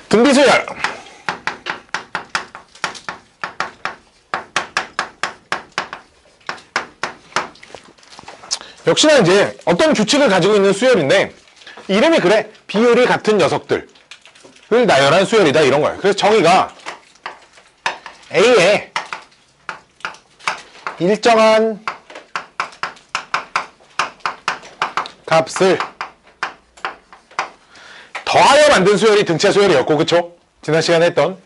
등비수열. 역시나 이제 어떤 규칙을 가지고 있는 수열인데 이름이 그래. 비율이 같은 녀석들을 나열한 수열이다 이런 거예요. 그래서 정의가 A에 일정한 값을 더하여 만든 수열이 등차 수열이었고, 그쵸? 지난 시간에 했던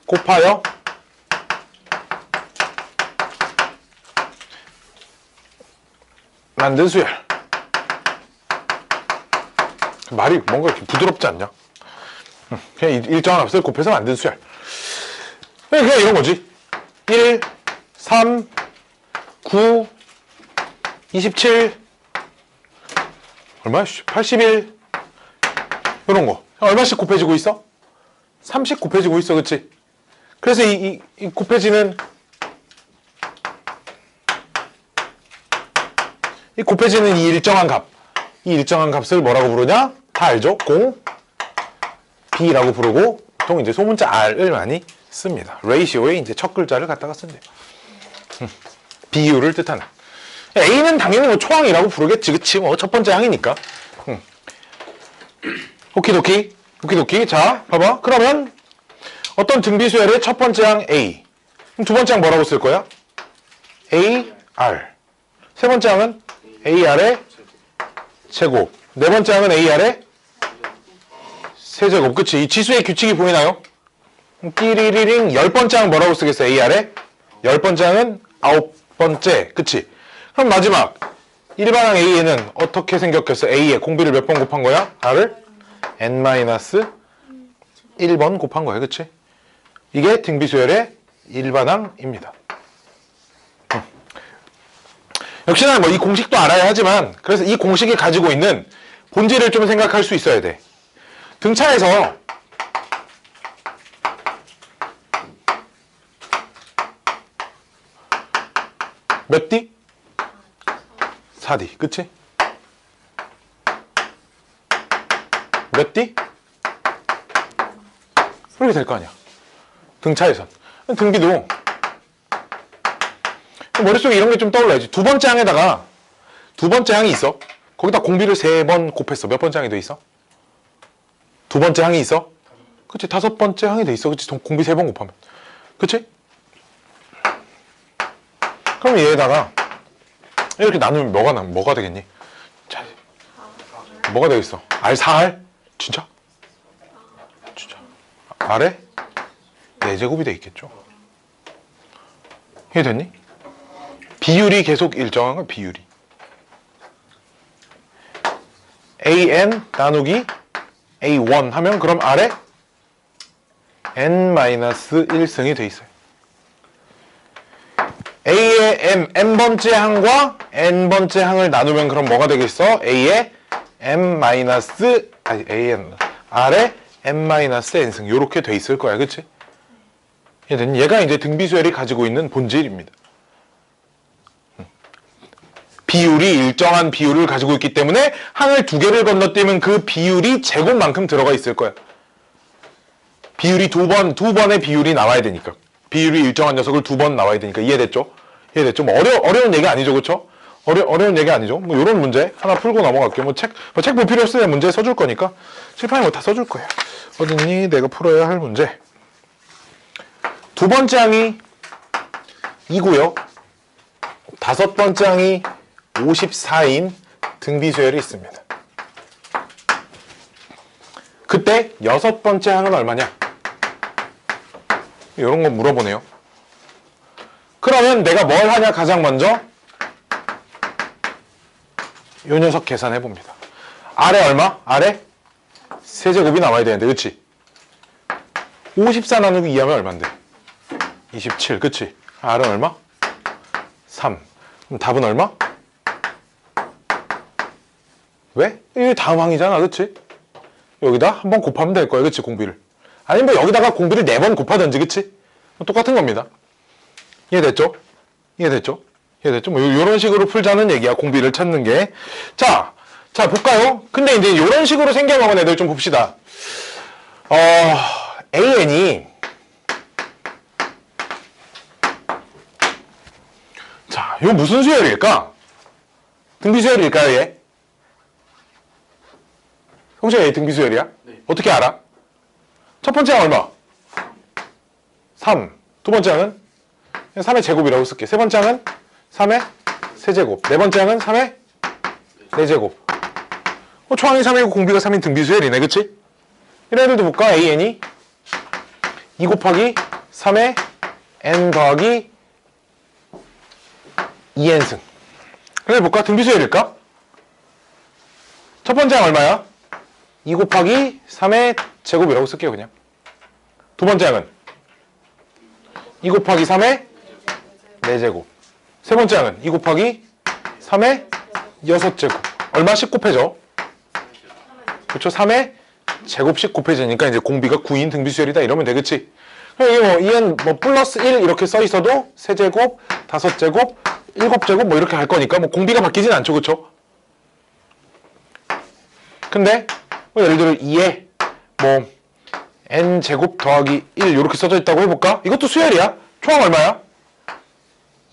곱하여 만든 수열. 말이 뭔가 이렇게 부드럽지 않냐? 그냥 일정한 값을 곱해서 만든 수열. 그냥 이런 거지. 1, 3, 9, 27, 얼마? 81, 이런 거. 얼마씩 곱해지고 있어? 3씩 곱해지고 있어, 그치? 그래서 이 곱해지는, 이 일정한 값. 이 일정한 값을 뭐라고 부르냐? 다 알죠? 공, B라고 부르고, 보통 이제 소문자 R을 많이 씁니다. 레이시오에 이제 첫 글자를 갖다가 쓴대요. 비율을 뜻하는. A는 당연히 뭐 초항이라고 부르겠지, 그치? 뭐 첫 번째 항이니까. 오키도키. 오키도키. 자, 봐봐. 그러면 어떤 등비수열의 첫 번째 항 A. 그럼 두 번째 항 뭐라고 쓸 거야? AR. 세 번째 항은 AR의 제곱. 네 번째 항은 AR의 세제곱. 그치? 이 지수의 규칙이 보이나요? 띠리리링. 열 번째 항 뭐라고 쓰겠어? AR의 열 번째 항은 아홉 번째. 그치? 그럼 마지막 일반항 A에는 어떻게 생겼겠어? A에 공비를 몇 번 곱한 거야? R을 n-1번 곱한 거야. 그치? 이게 등비수열의 일반항입니다. 역시나 뭐 이 공식도 알아야 하지만, 그래서 이 공식이 가지고 있는 본질을 좀 생각할 수 있어야 돼. 등차에서 몇 D? 4D. 그치? 몇 D? 그렇게 될 거 아니야. 등차에선. 등비도 머릿속에 이런 게 좀 떠올라야지. 두 번째 항에다가 두 번째 항이 있어. 거기다 공비를 3번 곱했어. 몇 번째 항이 돼 있어? 두 번째 항이 있어? 그치? 다섯 번째 항이 돼 있어. 그치? 공비 3번 곱하면. 그치? 그럼 얘에다가 이렇게 나누면 뭐가 되겠니? 자, 뭐가 되겠어? R4R? 진짜? 진짜. R에 4제곱이 돼 있겠죠. 이해됐니? 비율이 계속 일정한 거야, 비율이. AN 나누기 A1 하면 그럼 R에 n-1승이 돼 있어요. A의 n번째 항과 n번째 항을 나누면 그럼 뭐가 되겠어? A의 R의 n-n승 요렇게 돼 있을 거야. 그치? 얘가 이제 등비수열이 가지고 있는 본질입니다. 비율이 일정한 비율을 가지고 있기 때문에 항을 두 개를 건너뛰면 그 비율이 제곱만큼 들어가 있을 거야. 비율이 두 번의 비율이 나와야 되니까. 비율이 일정한 녀석을 2번 나와야 되니까. 이해됐죠? 이해됐죠? 뭐 어려운 얘기 아니죠, 그쵸? 어려운 얘기 아니죠? 뭐 요런 문제 하나 풀고 넘어갈게요. 책 볼 필요 없으면 문제 써줄 거니까. 칠판에 뭐 다 써줄 거예요. 어딨니? 내가 풀어야 할 문제. 두 번째 항이 2고요. 다섯 번째 항이 54인 등비수열이 있습니다. 그때 여섯 번째 항은 얼마냐? 이런 거 물어보네요. 그러면 내가 뭘 하냐? 가장 먼저 이 녀석 계산해 봅니다. R에 얼마? R에 세제곱이 나와야 되는데, 그치? 54 나누기 2 하면 얼만데? 27, 그치? R은 얼마? 3. 그럼 답은 얼마? 왜? 이게 다음 항이잖아, 그치? 여기다 한번 곱하면 될 거야, 그치? 공비를. 아니면 뭐 여기다가 공비를 4번 곱하든지, 그치? 똑같은 겁니다. 이해됐죠? 이해됐죠? 이해됐죠? 뭐 요런 식으로 풀자는 얘기야, 공비를 찾는 게. 자, 볼까요? 근데 이제 요런 식으로 생겨먹은 애들 좀 봅시다. AN이 자, 이거 무슨 수열일까? 등비수열일까요, 얘? 형제가 얘 등비수열이야? 네. 어떻게 알아? 첫 번째 항 얼마? 3. 두 번째 항은 3의 제곱이라고 쓸게. 세 번째 항은 3의 세제곱. 네 번째 항은 3의 4제곱. 초항이 3이고 공비가 3인 등비수열이네, 그치? 이런 애들도 볼까? AN이 2 곱하기 3의 n 더하기 2n승. 그래 볼까? 등비수열일까? 첫 번째 항 얼마야? 2 곱하기 3의 제곱이라고 쓸게요, 그냥. 두 번째 항은 2 곱하기 3의 4제곱. 세 번째 항은 2 곱하기 3의 6제곱. 얼마씩 곱해져? 그렇죠? 3의 제곱씩 곱해지니까 이제 공비가 9인 등비수열이다 이러면 되겠지. 여기 뭐 2n 뭐 플러스 1 이렇게 써 있어도 세제곱, 5제곱, 7제곱 뭐 이렇게 할 거니까 뭐 공비가 바뀌진 않죠, 그렇죠? 근데 뭐 예를 들어 2에 뭐 n제곱 더하기 1 이렇게 써져 있다고 해볼까? 이것도 수열이야. 초항 얼마야?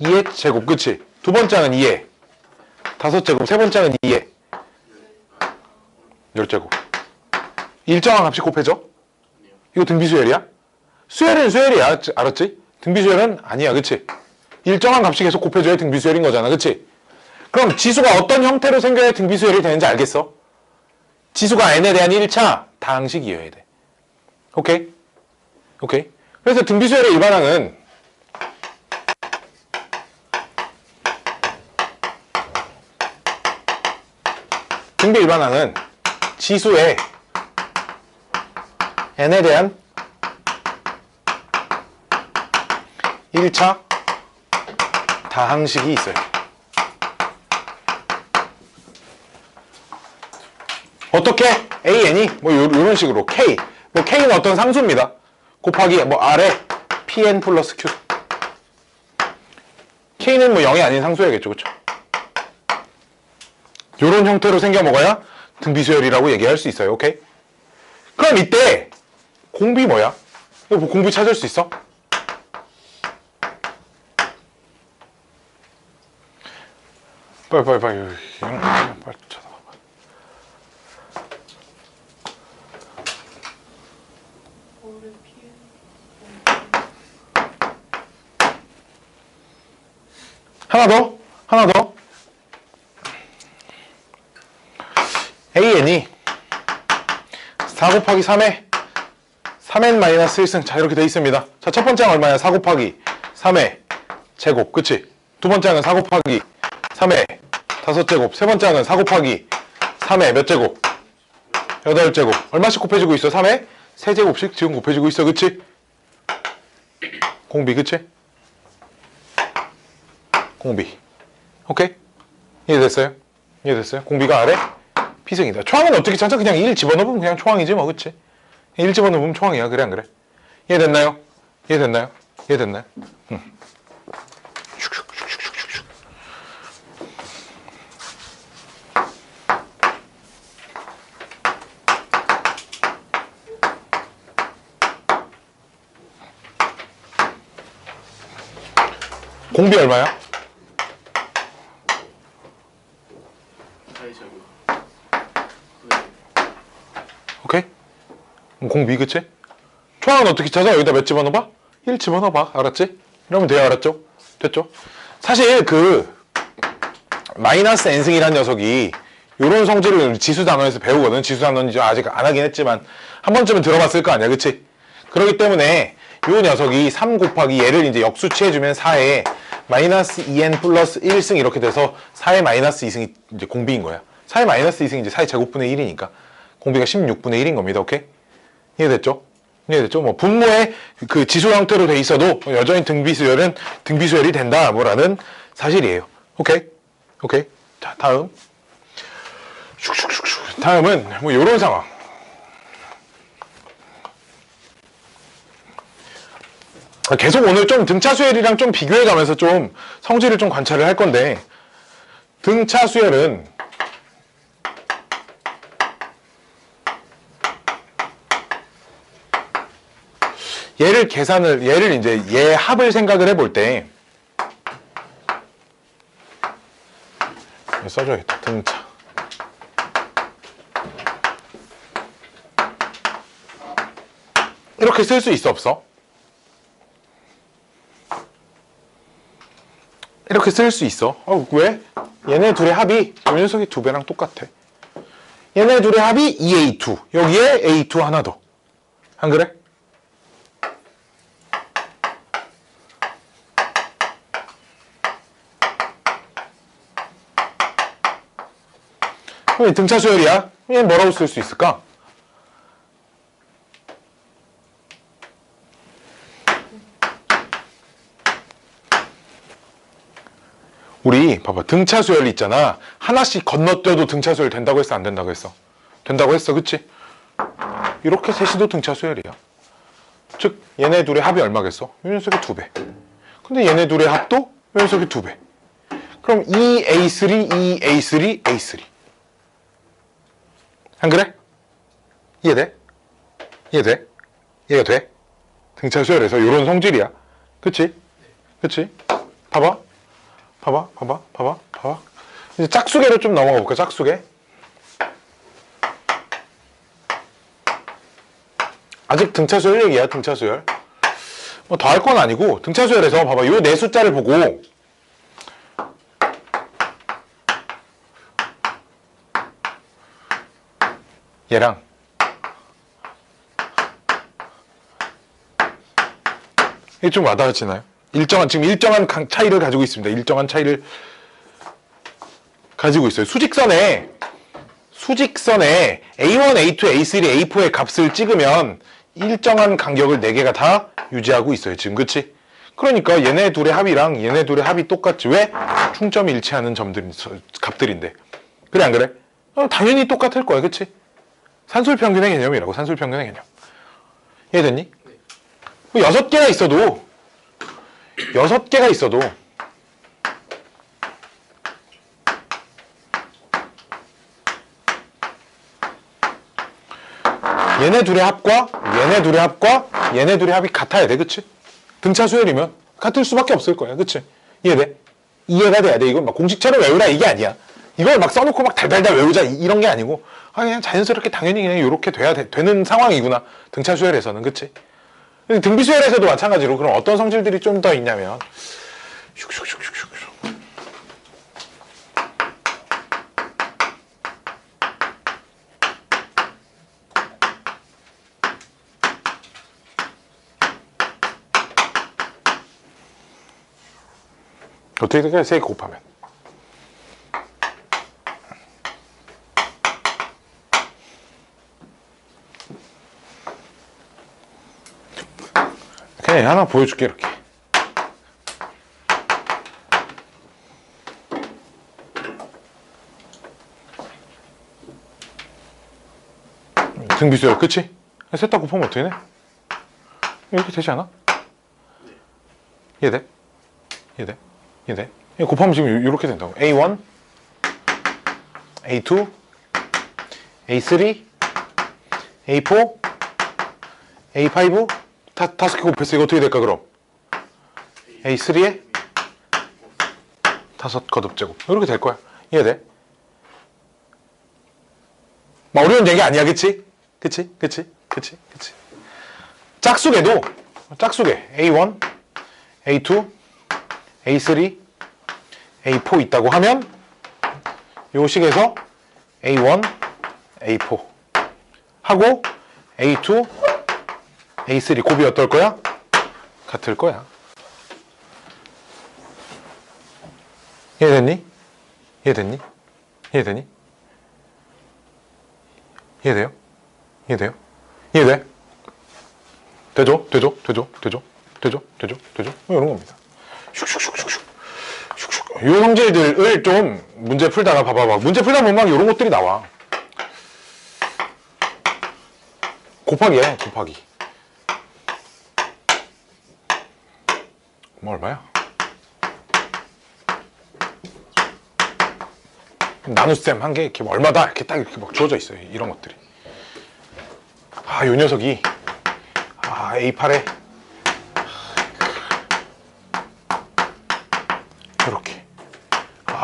2의 제곱, 그치? 두 번째 항은 2에 5제곱, 세 번째 항은 2에 10제곱. 일정한 값이 곱해져? 이거 등비수열이야? 수열은 수열이야, 알았지? 등비수열은 아니야, 그치? 일정한 값이 계속 곱해져야 등비수열인 거잖아, 그치? 그럼 지수가 어떤 형태로 생겨야 등비수열이 되는지 알겠어? 지수가 n에 대한 1차 다항식이어야 돼. 오케이? 오케이? 그래서 등비수열의 일반항은 등비 일반항은 지수의 n에 대한 1차 다항식이 있어요. 어떻게? AN이 뭐 요런 식으로 K, 뭐 K는 어떤 상수입니다. 곱하기 뭐 R에 PN 플러스 Q. K는 뭐 0이 아닌 상수야겠죠, 그쵸? 요런 형태로 생겨 먹어야 등비수열이라고 얘기할 수 있어요. 오케이? 그럼 이때 공비 뭐야? 이거 뭐 공비 찾을 수 있어? 빨리 빨리 찾아봐봐. 하나 더 AN이 4 곱하기 3에 3n-1승. 자, 이렇게 돼 있습니다. 자, 첫 번째 항 얼마야? 4 곱하기 3의 제곱, 그치? 두 번째 항은 4 곱하기 3의 5제곱. 세 번째 항은 4 곱하기 3의 몇 제곱? 8제곱. 얼마씩 곱해지고 있어? 3의 세제곱씩 지금 곱해지고 있어, 그치? 공비, 그치? 공비. 오케이? 이해됐어요? 이해됐어요? 공비가 아래? 피승이다. 초항은 어떻게 찾아? 그냥 1 집어넣으면 그냥 초항이지 뭐, 그치? 1 집어넣으면 초항이야. 그래 안 그래? 이해됐나요? 이해됐나요? 이해됐나요? 응. 공비 얼마야? 오케이? 공비, 그치? 초항은 어떻게 찾아? 여기다 몇 집어넣어봐? 1 집어넣어봐. 알았지? 이러면 돼요. 알았죠? 됐죠? 사실 마이너스 n승이라는 녀석이 요런 성질을 지수 단원에서 배우거든. 지수 단원은 이제 아직 안 하긴 했지만 한 번쯤은 들어봤을 거 아니야, 그치? 그렇기 때문에 요 녀석이 3 곱하기 얘를 이제 역수치해주면 4에 마이너스 2n 플러스 1승 이렇게 돼서 4의 마이너스 2승이 이제 공비인 거야. 4의 마이너스 2승이 이제 4의 제곱분의 1이니까 공비가 16분의 1인 겁니다. 오케이? 이해됐죠? 이해됐죠? 뭐 분모의 그 지수 형태로 돼 있어도 여전히 등비수열은 등비수열이 된다 뭐라는 사실이에요. 오케이? 오케이? 자, 다음. 다음은 뭐 요런 상황. 계속 오늘 좀 등차 수열이랑 좀 비교해 가면서 좀 성질을 좀 관찰을 할 건데, 등차 수열은 얘를 이제 얘 합을 생각을 해볼 때 써줘야겠다. 등차. 이렇게 쓸 수 있어, 없어? 이렇게 쓸 수 있어. 왜? 얘네 둘의 합이 이 녀석이 2배랑 똑같아. 얘네 둘의 합이 2A2. 여기에 A2 하나 더. 안 그래? 그럼 등차 수열이야. 얘 뭐라고 쓸 수 있을까? 우리 봐봐, 등차 수열 있잖아. 하나씩 건너뛰어도 등차 수열 된다고 했어, 안 된다고 했어? 된다고 했어, 그치? 이렇게 셋이도 등차 수열이야. 즉 얘네 둘의 합이 얼마겠어? 이 녀석이 2배. 근데 얘네 둘의 합도 이 녀석이 2배. 그럼 2A3, 2A3, A3. 안 그래? 이해돼? 이해돼? 이해가 돼? 등차 수열에서 이런 성질이야. 그치? 그치? 봐봐. 봐봐, 봐봐, 봐봐, 봐봐. 이제 짝수계로 좀 넘어가 볼까, 짝수계. 아직 등차 수열 얘기야, 등차 수열. 뭐 더 할 건 아니고, 등차 수열에서 봐봐, 요 네 숫자를 보고, 얘랑, 이게 좀 와닿으시나요? 지금 일정한 차이를 가지고 있습니다. 일정한 차이를 가지고 있어요. 수직선에 A1, A2, A3, A4의 값을 찍으면 일정한 간격을 4개가 다 유지하고 있어요. 지금 그치? 그러니까 얘네 둘의 합이랑 얘네 둘의 합이 똑같지. 왜? 충점이 일치하는 값들인데. 그래 안 그래? 당연히 똑같을 거야. 그치? 산술평균의 개념이라고. 산술평균의 개념. 이해됐니? 6개가 있어도 얘네 둘의 합과 얘네 둘의 합이 같아야 돼. 그치? 등차 수열이면 같을 수밖에 없을 거야. 그치? 이해돼? 이해가 돼야 돼. 이건 막 공식처럼 외우라 이게 아니야. 이걸 막 써놓고 막 달달달 외우자 이런 게 아니고 그냥 자연스럽게 당연히 그냥 이렇게 되는 상황이구나. 등차 수열에서는. 그치? 등비 수열에서도 마찬가지로 그럼 어떤 성질들이 좀 더 있냐면 슉슉슉슉슉 어떻게 될까요? 3개 곱하면 그냥 하나 보여줄게. 이렇게 등비수열 그치? 셋 다 곱하면 어떻게 돼? 이렇게 되지 않아? 이해돼? 이해돼? 이해돼? 곱하면 지금 이렇게 된다고. A1, A2, A3, A4, A5 다섯 개 곱했어. 이거 어떻게 될까 그럼? A3에 5 거듭제곱 이렇게 될 거야. 이해돼? 막 어려운 얘기 아니야. 그치? 그치? 그치? 그치? 그치? 짝수계도 짝수계 A1, A2, A3, A4 있다고 하면 요 식에서 A1, A4 하고 A2, A3 곱이 어떨 거야? 같을 거야. 이해됐니? 이해됐니? 이해되니? 이해돼요? 이해돼요? 이해돼? 되죠? 되죠? 되죠? 되죠? 되죠? 되죠? 되죠? 뭐 이런 겁니다. 슉슉슉슉슉 슉슉. 요 성질들을 좀 문제 풀다가 봐봐. 문제 풀다 보면 막 이런 것들이 나와. 곱하기야, 곱하기. 뭐 얼마야? 나눗셈 한 개 이렇게 뭐 얼마다 이렇게 딱 이렇게 막 주어져 있어요. 이런 것들이. 요 녀석이 A8에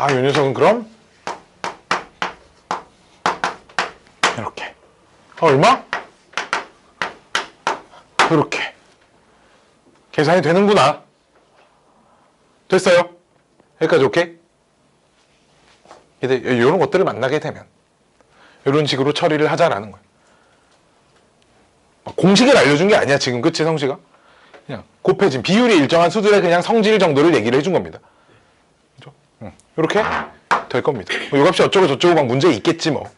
아, 요 녀석은 그럼 이렇게. 얼마? 이렇게. 계산이 되는구나. 됐어요? 여기까지 오케이? 이런 것들을 만나게 되면 이런 식으로 처리를 하자라는 거예요. 공식을 알려준 게 아니야 지금. 그치 성씨가? 그냥 곱해진 비율이 일정한 수들의 그냥 성질 정도를 얘기를 해준 겁니다. 그죠? 이렇게 될 겁니다. 요 값이 어쩌고 저쩌고 막 문제 있겠지 뭐.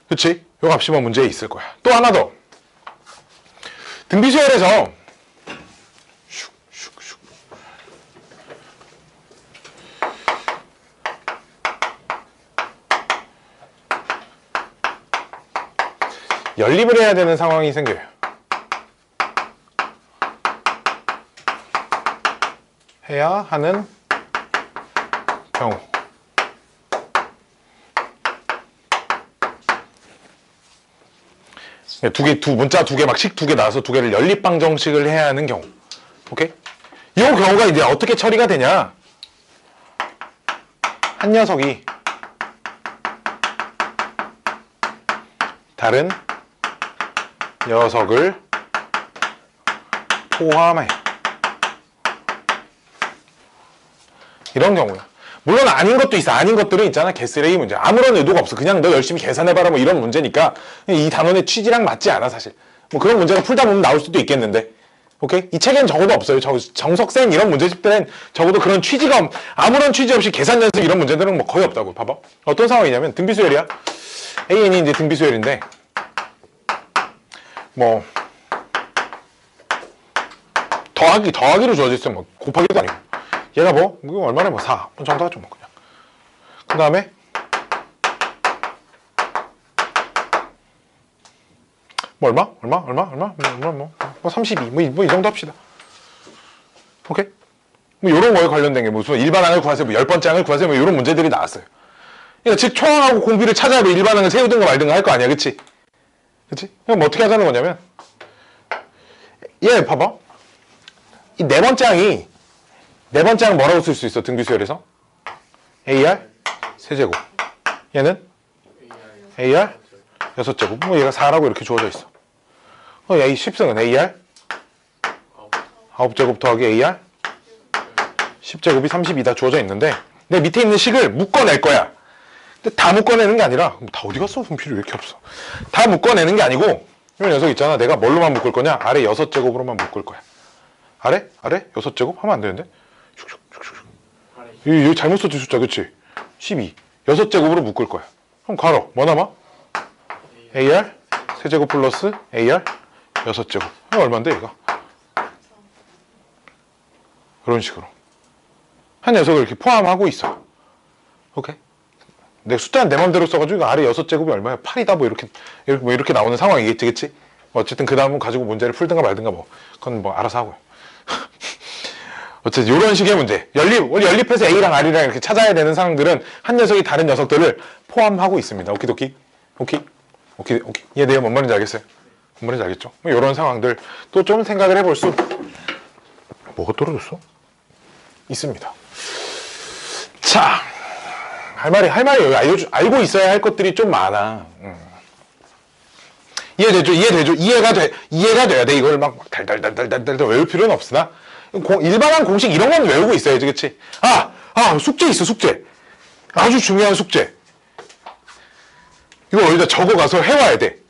그치? 요 값이 뭐 문제 있을 거야. 또 하나 더. 등비수열에서 연립을 해야 되는 상황이 생겨요. 해야 하는 경우. 문자 두 개, 막 식 두 개 나와서 두 개를 연립방정식을 해야 하는 경우. 오케이? 이 경우가 이제 어떻게 처리가 되냐? 한 녀석이 다른 녀석을 포함해. 이런 경우야. 물론 아닌 것도 있어. 아닌 것들은 있잖아. 개쓰레기 문제. 아무런 의도가 없어. 그냥 너 열심히 계산해봐라 뭐 이런 문제니까 이 단원의 취지랑 맞지 않아 사실. 뭐 그런 문제가 풀다 보면 나올 수도 있겠는데. 오케이? 이 책엔 적어도 없어요. 정석센 이런 문제집들은 적어도 그런 취지가 아무런 취지 없이 계산 연습 이런 문제들은 뭐 거의 없다고. 봐봐. 어떤 상황이냐면 등비수열이야. AN이 이제 등비수열인데 뭐 더하기로 주어져 있어요. 뭐 곱하기도 아니고. 얘가 뭐 이거 얼마나 뭐 4 정도 하죠 뭐 그냥. 그 다음에 뭐 얼마 32 뭐 이 정도 합시다. 오케이? 뭐 요런 거에 관련된 게 무슨 일반항을 구하세요, 뭐 10번째 항을 구하세요, 뭐 요런 문제들이 나왔어요. 그러니까 즉 초항하고 공비를 찾아야 뭐 일반항을 세우든가 말든가 할 거 아니야, 그치? 그치? 그럼 뭐 어떻게 하자는 거냐면 얘 봐봐. 이 네 번째 항 뭐라고 쓸 수 있어? 등비수열에서 AR 세제곱. 얘는 AR 6제곱. 뭐 얘가 4라고 이렇게 주어져 있어. 야, 이 10승은 AR 9제곱 더하기 AR 10제곱이 32다 주어져 있는데 내 밑에 있는 식을 묶어낼 거야. 근데 다 묶어내는 게 아니라 다 어디 갔어? 분필이 왜 이렇게 없어? 다 묶어내는 게 아니고 이 녀석 있잖아. 내가 뭘로만 묶을 거냐? 아래 6제곱으로만 묶을 거야. 아래 6제곱 하면 안 되는데? 여기 잘못 썼지 숫자. 그치? 12 6제곱으로 묶을 거야. 그럼 괄호 뭐 남아? AR 세제곱 플러스 AR 6제곱. 얼마인데 얘가? 이런 식으로 한 녀석을 이렇게 포함하고 있어. 오케이? 내가 숫자는 내 맘대로 써가지고 아래 6제곱이 얼마야? 8이다 뭐 이렇게 나오는 상황이겠지. 그치? 어쨌든 그 다음은 가지고 문제를 풀든가 말든가 뭐 그건 뭐 알아서 하고요. 어쨌든 이런 식의 문제. 연립해서 A랑 R이랑 이렇게 찾아야 되는 상황들은 한 녀석이 다른 녀석들을 포함하고 있습니다. 오키도키? 오키? 이해돼요? 뭔 말인지 알겠어요? 뭔 말인지 알겠죠? 뭐 이런 상황들 또 좀 생각을 해볼 수 뭐가 떨어졌어? 있습니다. 자, 할 말이 여기 알고 있어야 할 것들이 좀 많아. 이해되죠? 이해가 돼야 돼. 이걸 막 달달달달달 외울 필요는 없으나 일반한 공식 이런 건 외우고 있어야지. 그치? 숙제 있어. 숙제 아주 중요한 숙제. 이거 어디다 적어가서 해와야 돼.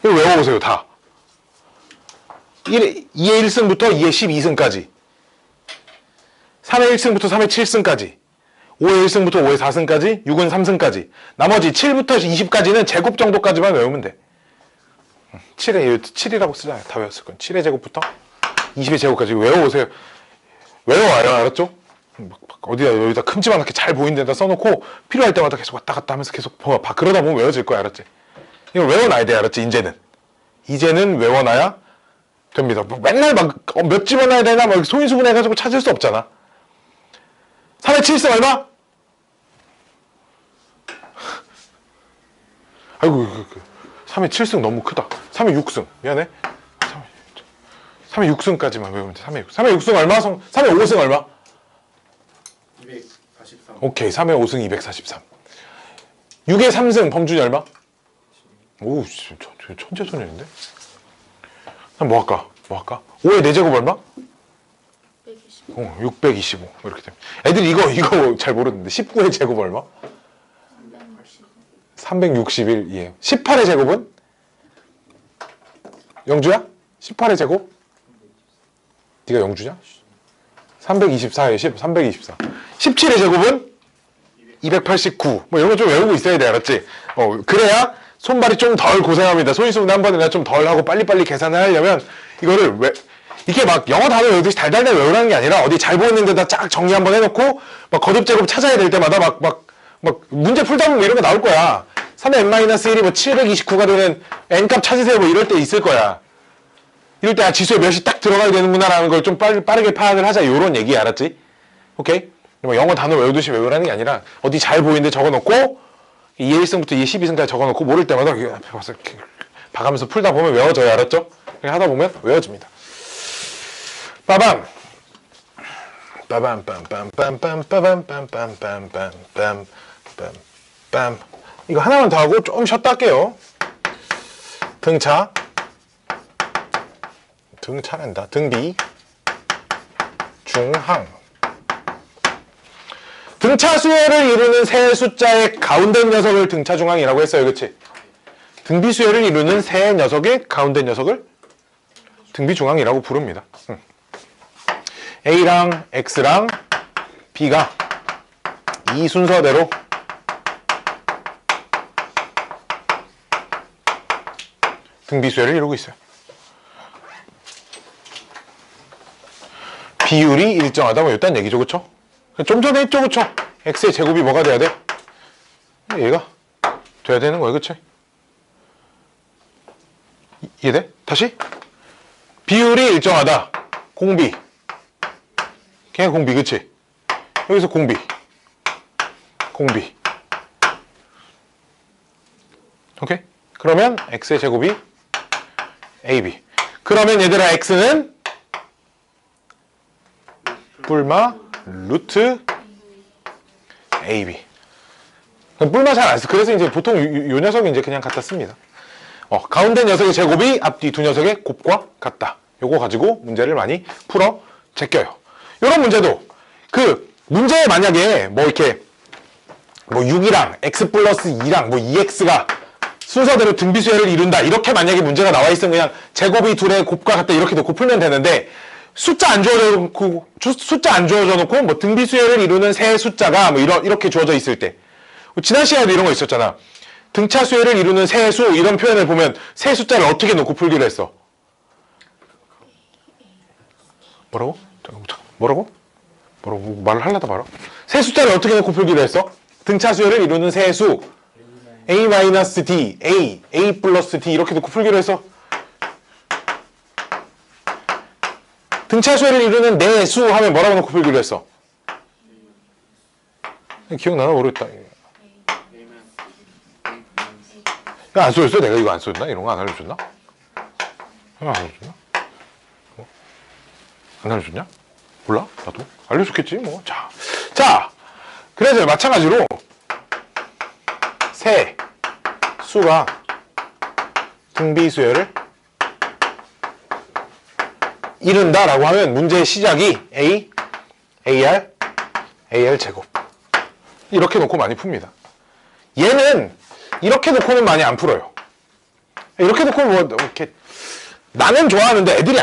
이거 외워보세요. 다 2의 1승부터 2의 12승까지 3의 1승부터 3의 7승까지 5의 1승부터 5의 4승까지 6은 3승까지 나머지 7부터 20까지는 제곱 정도까지만 외우면 돼. 7이라고 쓰잖아요. 다 외웠을 건 7의 제곱부터 20의 제곱까지 외워보세요. 외워와요. 알았죠? 여기다 큼지막하게 잘 보이는 데다 써놓고 필요할 때마다 계속 왔다 갔다 하면서 계속 봐. 그러다 보면 외워질 거야. 알았지? 이거 외워놔야 돼. 알았지? 이제는 이제는 외워놔야 됩니다. 뭐 맨날 막 몇 집어넣어야 되나 막 소인수분 해가지고 찾을 수 없잖아. 3의 7승 얼마? 아이고 3의 7승 너무 크다. 3의 6승 미안해. 3의 6승까지만 외우면 돼. 3의 6승 얼마? 3의 5승 얼마? 243. 오케이 3의 5승 243. 6의 3승 범준이 얼마? 오 천재소년인데? 그럼 뭐 할까? 5의 4제곱 얼마? 625 이렇게 됩니다. 애들이 이거 잘 모르는데 19의 제곱 얼마? 361 예. 18의 제곱은? 영주야? 18의 제곱? 네가 영주냐? 324에 324. 17의 제곱은? 289. 뭐 이런 거 좀 외우고 있어야 돼, 알았지? 그래야 손발이 좀 덜 고생합니다. 소인수분 한 번이나 좀 덜 하고 빨리빨리 계산을 하려면 이거를 이게 막 영어 단어 외우듯이 달달달 외우라는 게 아니라 어디 잘 보이는 데다 쫙 정리 한번 해놓고 막 거듭 제곱 찾아야 될 때마다 막 문제 풀다 보면 이런 거 나올 거야. 3의 n-1이 뭐 729가 되는 n값 찾으세요 뭐 이럴 때 있을 거야. 이럴 때 지수에 몇이 딱 들어가야 되는구나라는 걸 좀 빠르게 파악을 하자 이런 얘기 알았지? 오케이? 뭐 영어 단어 외우듯이 외우라는 게 아니라 어디 잘 보이는데 적어놓고 2의 1승부터 2의 12승까지 적어놓고 모를 때마다 앞에 가서 이렇게 봐가면서 풀다 보면 외워져요. 알았죠? 그렇게 하다 보면 외워집니다. 빠밤 빠밤 빰빰빰빰 빠밤 빰빰빰빰빰 빰빰. 이거 하나만 더 하고 좀 쉬었다 할게요. 등차란다. 등비 중항. 등차 수열을 이루는 세 숫자의 가운데 녀석을 등차 중항이라고 했어요. 그치? 등비 수열을 이루는 세 녀석의 가운데 녀석을 등비 중항이라고 부릅니다. A랑 X랑 B가 이 순서대로 등비 수열을 이루고 있어요. 비율이 일정하다 뭐 이딴 얘기죠. 그쵸? 좀 전에 했죠. 그쵸? X의 제곱이 뭐가 돼야 돼? 얘가 돼야 되는 거예요. 그치? 이해돼? 다시? 비율이 일정하다. 공비. 그냥 공비. 그치? 여기서 공비. 오케이? 그러면 X의 제곱이 AB. 그러면 얘들아 X는 뿔마 루트 AB. 뿔마 잘 안 써. 그래서 이제 보통 요 녀석이 이제 그냥 갖다 씁니다. 가운데 녀석의 제곱이 앞뒤 두 녀석의 곱과 같다. 요거 가지고 문제를 많이 풀어 제껴요. 요런 문제도 문제에 만약에 뭐 이렇게 뭐 6이랑 x 플러스 2랑 뭐 2x가 순서대로 등비수열을 이룬다. 이렇게 만약에 문제가 나와 있으면 그냥 제곱이 둘의 곱과 같다. 이렇게 놓고 풀면 되는데 숫자 안 주어져 놓고 뭐 등비수열을 이루는 세 숫자가 뭐 이렇게 주어져 있을 때 지난 시간에도 이런 거 있었잖아. 등차 수열을 이루는 세 수 이런 표현을 보면 세 숫자를 어떻게 놓고 풀기로 했어? 뭐라고 말을 하려다 말아. 세 숫자를 어떻게 놓고 풀기로 했어? 등차 수열을 이루는 세 수 A-D, A 플러스 D 이렇게 놓고 풀기로 했어. 등차 수열을 이루는 네 수 하면 뭐라고 놓고 풀기로 했어? 기억나나 모르겠다. 야, 안 써줬어? 내가 이거 안 써줬나? 이런 거 안 알려줬나? 안 알려줬나? 안 알려줬냐? 몰라? 나도? 알려줬겠지 뭐. 자 그래서 마찬가지로 세 수가 등비수열을 이룬다 라고 하면 문제의 시작이 A, AR 제곱 이렇게 놓고 많이 풉니다. 얘는 이렇게 놓고는 많이 안 풀어요. 이렇게 놓고 뭐 이렇게 나는 좋아하는데 애들이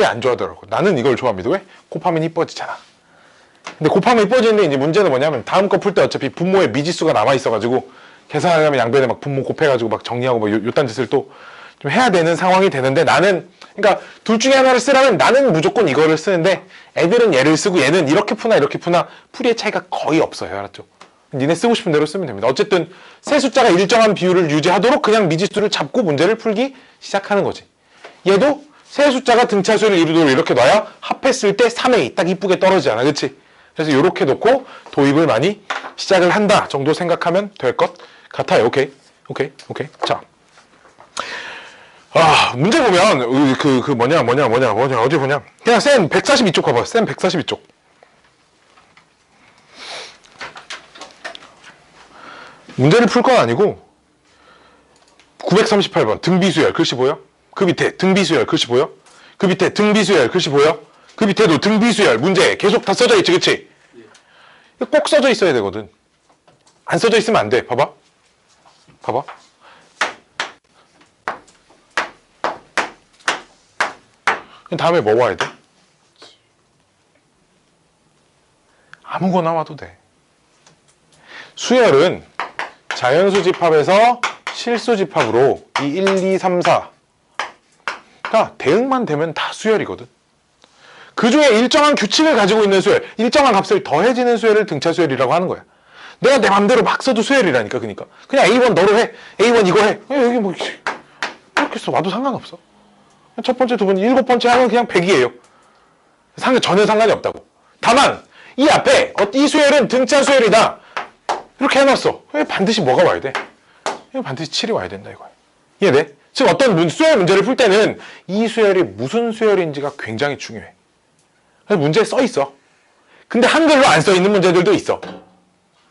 안 좋아하더라고. 나는 이걸 좋아합니다. 왜? 곱하면 이뻐지잖아. 근데 곱하면 이뻐지는데 이제 문제는 뭐냐면 다음 거 풀 때 어차피 분모에 미지수가 남아 있어가지고 계산하려면 양변에 막 분모 곱해가지고 막 정리하고 뭐 요딴 짓을 또 좀 해야 되는 상황이 되는데 나는 그러니까 둘 중에 하나를 쓰라면 나는 무조건 이거를 쓰는데 애들은 얘를 쓰고 얘는 이렇게 푸나 풀이의 차이가 거의 없어요. 알았죠? 니네 쓰고 싶은 대로 쓰면 됩니다. 어쨌든 세 숫자가 일정한 비율을 유지하도록 그냥 미지수를 잡고 문제를 풀기 시작하는 거지. 얘도 세 숫자가 등차수를 이루도록 이렇게 놔야 합했을 때 3A 딱 이쁘게 떨어지잖아. 그치? 그래서 이렇게 놓고 도입을 많이 시작을 한다 정도 생각하면 될 것 같아요. 오케이. 자. 문제 보면 어디 보냐. 그냥 쌤 142쪽 봐봐. 쌤 142쪽. 문제를 풀 건 아니고 938번 등비수열 글씨 보여? 그 밑에 등비수열 글씨 보여? 그 밑에 등비수열 글씨 보여? 그 밑에도 등비수열 문제 계속 다 써져 있지, 그치? 꼭 써져 있어야 되거든. 안 써져 있으면 안 돼. 봐봐. 다음에 뭐 와야 돼? 아무거나 와도 돼. 수열은 자연수 집합에서 실수 집합으로 이 1, 2, 3, 4가 대응만 되면 다 수열이거든. 그 중에 일정한 규칙을 가지고 있는 수열, 일정한 값을 더해지는 수열을 등차 수열이라고 하는 거야. 내가 내 맘대로 막 써도 수열이라니까. 그러니까 그냥 A1 너로 해, A1 이거 해. 여기 뭐 이렇게 써봐도 상관없어. 첫 번째, 두 번째, 일곱 번째 하면 그냥 100이에요. 전혀 상관이 없다고. 다만 이 앞에 이 수열은 등차 수열이다 이렇게 해놨어. 왜 반드시 뭐가 와야 돼? 반드시 7이 와야 된다 이거야. 이해돼? 즉 어떤 수열 문제를 풀 때는 이 수열이 무슨 수열인지가 굉장히 중요해. 그래서 문제에 써 있어. 근데 한글로 안 써 있는 문제들도 있어.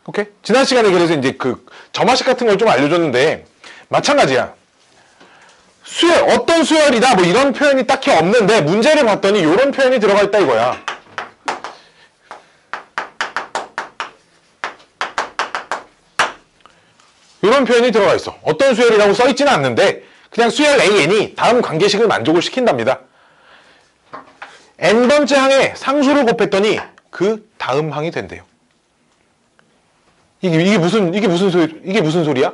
오케이? 지난 시간에 그래서 이제 그 점화식 같은 걸 좀 알려줬는데 마찬가지야. 수열, 어떤 수열이다 뭐 이런 표현이 딱히 없는데 문제를 봤더니 이런 표현이 들어가 있다 이거야. 이런 표현이 들어가 있어. 어떤 수열이라고 써 있지는 않는데 그냥 수열 AN이 다음 관계식을 만족을 시킨답니다. n번째 항에 상수를 곱했더니 그 다음 항이 된대요. 이게 무슨 소리야?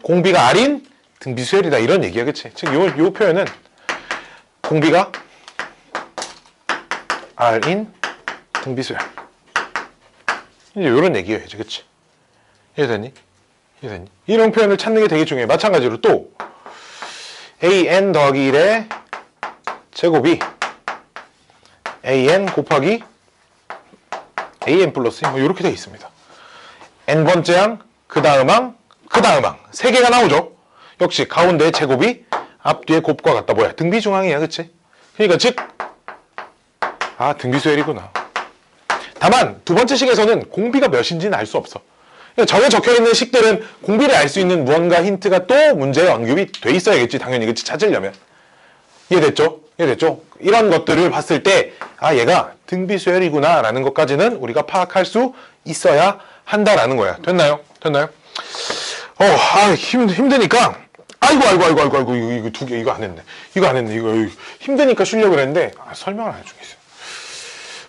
공비가 R인 등비수열이다 이런 얘기야, 그치? 즉 요 표현은 공비가 R인 등비수열 이제 요런 얘기예요, 이제 그치? 이해됐니? 이런 표현을 찾는 게 되게 중요해. 마찬가지로 또 an 더하기 1의 제곱이 an 곱하기 an 플러스 뭐 이렇게 되어 있습니다. n번째 항, 그 다음 항 세 개가 나오죠. 역시 가운데 제곱이 앞뒤의 곱과 같다. 뭐야? 등비중항이야, 그치? 그러니까 즉 등비수열이구나. 다만 두 번째 식에서는 공비가 몇인지는 알 수 없어. 저에 적혀있는 식들은 공비를 알 수 있는 무언가 힌트가 또 문제에 언급이 돼 있어야겠지. 당연히 그치? 찾으려면. 이해됐죠? 이런 것들을 봤을 때 얘가 등비수열이구나 라는 것까지는 우리가 파악할 수 있어야 한다라는 거야. 됐나요? 힘드니까 아이고 이거 두 개 이거 안 했네. 이거 힘드니까 쉬려고 그랬는데 설명을 안 해주겠어요.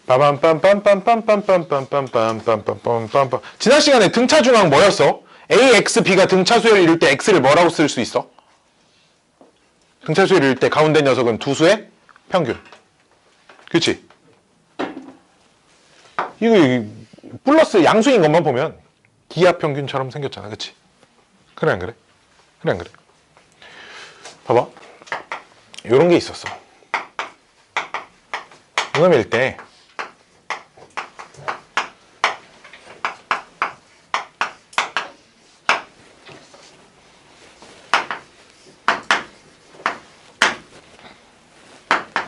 빠밤빰빰빰빰빰빰빰빰빰빰빰빰빰. 지난 시간에 등차 중항 뭐였어? AXB가 등차 수열을 이룰 때 X를 뭐라고 쓸 수 있어? 등차 수열을 이룰 때 가운데 녀석은 두 수의 평균. 그치? 이거 플러스 양수인 것만 보면 기하 평균처럼 생겼잖아. 그치? 그래 안 그래? 봐봐. 요런 게 있었어. 농담일 때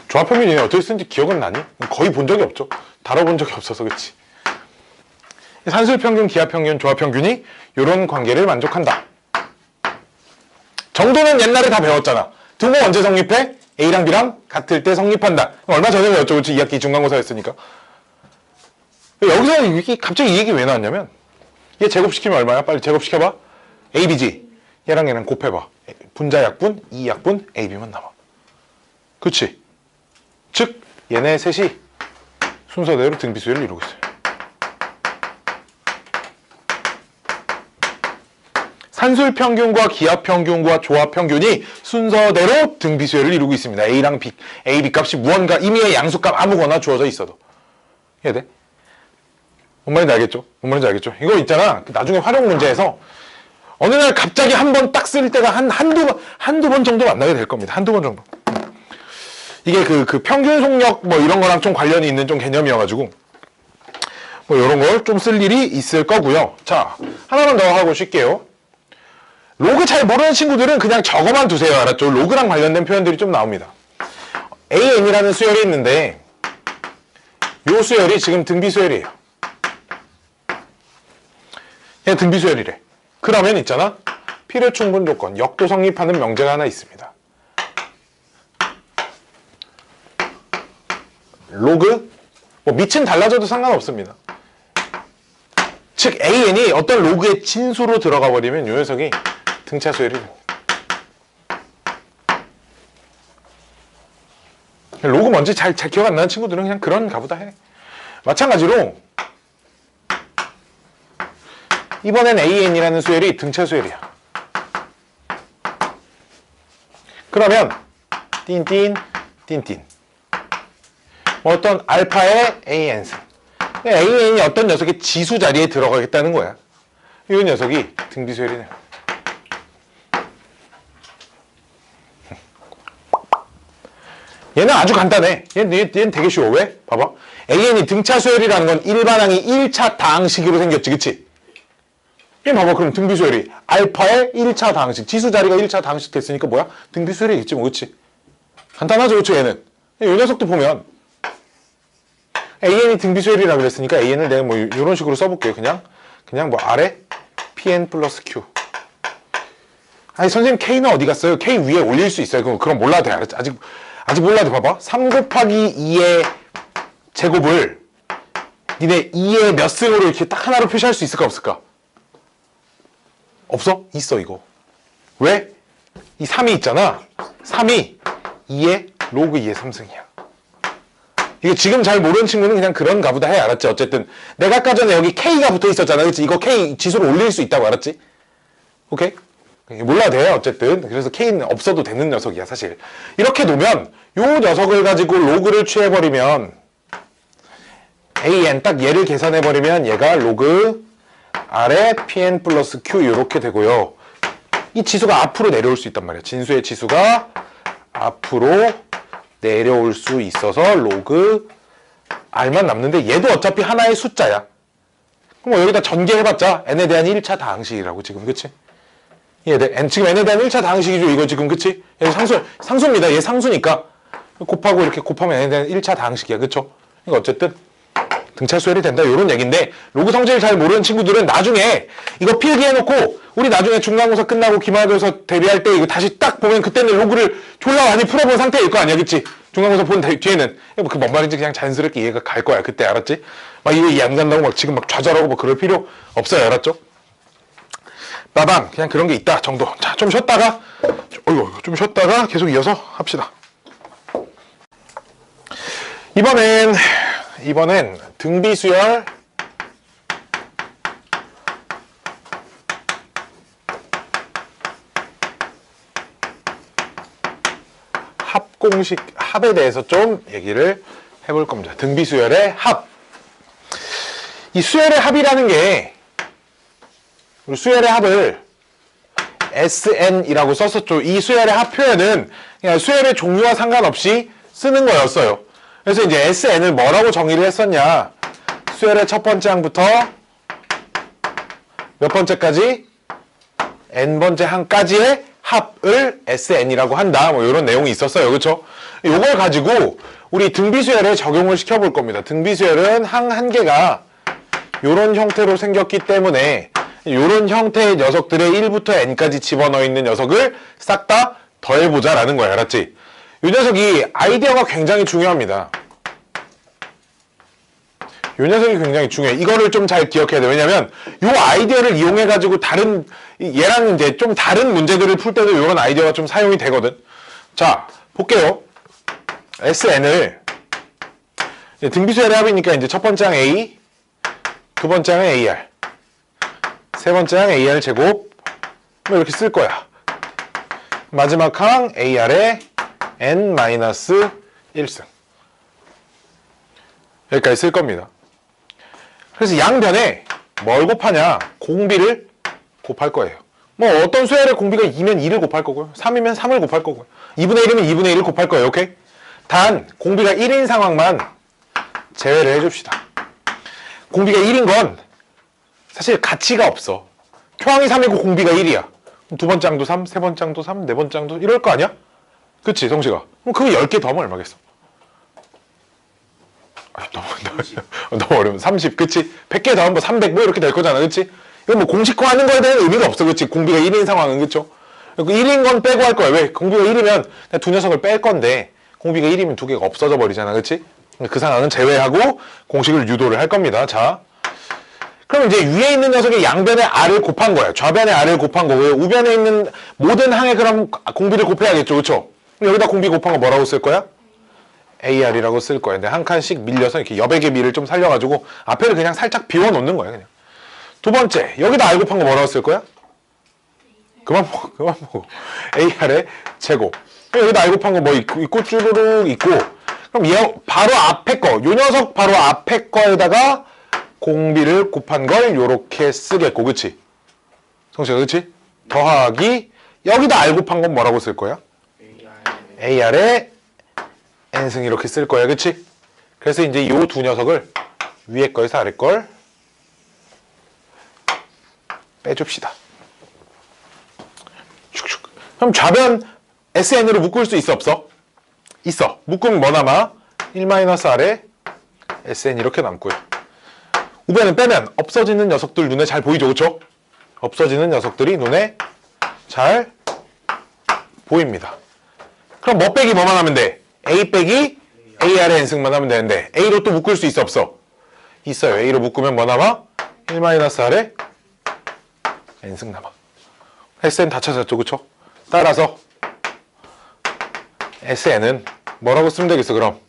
조합평균이 어떻게 쓰는지 기억은 나니? 거의 본 적이 없죠. 다뤄본 적이 없어서 그렇지. 산술평균, 기하평균, 조합평균이 이런 관계를 만족한다. 정도는 옛날에 다 배웠잖아. 등호 언제 성립해? A랑 B랑 같을 때 성립한다. 얼마 전에 배웠죠. 그렇지? 2학기 중간고사였으니까. 여기서 갑자기 이 얘기 왜 나왔냐면 얘 제곱시키면 얼마야? 빨리 제곱시켜봐. A, B지? 얘랑 곱해봐. 분자 약분, 2약분, A, B만 남아. 그치? 즉 얘네 셋이 순서대로 등비수열을 이루고 있어요. 산술평균과 기하평균과 조합평균이 순서대로 등비수열을 이루고 있습니다. A랑 B, A, B 값이 무언가 임의의 양수값 아무거나 주어져 있어도. 이해돼? 뭔 말인지 알겠죠? 뭔 말인지 알겠죠? 이거 있잖아. 나중에 활용 문제에서 어느 날 갑자기 한 번 딱 쓸 때가 한두 번 정도 만나게 될 겁니다. 한두 번 정도. 이게 그 평균 속력 뭐 이런 거랑 좀 관련이 있는 좀 개념이어가지고 뭐 이런 걸 좀 쓸 일이 있을 거고요. 자, 하나만 더 하고 쉴게요. 로그 잘 모르는 친구들은 그냥 저거만 두세요. 알았죠? 로그랑 관련된 표현들이 좀 나옵니다. AN이라는 수열이 있는데 이 수열이 지금 등비수열이에요. 그냥 등비수열이래. 그러면 있잖아. 필요 충분 조건, 역도 성립하는 명제가 하나 있습니다. 로그, 뭐 밑은 달라져도 상관없습니다. 즉 AN이 어떤 로그의 진수로 들어가 버리면 이 녀석이 등차 수열이 됩니다. 로그 뭔지 잘 기억 안 나는 친구들은 그냥 그런가 보다 해. 마찬가지로 이번엔 AN이라는 수열이 등차 수열이야. 그러면 띵띵 띵띵 어떤 알파의 AN승, AN이 어떤 녀석의 지수 자리에 들어가겠다는 거야. 이 녀석이 등비수열이네. 얘는 아주 간단해. 얘는 되게 쉬워. 왜? 봐봐. AN이 등차 수열이라는 건 일반항이 1차 다항식으로 생겼지, 그치? 얘 봐봐. 그럼 등비수열이 알파의 1차 다항식, 지수 자리가 1차 다항식 됐으니까 뭐야? 등비수열이겠지, 뭐, 그치? 간단하죠, 그치? 얘는. 이 녀석도 보면 AN이 등비수열이라 그랬으니까 AN을 내가 뭐 이런 식으로 써볼게요. 그냥 뭐 아래 PN 플러스 Q. 아니 선생님 K는 어디 갔어요? K 위에 올릴 수 있어요. 그럼 몰라도 돼. 알았지? 아직 몰라도 봐봐. 3 곱하기 2의 제곱을 니네 2의 몇 승으로 이렇게 딱 하나로 표시할 수 있을까 없을까? 없어? 있어 이거. 왜? 이 3이 있잖아. 3이 2의 로그 2의 3승이야. 이거 지금 잘 모르는 친구는 그냥 그런가 보다 해. 알았지? 어쨌든 내가 아까 전에 여기 K가 붙어 있었잖아. 그치? 이거 K 지수를 올릴 수 있다고. 알았지? 오케이? 몰라도 돼. 어쨌든 그래서 K는 없어도 되는 녀석이야 사실. 이렇게 놓으면 요 녀석을 가지고 로그를 취해버리면 AN 딱 얘를 계산해버리면 얘가 로그 R에 PN 플러스 Q 이렇게 되고요. 이 지수가 앞으로 내려올 수 있단 말이야. 진수의 지수가 앞으로 내려올 수 있어서 로그 R만 남는데 얘도 어차피 하나의 숫자야. 그럼 뭐 여기다 전개해봤자 n에 대한 1차 다항식이라고 지금. 그치? 지금 n에 대한 1차 다항식이죠 이거 지금. 그치? 얘 상수입니다. 얘 상수니까 곱하고 이렇게 곱하면 n에 대한 1차 다항식이야. 그쵸? 그러니까 어쨌든 등차 수열이 된다 이런 얘기인데, 로그 성질을 잘 모르는 친구들은 나중에 이거 필기해놓고 우리 나중에 중간고사 끝나고 기말고사 대비할 때 이거 다시 딱 보면 그때는 로그를 졸라 많이 풀어본 상태일 거 아니야. 그치? 중간고사 본 뒤에는 그 뭔 말인지 그냥 자연스럽게 이해가 갈 거야. 그때. 알았지? 막 이거 이해 안 간다고 막 지금 막 좌절하고 뭐 그럴 필요 없어요. 알았죠? 빠방 그냥 그런 게 있다 정도. 자, 좀 쉬었다가 좀 쉬었다가 계속 이어서 합시다. 이번엔 등비수열 합공식 합에 대해서 좀 얘기를 해볼 겁니다. 등비수열의 합. 이 수열의 합이라는 게 우리 수열의 합을 SN이라고 썼었죠. 이 수열의 합 표현은 그냥 수열의 종류와 상관없이 쓰는 거였어요. 그래서 이제 SN을 뭐라고 정의를 했었냐. 수열의 첫 번째 항부터 몇 번째까지? N번째 항까지의 합을 SN이라고 한다. 뭐 이런 내용이 있었어요. 그렇죠? 이걸 가지고 우리 등비수열에 적용을 시켜볼 겁니다. 등비수열은 항 한 개가 이런 형태로 생겼기 때문에 이런 형태의 녀석들의 1부터 n까지 집어넣어 있는 녀석을 싹 다 더해보자 라는 거야. 알았지? 이 녀석이 아이디어가 굉장히 중요합니다. 이 녀석이 굉장히 중요해. 이거를 좀 잘 기억해야 돼. 왜냐면 이 아이디어를 이용해가지고 얘랑 이제 좀 다른 문제들을 풀 때도 이런 아이디어가 좀 사용이 되거든. 자, 볼게요. SN을 등비수열의 합이니까 이제 첫 번째 항 A, 두 번째 항은 AR, 세 번째 항 AR 제곱 이렇게 쓸 거야. 마지막 항 AR에 N-1승 여기까지 쓸 겁니다. 그래서 양변에 뭘 곱하냐? 공비를 곱할 거예요. 뭐 어떤 수열의 공비가 2면 2를 곱할 거고요. 3이면 3을 곱할 거고요. 2분의 1이면 2분의 1을 곱할 거예요. 오케이? 단 공비가 1인 상황만 제외를 해줍시다. 공비가 1인 건 사실 가치가 없어. 초항이 3이고 공비가 1이야. 두 번째 항도 3, 세 번째 항도 3, 네 번째 항도 이럴 거 아니야? 그치, 성식아? 그럼 그거 10개 더하면 얼마겠어? 너무 어려워. 30, 그치? 100개 더하면 뭐 300, 뭐 이렇게 될 거잖아, 그치? 이건 뭐 공식화하는 거에 대한 의미가 없어, 그치? 공비가 1인 상황은, 그쵸? 1인 건 빼고 할 거야. 왜? 공비가 1이면 두 녀석을 뺄 건데, 공비가 1이면 두 개가 없어져 버리잖아, 그치? 그 상황은 제외하고 공식을 유도를 할 겁니다. 자. 그럼 이제 위에 있는 녀석의 양변의 r을 곱한 거예요. 좌변의 r을 곱한 거고요. 우변에 있는 모든 항에 그럼 공비를 곱해야겠죠, 그쵸? 여기다 공비 곱한 거 뭐라고 쓸 거야? AR이라고 쓸 거예요. 근데 한 칸씩 밀려서 이렇게 여백의 미를 좀 살려가지고 앞에를 그냥 살짝 비워놓는 거예요, 그냥. 두 번째, 여기다 R 곱한 거 뭐라고 쓸 거야? 그만 보고. AR의 제곱. 여기다 R 곱한 거 뭐 있고, 쭈루룩 있고. 그럼 얘 바로 앞에 거, 요 녀석 바로 앞에 거에다가 공비를 곱한 걸 요렇게 쓰겠고, 그치? 성씨가, 그치? 더하기, 여기다 R 곱한 건 뭐라고 쓸 거야? AR의 n승 이렇게 쓸 거야, 그치? 그래서 이제 요 두 녀석을 위에 거에서 아래 걸 빼줍시다. 축축. 그럼 좌변 SN으로 묶을 수 있어, 없어? 있어. 묶으면 뭐 남아? 1-R에 SN 이렇게 남고요. 우변은 빼면 없어지는 녀석들 눈에 잘 보이죠, 그쵸? 없어지는 녀석들이 눈에 잘 보입니다. 그럼 뭐 빼기 뭐만 하면 돼? A 빼기 AR의 n승만 하면 되는데 A로 또 묶을 수 있어, 없어? 있어요. A로 묶으면 뭐 남아? 1-R에 n승 남아. SN 다 찾았죠, 그쵸? 따라서 SN은 뭐라고 쓰면 되겠어, 그럼?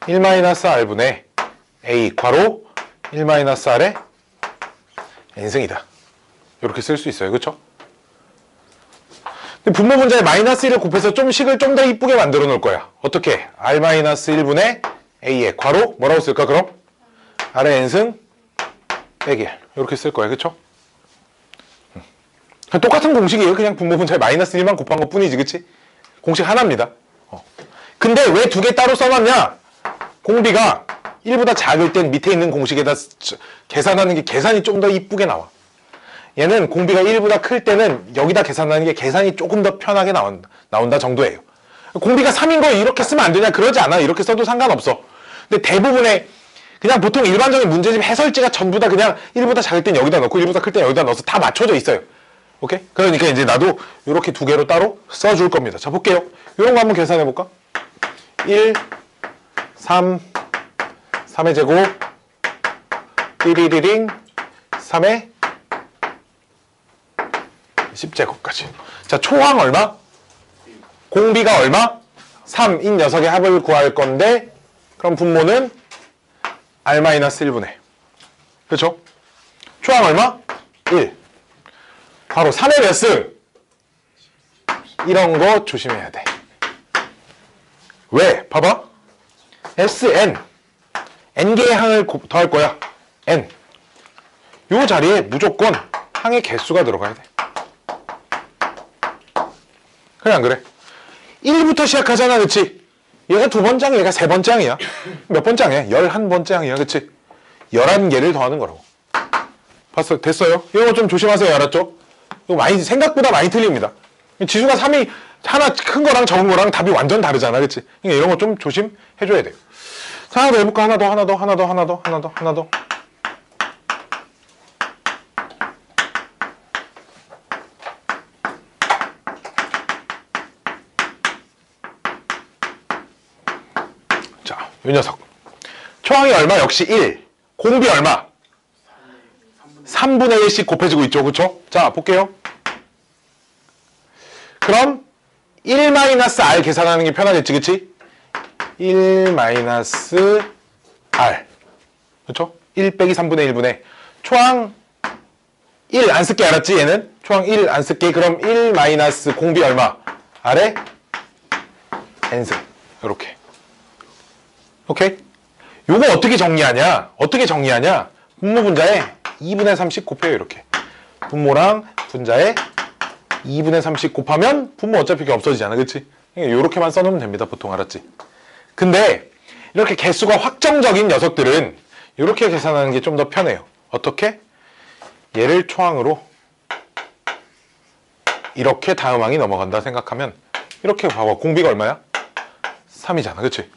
1-R분의 A 괄호 1-R의 n승이다. 이렇게 쓸 수 있어요, 그쵸? 분모 분자에 -1을 곱해서 좀 식을 좀 더 이쁘게 만들어 놓을 거야. 어떻게? R-1분의 A의 괄호 뭐라고 쓸까, 그럼? R의 n승 빼기 1 이렇게 쓸 거야, 그쵸? 똑같은 공식이에요. 그냥 분모 분자에 -1만 곱한 것 뿐이지, 그치? 공식 하나입니다. 근데 왜 두 개 따로 써놨냐? 공비가 1보다 작을 땐 밑에 있는 공식에다 계산하는 게 계산이 좀 더 이쁘게 나와. 얘는 공비가 1보다 클 때는 여기다 계산하는 게 계산이 조금 더 편하게 나온다 정도예요. 공비가 3인 거 이렇게 쓰면 안 되냐? 그러지 않아. 이렇게 써도 상관없어. 근데 대부분의 그냥 보통 일반적인 문제집 해설지가 전부 다 그냥 1보다 작을 땐 여기다 넣고 1보다 클 땐 여기다 넣어서 다 맞춰져 있어요. 오케이? 그러니까 이제 나도 이렇게 두 개로 따로 써줄 겁니다. 자, 볼게요. 이런 거 한번 계산해 볼까? 1, 3, 3의 제곱, 띠리리링, 3의 10제곱까지. 자, 초항 얼마? 공비가 얼마? 3인 녀석의 합을 구할 건데, 그럼 분모는 R-1분의. 그렇죠? 초항 얼마? 1. 바로 3의 몇 승? 이런 거 조심해야 돼. 왜? 봐봐. SN. N개의 항을 더할 거야. N. 요 자리에 무조건 항의 개수가 들어가야 돼. 그래, 안 그래? 1부터 시작하잖아, 그치? 얘가 두 번째 항, 얘가 세 번째 항이야. 몇 번째 항이야? 11번째 항이야, 그치? 11개를 더하는 거라고. 봤어? 됐어요? 이거 좀 조심하세요, 알았죠? 이거 생각보다 많이 틀립니다. 지수가 3이 하나 큰 거랑 적은 거랑 답이 완전 다르잖아, 그치? 그러니까 이런 거 좀 조심해줘야 돼요. 자, 하나 더 해볼까? 하나 더. 자, 이 녀석. 초항이 얼마? 역시 1. 공비 얼마? 3분의 1씩 곱해지고 있죠, 그쵸? 자, 볼게요. 그럼 1-R 계산하는 게 편하겠지, 그치? 1-R. 그쵸? 1 빼기 3분의 1분의 초항 1 안 쓸게, 알았지? 얘는? 초항 1 안 쓸게. 그럼 1 마이너스 공비 얼마? R에 n승. 요렇게. 오케이? 요거 어떻게 정리하냐? 분모 분자에 2분의 3씩 곱해요. 이렇게 분모랑 분자에 2분의 3씩 곱하면 분모 어차피 이게 없어지잖아. 그치? 이렇게만 써놓으면 됩니다. 보통 알았지? 근데 이렇게 개수가 확정적인 녀석들은 이렇게 계산하는 게 좀 더 편해요. 어떻게? 얘를 초항으로 이렇게 다음 항이 넘어간다 생각하면 이렇게 봐봐. 공비가 얼마야? 3이잖아. 그치?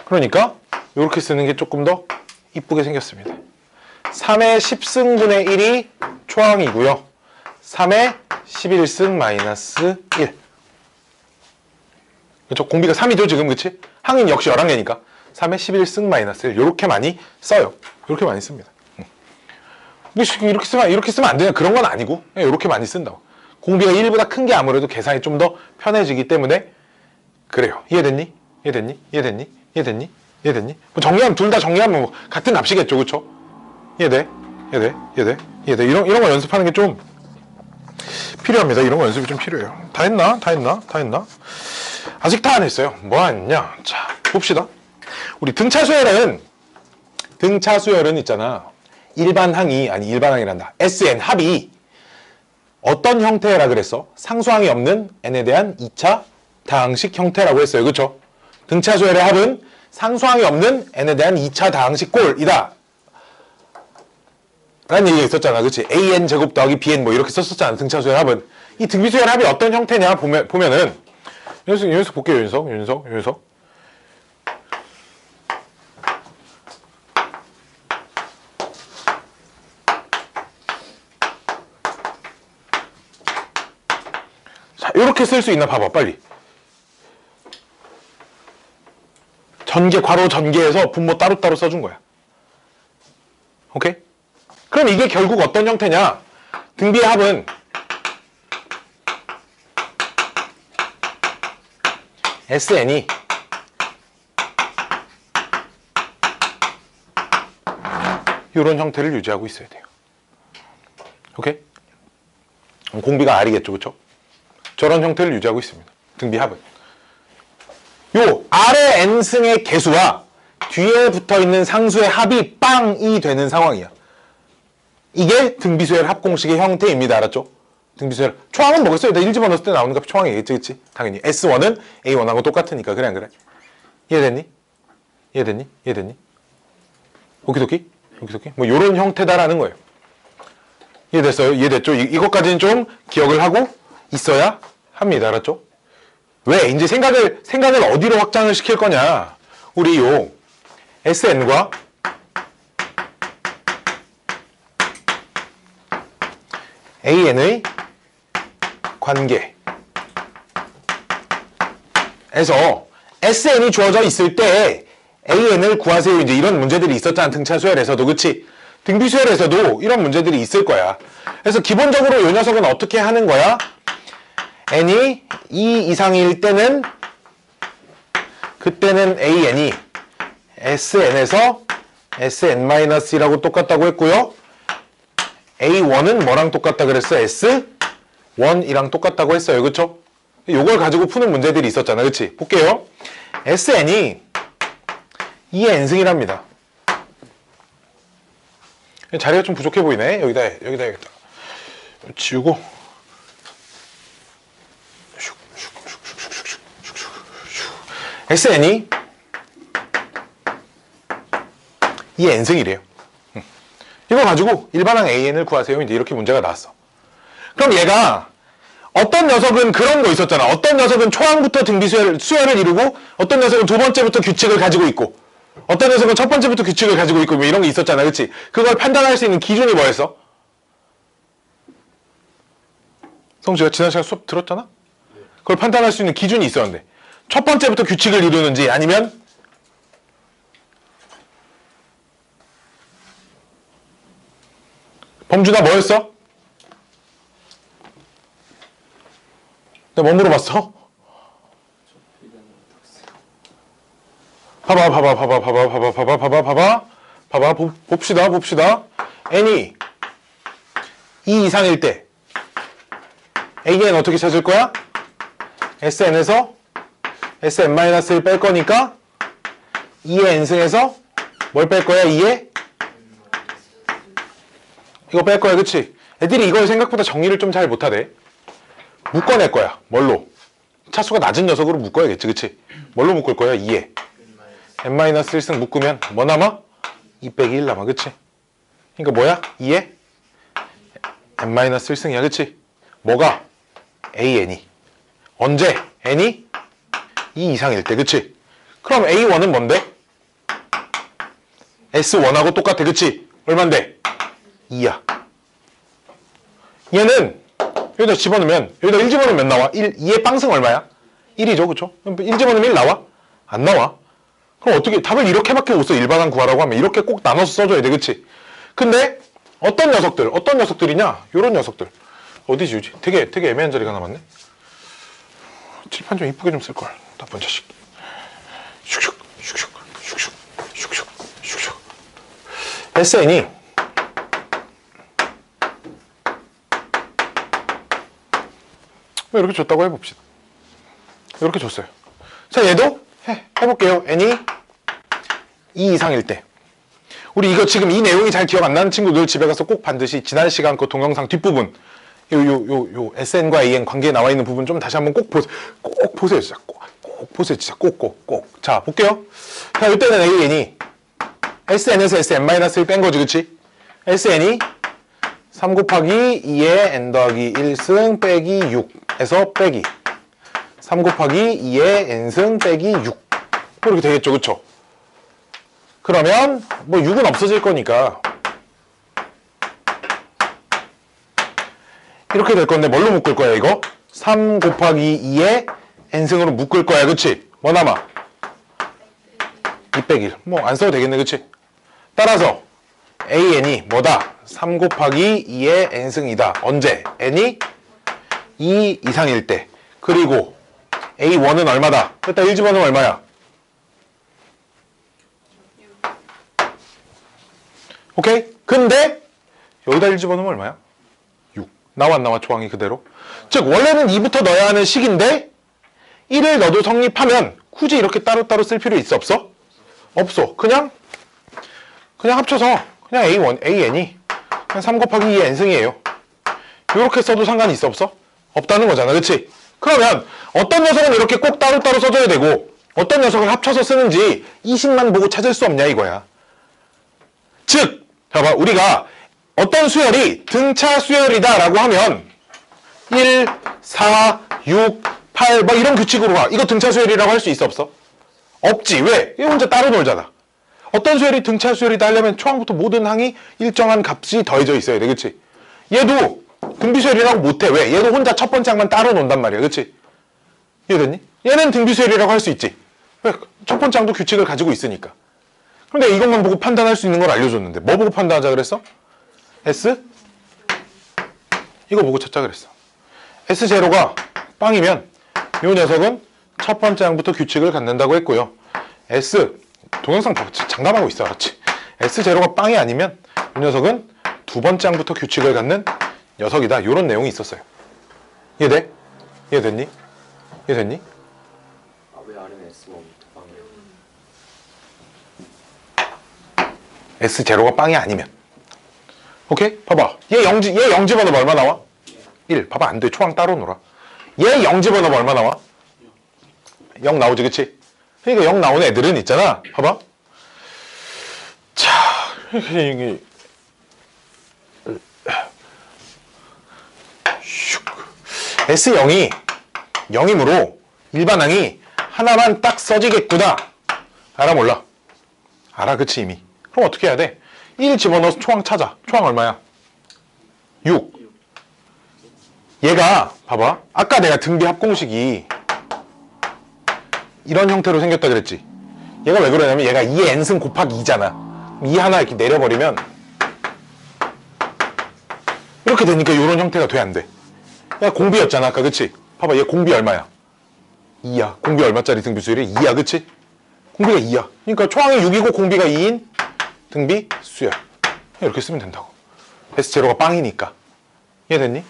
그러니까 이렇게 쓰는 게 조금 더 이쁘게 생겼습니다. 3의 10승분의 1이 초항이고요. 3의 11승 마이너스 1. 그렇죠? 공비가 3이죠 지금. 그치? 항은 역시 11개니까 3의 11승 마이너스 1. 이렇게 많이 써요. 이렇게 많이 씁니다. 이렇게 쓰면 안 되냐? 그런 건 아니고 이렇게 많이 쓴다고. 공비가 1보다 큰 게 아무래도 계산이 좀 더 편해지기 때문에 그래요. 이해됐니? 이해됐니? 이해됐니? 이해됐니? 이해됐니? 뭐 정리하면 둘 다 정리하면 뭐 같은 값이겠죠. 그쵸? 이해돼? 이해돼? 이해돼? 이해돼? 이런 거 연습하는 게 좀 필요합니다. 이런 거 연습이 좀 필요해요. 다 했나? 다 했나? 다 했나? 아직 다 안 했어요. 뭐 했냐? 자, 봅시다. 우리 등차 수열은 있잖아. 일반항이란다. SN 합이 어떤 형태라 그랬어? 상수항이 없는 n에 대한 2차 다항식 형태라고 했어요. 그쵸? 등차 수열의 합은 상수항이 없는 n에 대한 2차 다항식 꼴이다 라는 얘기가 있었잖아. 그치? an 제곱 더하기 bn 뭐 이렇게 썼었잖아. 등차 수열 합은. 이 등비 수열 합이 어떤 형태냐 보면은 윤석 볼게요. 윤석. 자, 이렇게 쓸 수 있나 봐봐. 빨리. 전개, 괄호 전개해서 분모 따로따로 써준 거야. 오케이? 그럼 이게 결국 어떤 형태냐? 등비의 합은 SN이 이런 형태를 유지하고 있어야 돼요. 오케이? 공비가 R이겠죠. 그쵸? 저런 형태를 유지하고 있습니다. 등비 합은. 요 아래 n승의 개수와 뒤에 붙어있는 상수의 합이 빵이 되는 상황이야. 이게 등비수열 합공식의 형태입니다. 알았죠? 등비수열. 초항은 뭐겠어요? 나 1집 넣었을 때 나오는 값이 초항이겠지. 그치? 당연히. S1은 A1하고 똑같으니까. 그래 안 그래? 이해됐니? 이해됐니? 이해됐니? 오키도키? 오키도키? 뭐 요런 형태다라는 거예요. 이해됐어요? 이해됐죠? 이것까지는 좀 기억을 하고 있어야 합니다. 알았죠? 왜? 이제 생각을 어디로 확장을 시킬 거냐? 우리 요 SN과 AN의 관계에서 SN이 주어져 있을 때 AN을 구하세요. 이제 이런 문제들이 있었잖아. 등차 수열에서도. 그치? 등비 수열에서도 이런 문제들이 있을 거야. 그래서 기본적으로 이 녀석은 어떻게 하는 거야? n이 2 이상일 때는 그때는 AN이 SN에서 SN-1이라고 똑같다고 했고요. A1은 뭐랑 똑같다 그랬어? S1이랑 똑같다고 했어요. 그쵸? 요걸 가지고 푸는 문제들이 있었잖아. 그치? 볼게요. SN이 2의 n승이랍니다. 자리가 좀 부족해 보이네. 여기다 해야겠다. 지우고 SN이 2의 n승이래요. 이거 가지고 일반항 AN을 구하세요. 이제 이렇게 문제가 나왔어. 그럼 얘가 어떤 녀석은 그런 거 있었잖아. 어떤 녀석은 초항부터 등비 수열을 이루고 어떤 녀석은 두 번째부터 규칙을 가지고 있고 어떤 녀석은 첫 번째부터 규칙을 가지고 있고 뭐 이런 게 있었잖아. 그치? 그걸 판단할 수 있는 기준이 뭐였어? 성주가 지난 시간 수업 들었잖아? 그걸 판단할 수 있는 기준이 있었는데 첫 번째부터 규칙을 이루는지 아니면 범주다 뭐였어? 내가 뭐 물어봤어? 봐봐 봅시다 n이 2 이상일 때 AN 어떻게 찾을 거야? SN에서 SN-1을 뺄 거니까 2의 n승에서 뭘 뺄 거야? 2의 이거 뺄 거야, 그치? 애들이 이걸 생각보다 정리를 좀 잘 못하대. 묶어낼 거야. 뭘로? 차수가 낮은 녀석으로 묶어야겠지, 그치? 뭘로 묶을 거야? 2에 n-1승 묶으면 뭐 남아? 2 빼기 1 남아, 그치? 그러니까 뭐야? 2에 n-1승이야, 그치? 뭐가? an이. 언제? n이 2 이상일 때, 그치? 그럼 a1은 뭔데? s1하고 똑같아, 그치? 얼만데? 2야. 얘는 여기다 집어넣으면, 여기다 1 집어넣으면 몇 나와? 2의 빵승 얼마야? 1이죠, 그쵸? 1 집어넣으면 1 나와? 안 나와. 그럼 어떻게, 답을 이렇게밖에 못 써. 일반항 구하라고 하면 이렇게 꼭 나눠서 써줘야 돼, 그치? 근데 어떤 녀석들이냐? 요런 녀석들. 어디 지우지? 되게 애매한 자리가 남았네. 칠판 좀 이쁘게 좀 쓸걸. 나쁜 자식. 슉슉 슉슉 슉슉 슉슉 슉슉. SN이 이렇게 줬다고 해봅시다. 이렇게 줬어요. 자, 얘도 해볼게요. n이 2 이상일 때. 우리 이거 지금 이 내용이 잘 기억 안 나는 친구들 집에 가서 꼭 반드시 지난 시간 그 동영상 뒷부분 요 SN과 AN 관계에 나와 있는 부분 좀 다시 한번 꼭 보세요. 진짜 꼭 보세요. 진짜 꼭. 자, 볼게요. 자, 이때는 AN이 SN에서 SN-1 뺀 거지, 그치? SN이 3 곱하기 2의 n 더하기 1승 빼기 6에서 빼기 3 곱하기 2의 n승 빼기 6 이렇게 되겠죠, 그쵸? 그러면 뭐 6은 없어질 거니까 이렇게 될 건데 뭘로 묶을 거야, 이거? 3 곱하기 2의 n승으로 묶을 거야, 그치? 뭐 남아? 2 빼기 1. 뭐 안 써도 되겠네, 그치? 따라서 AN이 뭐다? 3 곱하기 2의 n승이다. 언제? n이 2 이상일 때. 그리고 A1은 얼마다? 일단 1 집어넣으면 얼마야? 오케이? 근데 여기다 1 집어넣으면 얼마야? 6. 나와 안 나와? 조항이 그대로? 즉 원래는 2부터 넣어야 하는 식인데 1을 넣어도 성립하면 굳이 이렇게 따로따로 쓸 필요 있어? 없어? 없어. 그냥 합쳐서 그냥 AN이 그냥 3 곱하기 2의 n승이에요. 이렇게 써도 상관이 있어? 없어? 없다는 거잖아, 그치? 그러면 어떤 녀석은 이렇게 꼭 따로따로 써줘야 되고 어떤 녀석을 합쳐서 쓰는지 이 식만 보고 찾을 수 없냐 이거야. 즉, 봐봐, 우리가 어떤 수열이 등차 수열이다 라고 하면 1, 4, 6, 8 막 이런 규칙으로 가. 이거 등차 수열이라고 할 수 있어? 없어? 없지. 왜? 이거 혼자 따로 놀잖아. 어떤 수열이 등차 수열이다 하려면 초항부터 모든 항이 일정한 값이 더해져 있어야 돼, 그치? 얘도 등비수열이라고 못해. 왜? 얘도 혼자 첫 번째 항만 따로 논단 말이야, 그치? 이해됐니? 얘는 등비수열이라고 할 수 있지. 왜? 첫 번째 항도 규칙을 가지고 있으니까. 근데 이것만 보고 판단할 수 있는 걸 알려줬는데 뭐 보고 판단하자 그랬어? S? 이거 보고 찾자 그랬어. S0가 빵이면 이 녀석은 첫 번째 항부터 규칙을 갖는다고 했고요. S, 동영상 장담하고 있어, 알았지? S0가 빵이 아니면 이 녀석은 두 번째 항부터 규칙을 갖는 녀석이다. 이런 내용이 있었어요. 이해돼? 이해됐니? 이해됐니? 아, 왜 아래는 S1부터 빵이야? S0가 빵이 아니면. 오케이? 봐봐. 얘 0 집어넣으면 얼마 나와? 1. 봐봐, 안 돼. 초항 따로 놀아. 얘 0 집어넣으면 얼마 나와? 0 나오지, 그치? 그러니까 0 나오는 애들은 있잖아. 봐봐. 자, 이게 S0이 0이므로 일반항이 하나만 딱 써지겠구나. 알아, 몰라? 알아, 그치, 이미. 그럼 어떻게 해야 돼? 1 집어넣어서 초항 찾아. 초항 얼마야? 6. 얘가 봐봐. 아까 내가 등비 합공식이 이런 형태로 생겼다 그랬지. 얘가 왜 그러냐면 얘가 2의 n승 곱하기 2잖아. 2 하나 이렇게 내려버리면 이렇게 되니까 이런 형태가 돼, 안 돼? 얘가 공비였잖아, 아까, 그치? 봐봐, 얘 공비 얼마야? 2야. 공비 얼마짜리 등비수열이? 2야, 그치? 공비가 2야. 그러니까 초항이 6이고 공비가 2인 등비 수열. 이렇게 쓰면 된다고. S0가 빵이니까. 이해됐니?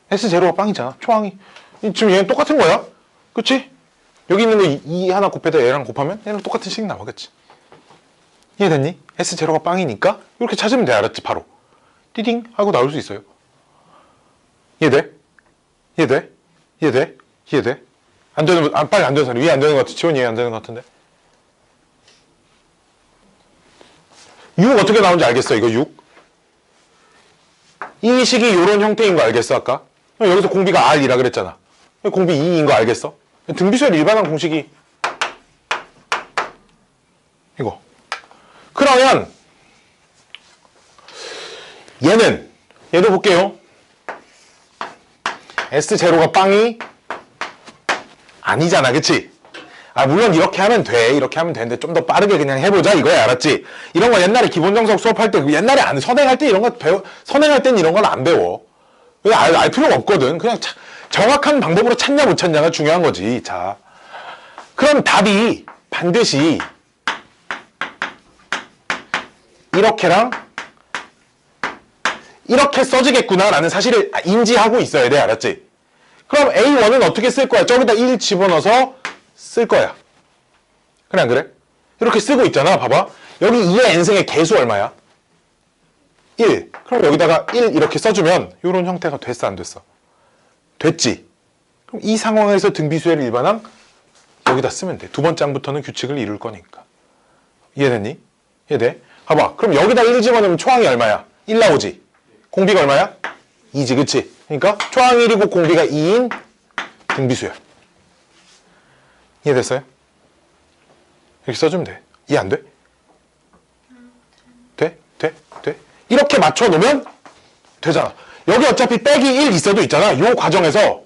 S0가 빵이잖아. 초항이. 지금 얘는 똑같은 거야. 그치? 여기 있는 거 2 하나 곱해다 얘랑 곱하면 얘랑 똑같은 식이 나와, 그치? 이해됐니? S0가 빵이니까 이렇게 찾으면 돼, 알았지? 바로. 띠딩 하고 나올 수 있어요. 이해돼? 이해돼? 이해돼? 이해돼? 안 되는, 빨리 안 되는 사람. 이해 안 되는 것 같아. 지원이 이해 안 되는 것 같은데. 6 어떻게 나오는지 알겠어, 이거 6? 이 식이 이런 형태인 거 알겠어, 아까? 여기서 공비가 R이라 그랬잖아. 공비 2인 거 알겠어? 등비수열 일반항 공식이 이거. 그러면 얘도 볼게요. S0가 빵이 아니잖아, 그치? 아, 물론 이렇게 하면 돼. 이렇게 하면 되는데 좀 더 빠르게 그냥 해보자 이거야, 알았지? 이런 거 옛날에 기본정석 수업할 때, 옛날에 선행할 때 이런 거 선행할 땐 이런 건 안 배워. 알 필요가 없거든. 그냥 정확한 방법으로 찾냐 못 찾냐가 중요한 거지. 자, 그럼 답이 반드시 이렇게랑 이렇게 써지겠구나라는 사실을 인지하고 있어야 돼, 알았지? 그럼 A1은 어떻게 쓸 거야? 저기다 1 집어넣어서 쓸 거야. 그래, 안 그래? 이렇게 쓰고 있잖아, 봐봐. 여기 2의 n승의 개수 얼마야? 1. 그럼 여기다가 1 이렇게 써주면 이런 형태가 됐어, 안 됐어? 됐지? 그럼 이 상황에서 등비수열 일반항 여기다 쓰면 돼. 두 번째 항부터는 규칙을 이룰 거니까. 이해됐니? 이해돼? 봐봐. 그럼 여기다 1 집어넣으면 초항이 얼마야? 1 나오지? 공비가 얼마야? 2지, 그치? 그러니까 초항 1이고 공비가 2인 등비수열. 이해됐어요? 이렇게 써주면 돼. 이해 안 돼? 돼? 돼? 돼? 이렇게 맞춰놓으면 되잖아. 여기 어차피 빼기 1 있어도 있잖아. 이 과정에서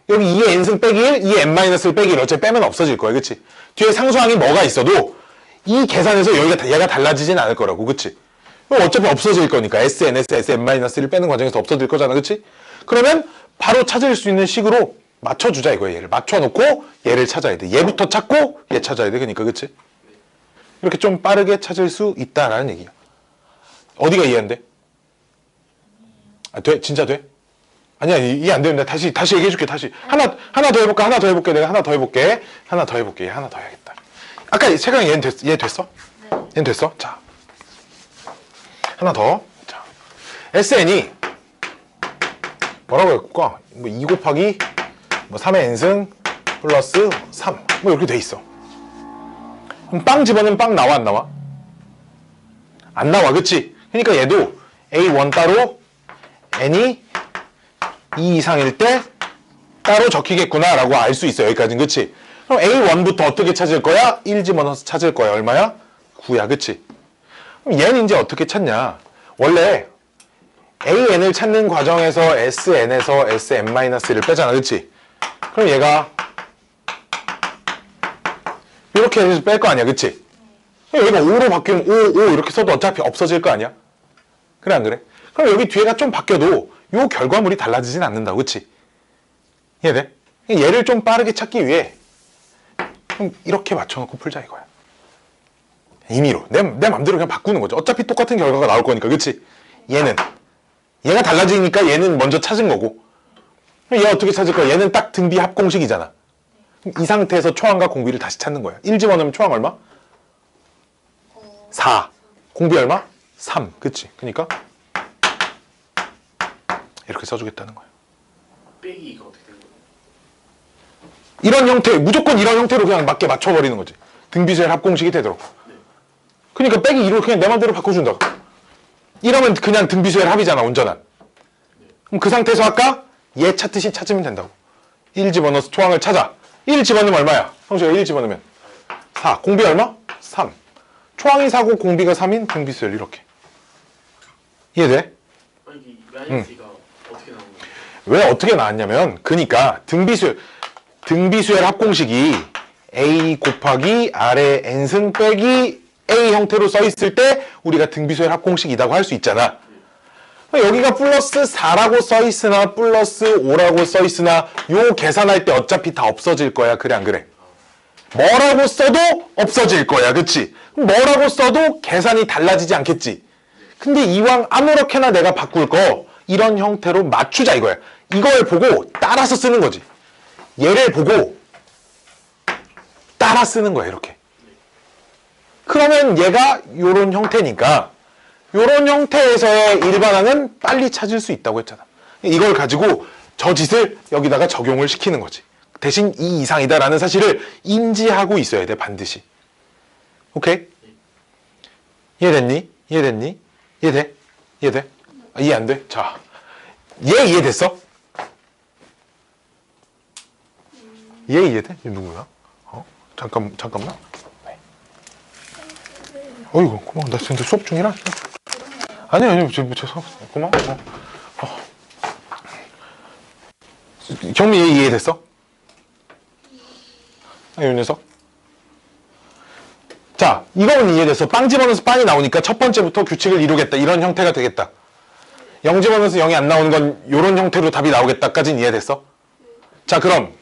여기 2의 n승 빼기 1, 2의 n-1 빼기 1 어차피 빼면 없어질 거야. 그치? 뒤에 상수항이 뭐가 있어도 이 계산에서 얘가 달라지진 않을 거라고. 그치? 어차피 없어질 거니까 SNS, SN-1을 빼는 과정에서 없어질 거잖아. 그치? 그러면 바로 찾을 수 있는 식으로 맞춰주자 이거야. 얘를 맞춰놓고 얘를 찾아야 돼. 얘부터 찾고 얘 찾아야 돼. 그러니까 그치? 이렇게 좀 빠르게 찾을 수 있다라는 얘기야. 어디가 이해 안 돼? 아, 돼? 진짜 돼? 아니야, 이해 안 되는데 다시 얘기해줄게. 다시 하나 더 해볼까? 하나 더 해볼게. 내가 하나 더 해볼게. 하나 더 해볼게. 하나 더 해야겠다. 아까 세강이 얘 됐어? 네. 얘는 됐어? 자, 하나 더. 자, SN이 뭐라고 할까? 뭐 2 곱하기 뭐 3의 n승 플러스 3 뭐 이렇게 돼 있어. 그럼 빵 집어넣으면 빵 나와, 안 나와? 안 나와, 그치? 그러니까 얘도 A1 따로 n이 2 이상일 때 따로 적히겠구나 라고 알 수 있어. 여기까지는, 그치? 그럼 A1부터 어떻게 찾을 거야? 1 집어넣어서 찾을 거야. 얼마야? 9야, 그치? 그럼 얘는 이제 어떻게 찾냐? 원래 AN을 찾는 과정에서 SN에서 SN-를 빼잖아, 그치? 그럼 얘가 이렇게 해서 뺄 거 아니야, 그치? 여기가 5로 바뀌면 5 이렇게 써도 어차피 없어질 거 아니야? 그래, 안 그래? 그럼 여기 뒤에가 좀 바뀌어도 요 결과물이 달라지진 않는다고, 그치? 이해돼? 얘를 좀 빠르게 찾기 위해 그럼 이렇게 맞춰놓고 풀자 이거야. 임의로. 내 맘대로 그냥 바꾸는 거죠. 어차피 똑같은 결과가 나올 거니까, 그치? 얘가 달라지니까 얘는 먼저 찾은 거고. 얘 어떻게 찾을 거야? 얘는 딱 등비 합공식이잖아. 이 상태에서 초항과 공비를 다시 찾는 거야. 1 집어넣으면 초항 얼마? 4. 공비 얼마? 3. 그치? 그니까 이렇게 써주겠다는 거야. 빼기가 어떻게 되는 거예요? 이런 형태, 무조건 이런 형태로 그냥 맞게 맞춰버리는 거지. 등비수열 합공식이 되도록. 그러니까 빼기 2로 그냥 내 맘대로 바꿔준다고. 이러면 그냥 등비수열 합이잖아, 온전한. 그럼 그 상태에서 아까 얘 찾듯이 찾으면 된다고. 1 집어넣어서 초항을 찾아. 1 집어넣으면 얼마야? 형식아 1 집어넣으면 4. 공비 얼마? 3. 초항이 4고 공비가 3인 등비수열 이렇게. 이해돼? 아니 이 마이너스가 어떻게 나오는 거예요? 왜 어떻게 나왔냐면, 그니까 등비수열 합공식이 A 곱하기 R의 n승 빼기 A 형태로 써 있을 때 우리가 등비수열 합공식이라고 할 수 있잖아. 여기가 플러스 4라고 써 있으나 플러스 5라고 써 있으나 요 계산할 때 어차피 다 없어질 거야. 그래, 안 그래? 뭐라고 써도 없어질 거야. 그치? 뭐라고 써도 계산이 달라지지 않겠지? 근데 이왕 아무렇게나 내가 바꿀 거 이런 형태로 맞추자 이거야. 이걸 보고 따라서 쓰는 거지. 얘를 보고 따라 쓰는 거야, 이렇게. 그러면 얘가 요런 형태니까, 요런 형태에서의 일반항은 빨리 찾을 수 있다고 했잖아. 이걸 가지고 저 짓을 여기다가 적용을 시키는 거지. 대신 이 이상이다라는 사실을 인지하고 있어야 돼, 반드시. 오케이? 이해됐니? 이해됐니? 이해돼? 이해돼? 아, 이해 안 돼? 자, 얘 이해됐어? 얘 이해돼? 얘 누구야? 잠깐만. 어이구, 고마워. 나 진짜 수업 중이라. 아니야, 저 고마워. 경미 얘 이해됐어? 이 녀석. 자, 이거는 이해됐어. 빵 집어넣어서 빵이 나오니까 첫 번째부터 규칙을 이루겠다. 이런 형태가 되겠다. 0 집어넣어서 0이 안 나오는 건 이런 형태로 답이 나오겠다까지는 이해됐어? 자, 그럼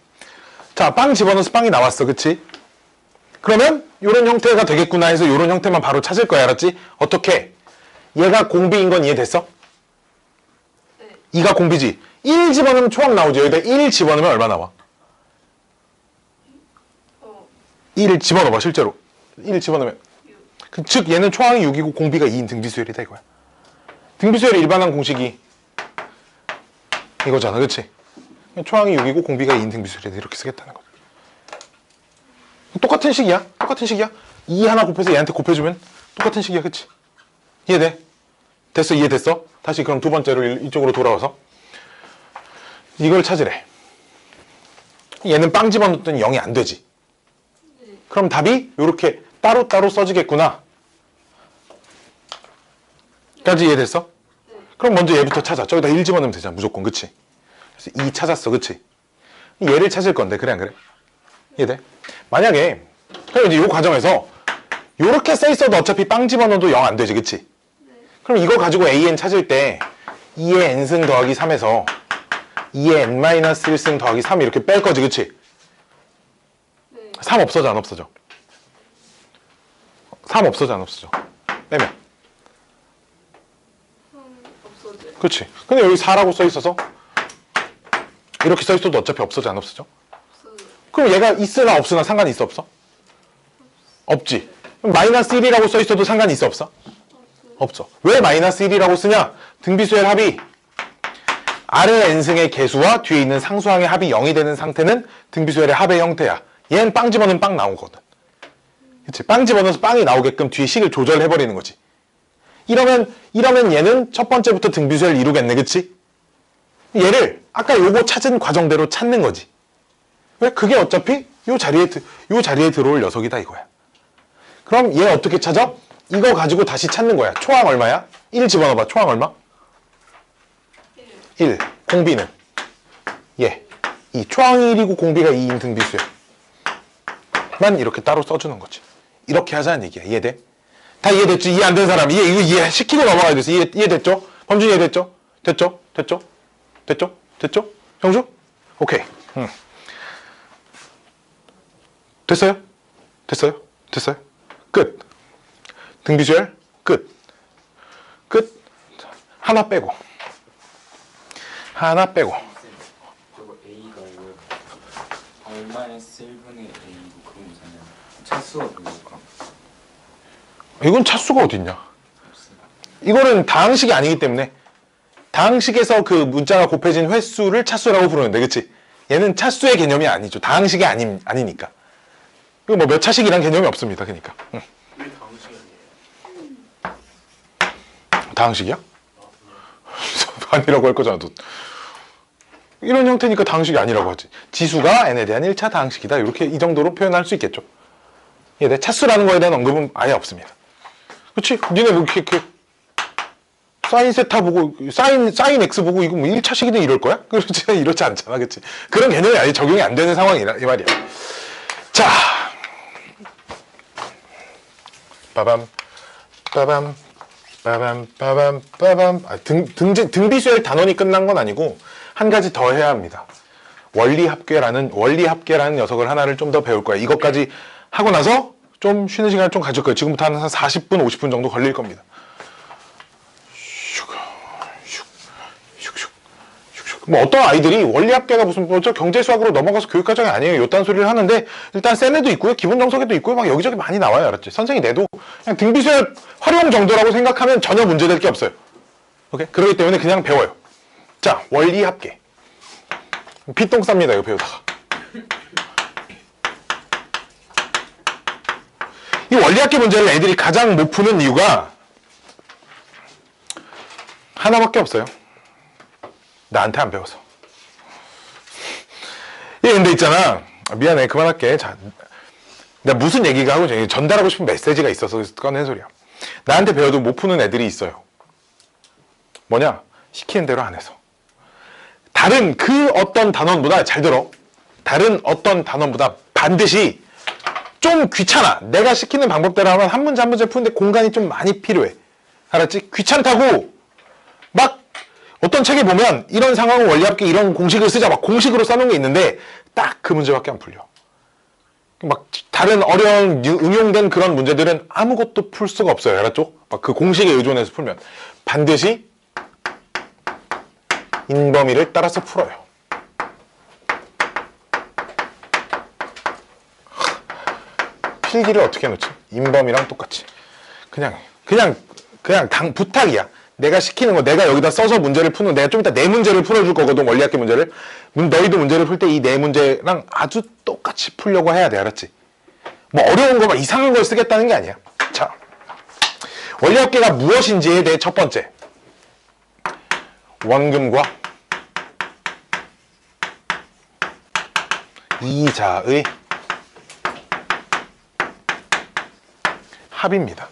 자, 빵 집어넣어서 빵이 나왔어. 그치? 그러면 이런 형태가 되겠구나 해서 이런 형태만 바로 찾을 거야. 알았지? 어떻게? 얘가 공비인 건 이해됐어? 네. 2가 공비지. 1 집어넣으면 초항 나오지. 여기다 1 집어넣으면 얼마 나와? 1 집어넣어봐. 실제로 1 집어넣으면 즉 얘는 초항이 6이고 공비가 2인 등비수열이다 이거야. 등비수열의 일반항 공식이 이거잖아. 그치? 초항이 6이고 공비가 2인 등비수열이다. 이렇게 쓰겠다는 거지. 똑같은 식이야. 똑같은 식이야. 2 하나 곱해서 얘한테 곱해주면 똑같은 식이야. 그치? 이해돼? 됐어? 이해됐어? 다시 그럼 두 번째로 이쪽으로 돌아와서 이걸 찾으래. 얘는 빵 집어넣었더니 0이 안 되지. 그럼 답이 이렇게 따로따로 써지겠구나. 까지 이해됐어? 그럼 먼저 얘부터 찾아. 저기다 1 집어넣으면 되잖아. 무조건. 그치? 그래서 2 찾았어. 그치? 얘를 찾을 건데. 그래 안 그래? 이해돼? 만약에 그럼 이제 이 과정에서 이렇게 써있어도 어차피 빵 집어넣어도 0 안 되지. 그치? 그럼 이거 가지고 an 찾을 때 2의 n승 더하기 3에서 2의 n-1승 더하기 3 이렇게 뺄 거지. 그치? 3 없어져 안 없어져? 3 없어져 안 없어져? 빼면 없어져요. 그치? 근데 여기 4라고 써있어서 이렇게 써있어도 어차피 없어져 안 없어져? 없어져요. 그럼 얘가 있으나 없으나 상관이 있어 없어? 없지. 그럼 마이너스 1이라고 써있어도 상관이 있어 없어? 없어. 왜 마이너스 1이라고 쓰냐? 등비수열 합이 아래 n승의 개수와 뒤에 있는 상수항의 합이 0이 되는 상태는 등비수열의 합의 형태야. 얘는 빵 집어넣으면 빵 나오거든. 그치? 빵 집어넣어서 빵이 나오게끔 뒤에 식을 조절해버리는 거지. 이러면 얘는 첫 번째부터 등비수열을 이루겠네. 그치? 얘를 아까 요거 찾은 과정대로 찾는 거지. 왜? 그게 어차피 요 자리에 들어올 녀석이다 이거야. 그럼 얘 어떻게 찾아? 이거 가지고 다시 찾는 거야. 초항 얼마야? 1 집어넣어봐. 초항 얼마? 1. 공비는? 얘. 2. 초항이 1이고 공비가 2인 등비수열. 만 이렇게 따로 써주는 거지. 이렇게 하자는 얘기야. 이해돼? 다 이해됐지? 이해 안 된 사람. 이거 이해시키고 넘어가야 돼서 이해됐죠? 범준 이해됐죠? 됐죠? 됐죠? 됐죠? 됐죠? 형주? 오케이. 됐어요? 됐어요? 됐어요? 끝. 등비주얼 끝. 끝. 하나 빼고. 저거 A가 얼마에 1분의 A고 그런 거잖아요. 차수가 뭐일까? 이건 차수가 어딨냐? 이거는 다항식이 아니기 때문에 다항식에서 그 문자가 곱해진 횟수를 차수라고 부르는데, 그치? 얘는 차수의 개념이 아니죠. 다항식이 아니니까. 이거 뭐 몇 차식이란 개념이 없습니다. 그러니까. 왜 다음식이 아니에요? 다항식이야? 아니라고 할 거잖아. 너. 이런 형태니까 다항식이 아니라고 하지. 지수가 n에 대한 1차 다항식이다. 이렇게 이 정도로 표현할 수 있겠죠. 얘네 차수라는 거에 대한 언급은 아예 없습니다. 그치? 니네 뭐 이렇게 사인 세타 보고 사인 x 보고 이거 뭐 1차식이든 이럴 거야? 그렇지 이렇지 않잖아. 그치? 그런 개념이 아예 적용이 안 되는 상황이라 이 말이야. 자. 빠밤. 등비수열 단원이 끝난 건 아니고 한 가지 더 해야 합니다. 원리합계라는 녀석을 하나를 좀 더 배울 거야. 이것까지 하고 나서 좀 쉬는 시간을 좀 가질 거예요. 지금부터 한 40분, 50분 정도 걸릴 겁니다. 뭐 어떤 아이들이 원리합계가 무슨 뭐저 경제수학으로 넘어가서 교육과정이 아니에요. 요딴 소리를 하는데 일단 센 애도 있고요. 기본 정석에도 있고요. 막 여기저기 많이 나와요. 알았지? 선생이 내도 그냥 등비수열 활용 정도라고 생각하면 전혀 문제될 게 없어요. 오케이? 그렇기 때문에 그냥 배워요. 자, 원리합계. 피똥 쌉니다. 이거 배우다가. 이 원리합계 문제를 애들이 가장 못 푸는 이유가 하나밖에 없어요. 나한테 안 배워서. 예, 근데 있잖아. 미안해. 그만할게. 자, 내가 무슨 얘기가 하고 전달하고 싶은 메시지가 있어서 꺼낸 소리야. 나한테 배워도 못 푸는 애들이 있어요. 뭐냐? 시키는 대로 안 해서. 다른 그 어떤 단원보다, 잘 들어. 다른 어떤 단원보다 반드시 좀 귀찮아. 내가 시키는 방법대로 하면 한 문제 한 문제 푸는데 공간이 좀 많이 필요해. 알았지? 귀찮다고 막 어떤 책에 보면 이런 상황은 원리합계 이런 공식을 쓰자 막 공식으로 써놓은 게 있는데 딱 그 문제밖에 안 풀려. 막 다른 어려운 응용된 그런 문제들은 아무것도 풀 수가 없어요. 알았죠? 막 그 공식에 의존해서 풀면 반드시 인범위를 따라서 풀어요. 필기를 어떻게 해놓지? 인범위랑 똑같이. 그냥 부탁이야. 내가 시키는 거, 내가 여기다 써서 문제를 푸는, 내가 좀 이따 네 문제를 풀어줄 거거든, 원리합계 문제를. 너희도 문제를 풀 때 이 네 문제랑 아주 똑같이 풀려고 해야 돼, 알았지? 뭐 어려운 거, 막 이상한 걸 쓰겠다는 게 아니야. 자, 원리합계가 무엇인지에 대해 첫 번째. 원금과 이자의 합입니다.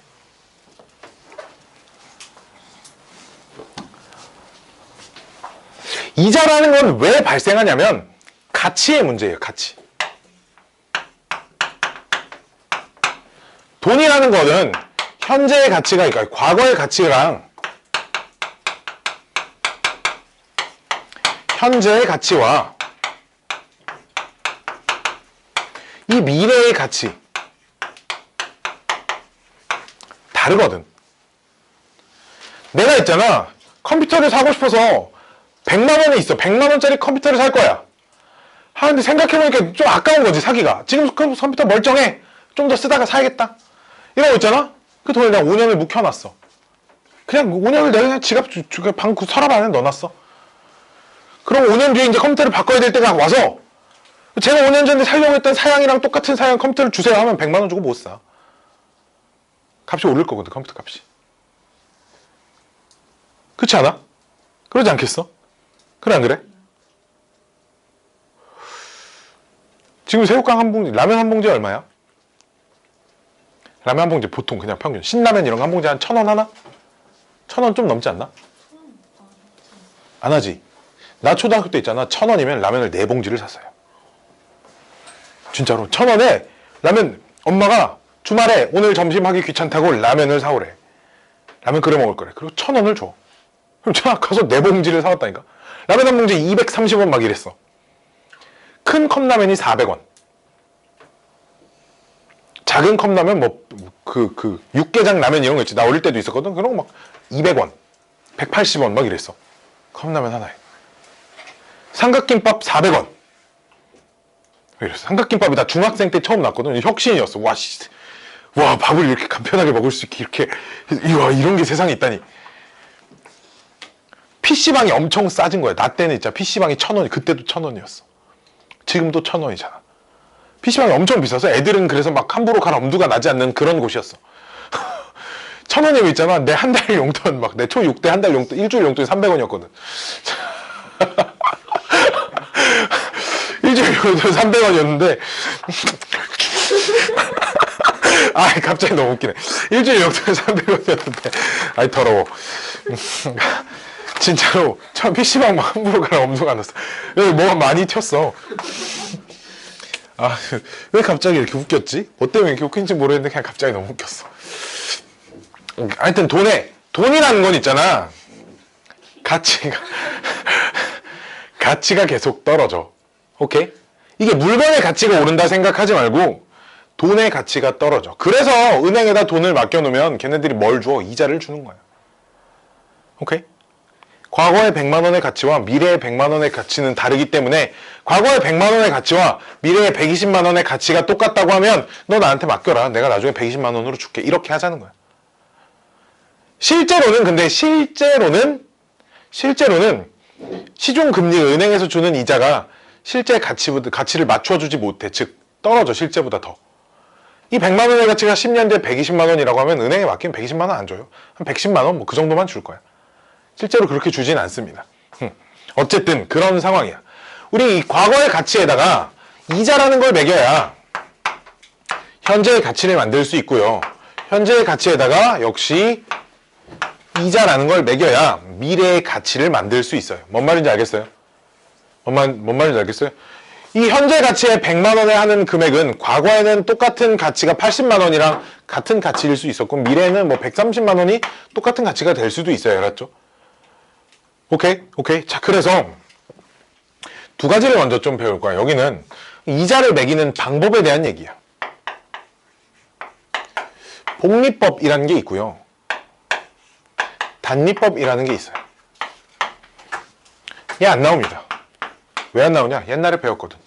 이자라는 건 왜 발생하냐면 가치의 문제예요. 가치. 돈이라는 거는 현재의 가치가, 그러니까 과거의 가치랑 현재의 가치와 이 미래의 가치 다르거든. 내가 있잖아. 컴퓨터를 사고 싶어서 100만 원이 있어. 100만 원짜리 컴퓨터를 살 거야. 하는데 생각해보니까 좀 아까운 거지, 사기가. 지금 컴퓨터 멀쩡해. 좀 더 쓰다가 사야겠다. 이러고 있잖아? 그 돈을 내가 5년을 묵혀놨어. 그냥 5년을 내가 그냥 지갑, 방 서랍 안에 넣어놨어. 그럼 5년 뒤에 이제 컴퓨터를 바꿔야 될 때가 와서 제가 5년 전에 사려고 했던 사양이랑 똑같은 사양 컴퓨터를 주세요 하면 100만 원 주고 못 사. 값이 오를 거거든, 컴퓨터 값이. 그렇지 않아? 그러지 않겠어? 그래, 안 그래? 지금 새우깡 한 봉지, 라면 한 봉지 얼마야? 라면 한 봉지 보통 그냥 평균. 신라면 이런 거 한 봉지 한 1,000원 하나? 1,000원 좀 넘지 않나? 안 하지? 나 초등학교 때 있잖아. 1,000원이면 라면을 4봉지를 샀어요. 진짜로. 1,000원에 라면, 엄마가 주말에 오늘 점심 하기 귀찮다고 라면을 사오래. 라면 끓여 먹을 거래. 그리고 1,000원을 줘. 그럼 제가 가서 4봉지를 사왔다니까. 라면 한 봉지 230원 막 이랬어. 큰 컵라면이 400원. 작은 컵라면 뭐 육개장 라면 이런 거 있지. 나 어릴 때도 있었거든. 그런 거 막 200원, 180원 막 이랬어. 컵라면 하나에. 삼각김밥 400원. 이랬어. 삼각김밥이 나 중학생 때 처음 났거든. 혁신이었어. 와, 씨. 와, 밥을 이렇게 간편하게 먹을 수 있게 이렇게. 와, 이런 게 세상에 있다니. PC방이 엄청 싸진 거야. 나 때는 진짜 PC방이 1,000원, 그때도 1,000원이었어. 지금도 1,000원이잖아. PC방이 엄청 비싸서 애들은 그래서 막 함부로 갈 엄두가 나지 않는 그런 곳이었어. 1,000원이면 있잖아. 내 한 달 용돈, 막 내 초 6대 한 달 용돈, 일주일 용돈이 300원이었거든. 일주일 용돈 300원이었는데. 아, 갑자기 너무 웃기네. 일주일 용돈 300원이었는데. 아이, 더러워. 진짜로 처음 PC방 막 함부로 가라 엄두가 안 났어. 여기 뭐가 많이 튀었어. 아, 왜 갑자기 이렇게 웃겼지? 뭐 때문에 이렇게 웃긴지 모르겠는데 그냥 갑자기 너무 웃겼어. 하여튼 돈이라는 건 있잖아. 가치가 계속 떨어져. 오케이? 이게 물건의 가치가 오른다 생각하지 말고 돈의 가치가 떨어져. 그래서 은행에다 돈을 맡겨놓으면 걔네들이 뭘 줘? 이자를 주는 거야. 오케이? 과거의 100만 원의 가치와 미래의 100만 원의 가치는 다르기 때문에 과거의 100만 원의 가치와 미래의 120만 원의 가치가 똑같다고 하면 너 나한테 맡겨라. 내가 나중에 120만 원으로 줄게. 이렇게 하자는 거야. 실제로는 시중금리 은행에서 주는 이자가 실제 가치를 맞춰주지 못해. 즉 떨어져. 실제보다 더. 이 100만 원의 가치가 10년 뒤에 120만 원이라고 하면 은행에 맡기면 120만 원 안 줘요. 한 110만 원 뭐 그 정도만 줄 거야. 실제로 그렇게 주진 않습니다. 어쨌든 그런 상황이야. 우리 이 과거의 가치에다가 이자라는 걸 매겨야 현재의 가치를 만들 수 있고요. 현재의 가치에다가 역시 이자라는 걸 매겨야 미래의 가치를 만들 수 있어요. 뭔 말인지 알겠어요? 뭔 말인지 알겠어요? 이 현재 가치의 100만 원에 하는 금액은 과거에는 똑같은 가치가 80만 원이랑 같은 가치일 수 있었고 미래에는 뭐 130만 원이 똑같은 가치가 될 수도 있어요. 알았죠? 오케이? 자, 그래서 두 가지를 먼저 좀 배울 거야. 여기는 이자를 매기는 방법에 대한 얘기야. 복리법이라는 게 있고요. 단리법이라는 게 있어요. 얘 안 나옵니다. 왜 안 나오냐? 옛날에 배웠거든.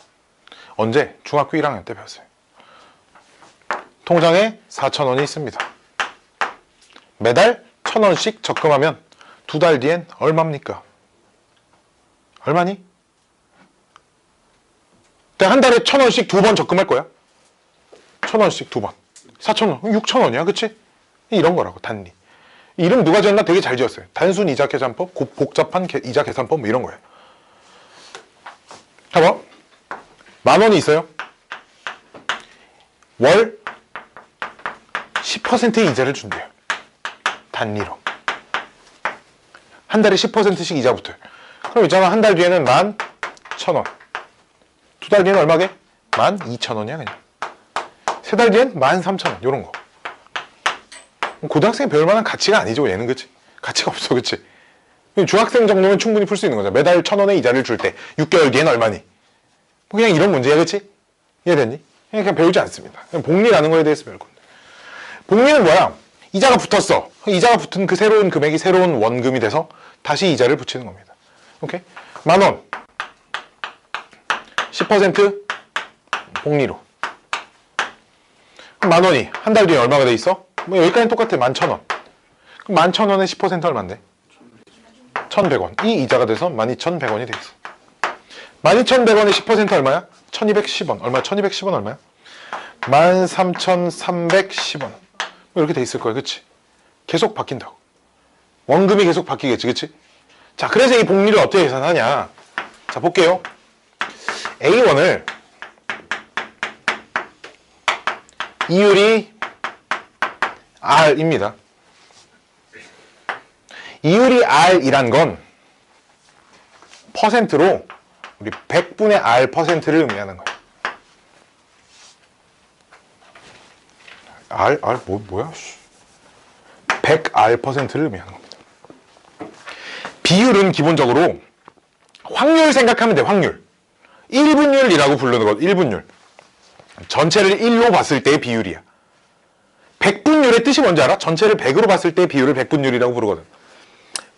언제? 중학교 1학년 때 배웠어요. 통장에 4,000원이 있습니다. 매달 1,000원씩 적금하면 2달 뒤엔 얼마입니까? 얼마니? 내가 한 달에 1,000원씩 2번 적금할 거야. 1,000원씩 2번. 4,000원. 6,000원이야. 그치? 이런 거라고, 단리. 이름 누가 지었나 되게 잘 지었어요. 단순 이자 계산법, 복잡한 이자 계산법 뭐 이런 거예요. 봐봐. 10,000원이 있어요. 월 10%의 이자를 준대요. 단리로. 한 달에 10%씩 이자 붙어요. 그럼 있잖아. 한 달 뒤에는 11,000원. 2달 뒤에는 얼마게? 12,000원이야 그냥. 3달 뒤엔 13,000원. 요런 거. 고등학생이 배울 만한 가치가 아니죠. 얘는 그치? 가치가 없어. 그치? 중학생 정도면 충분히 풀 수 있는 거잖아. 매달 1,000원의 이자를 줄 때 6개월 뒤엔 얼마니? 그냥 이런 문제야. 그치? 이해됐니? 그냥 배우지 않습니다. 그냥 복리라는 거에 대해서 배울 건데. 복리는 뭐야? 이자가 붙었어. 이자가 붙은 그 새로운 금액이 새로운 원금이 돼서 다시 이자를 붙이는 겁니다. 오케이? 10,000원. 10% 복리로. 그럼 10,000원이 한 달 뒤에 얼마가 돼 있어? 뭐 여기까지는 똑같아. 11,000원. 그럼 11,000원의 10% 얼마인데? 1,100원. 이 이자가 돼서 12,100원이 돼 있어. 12,100원의 10% 얼마야? 1,210원. 얼마? 1,210원 얼마야? 13,310원. 이렇게 돼 있을 거야. 그치? 계속 바뀐다고. 원금이 계속 바뀌겠지. 그치? 자, 그래서 이 복리를 어떻게 계산하냐. 자, 볼게요. A1을 이율이 R입니다. 이율이 R이란 건 퍼센트로 우리 100분의 R 퍼센트를 의미하는 거야. R 뭐야? 100R 퍼센트를 의미하는 겁니다. 비율은 기본적으로 확률 생각하면 돼. 확률. 1분율이라고 부르는 것. 1분율. 전체를 1로 봤을 때의 비율이야. 100분율의 뜻이 뭔지 알아? 전체를 100으로 봤을 때의 비율을 100분율이라고 부르거든.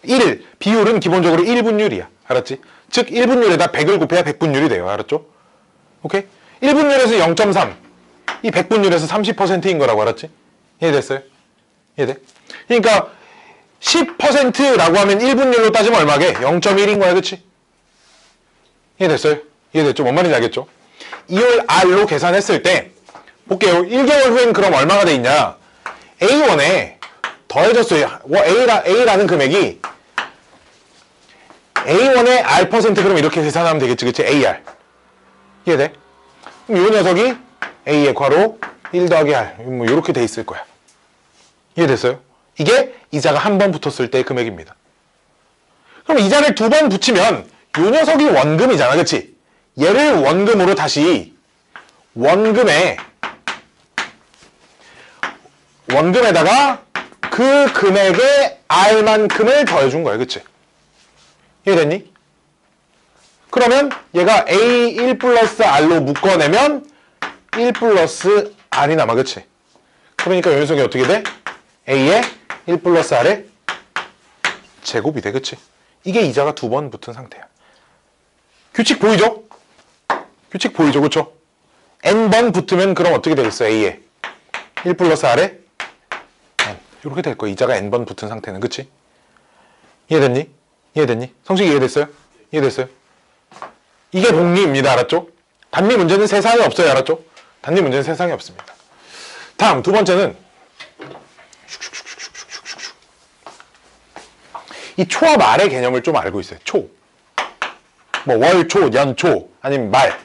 1, 비율은 기본적으로 1분율이야. 알았지? 즉 1분율에다 100을 곱해야 100분율이 돼요. 알았죠? 오케이? 1분율에서 0.3. 이 100분율에서 30%인 거라고. 알았지? 이해됐어요? 이해돼? 그러니까 10%라고 하면 1분율로 따지면 얼마게? 0.1인 거야. 그치? 이해됐어요? 이해됐죠? 뭔 말인지 알겠죠? 이율 R로 계산했을 때 볼게요. 1개월 후엔 그럼 얼마가 돼 있냐? A1에 더해졌어요. A라는 금액이 A1의 R% 그럼 이렇게 계산하면 되겠지. 그치? AR. 이해돼? 그럼 이 녀석이 A의 괄호 1 더하기 R. 뭐 이렇게 돼 있을 거야. 이해됐어요? 이게 이자가 한 번 붙었을 때의 금액입니다. 그럼 이자를 2번 붙이면 이 녀석이 원금이잖아. 그치? 얘를 원금으로 다시 원금에다가 그 금액의 R만큼을 더해준 거야. 그치? 이해됐니? 그러면 얘가 A1 플러스 R로 묶어내면 1 플러스 R이 남아. 그치? 그러니까 이 녀석이 어떻게 돼? A의 1 플러스 R의 제곱이 돼. 그치? 이게 이자가 2번 붙은 상태야. 규칙 보이죠? 규칙 보이죠? 그쵸? n번 붙으면 그럼 어떻게 되겠어? a에 1 플러스 r에 n 이렇게 될 거야. 이자가 n번 붙은 상태는. 그치? 이해됐니? 이해됐니? 성식 이해됐어요? 이해됐어요? 이게 복리입니다. 알았죠? 단리 문제는 세상에 없어요. 알았죠? 단리 문제는 세상에 없습니다. 다음 두 번째는 이 초와 말의 개념을 좀 알고 있어요. 초. 뭐 월, 초, 연, 초 아니면 말.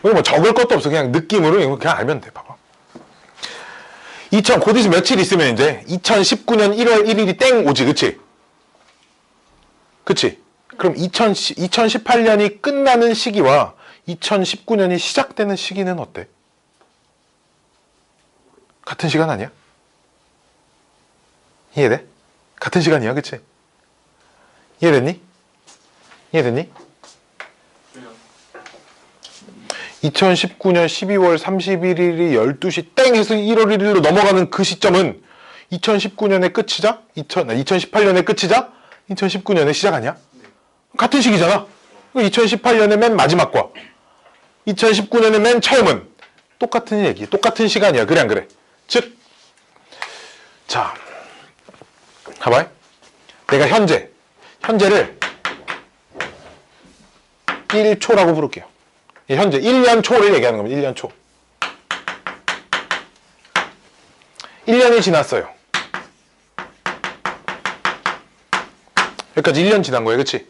뭐 적을 것도 없어. 그냥 느낌으로 이거 그냥 알면 돼. 봐봐. 곧 있으면 며칠 있으면 이제 2019년 1월 1일이 땡 오지. 그치? 그치? 그럼 2018년이 끝나는 시기와 2019년이 시작되는 시기는 어때? 같은 시간 아니야? 이해돼? 같은 시간이야. 그치? 이해됐니? 이해됐니? 2019년 12월 31일이 12시 땡 해서 1월 1일로 넘어가는 그 시점은 2019년의 끝이자 2018년의 끝이자 2019년의 시작 아니야? 같은 시기잖아. 2018년의 맨 마지막과 2019년의 맨 처음은 똑같은 얘기, 똑같은 시간이야. 그래 안 그래? 즉, 자, 봐봐요. 내가 현재를 1초라고 부를게요. 현재 1년 초를 얘기하는 겁니다. 1년 초. 1년이 지났어요. 여기까지 1년 지난 거예요. 그치?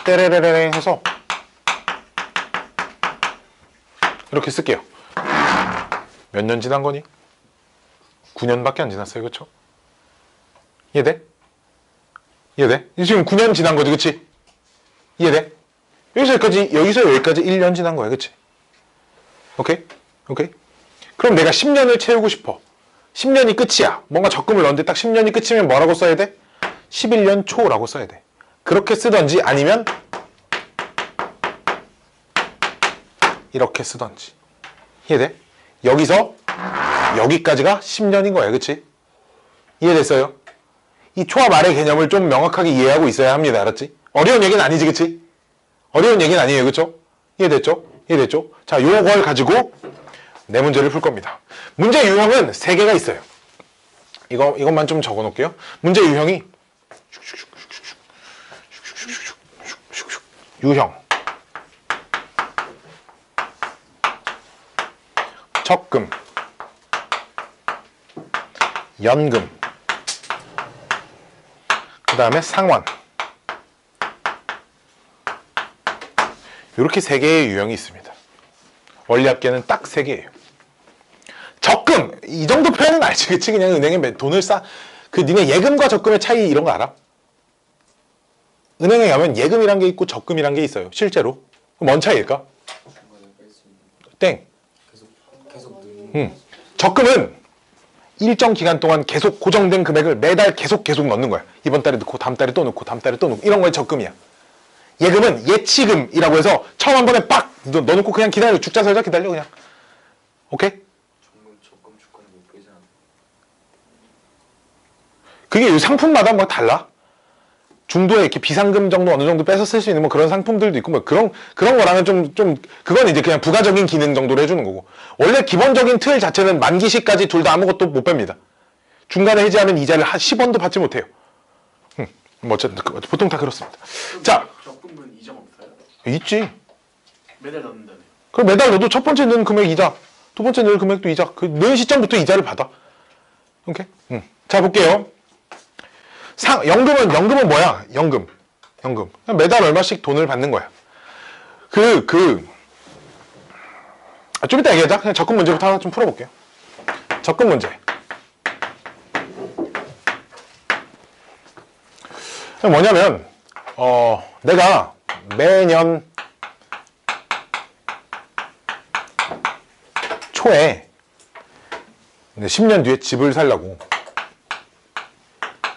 떼레레레 해서 이렇게 쓸게요. 몇 년 지난 거니? 9년밖에 안 지났어요. 그쵸? 이해돼? 이해돼? 지금 9년 지난 거지. 그치? 이해돼? 여기서 여기까지 1년 지난 거야. 그치? 오케이? 오케이? 그럼 내가 10년을 채우고 싶어. 10년이 끝이야. 뭔가 적금을 넣었는데 딱 10년이 끝이면 뭐라고 써야 돼? 11년 초라고 써야 돼. 그렇게 쓰던지 아니면 이렇게 쓰던지. 이해돼? 여기서 여기까지가 10년인 거야. 그치? 이해됐어요? 이 초와 말의 개념을 좀 명확하게 이해하고 있어야 합니다. 알았지? 어려운 얘기는 아니지. 그치? 어려운 얘기는 아니에요. 그쵸? 이해됐죠? 이해됐죠? 자, 요걸 가지고 네 문제를 풀 겁니다. 문제 유형은 3개가 있어요. 이것만 좀 적어 놓을게요. 문제 유형이 유형, 적금, 연금, 그 다음에 상환. 이렇게 3개의 유형이 있습니다. 원리합계는 딱 3개예요. 적금! 이 정도 표현은 알지. 그치? 그냥 은행에 돈을 니네 예금과 적금의 차이 이런 거 알아? 은행에 가면 예금이란 게 있고 적금이란 게 있어요. 실제로. 그럼 뭔 차이일까? 땡. 계속 넣는 적금은 일정 기간 동안 계속 고정된 금액을 매달 계속 넣는 거야. 이번 달에 넣고 다음 달에 또 넣고 다음 달에 또 넣고 이런 거에 적금이야. 예금은 예치금이라고 해서 처음 한 번에 빡 넣어놓고 그냥 기다려. 죽자 살자 기다려 그냥. 오케이? 적금 주가는 못 빼잖아. 그게 상품마다 뭐 달라. 중도에 이렇게 비상금 정도 어느 정도 빼서 쓸 수 있는 뭐 그런 상품들도 있고 뭐 그런 거랑은 좀 그건 이제 그냥 부가적인 기능 정도로 해주는 거고, 원래 기본적인 틀 자체는 만기 시까지 둘 다 아무것도 못 뺍니다. 중간에 해지하면 이자를 한 10원도 받지 못해요. 뭐 어쨌든 보통 다 그렇습니다. 자, 적금은 이자가 없어요? 있지. 매달 넣는다네요. 그럼 매달 너도 첫 번째 넣은 금액 이자, 두 번째 넣은 금액도 이자, 그 넣은 시점부터 이자를 받아. 오케이? 자, 볼게요. 연금은 뭐야? 연금. 그냥 매달 얼마씩 돈을 받는 거야. 좀 이따 얘기하자. 그냥 적금 문제부터 하나 좀 풀어볼게요. 적금 문제. 뭐냐면, 내가 매년 초에 10년 뒤에 집을 살려고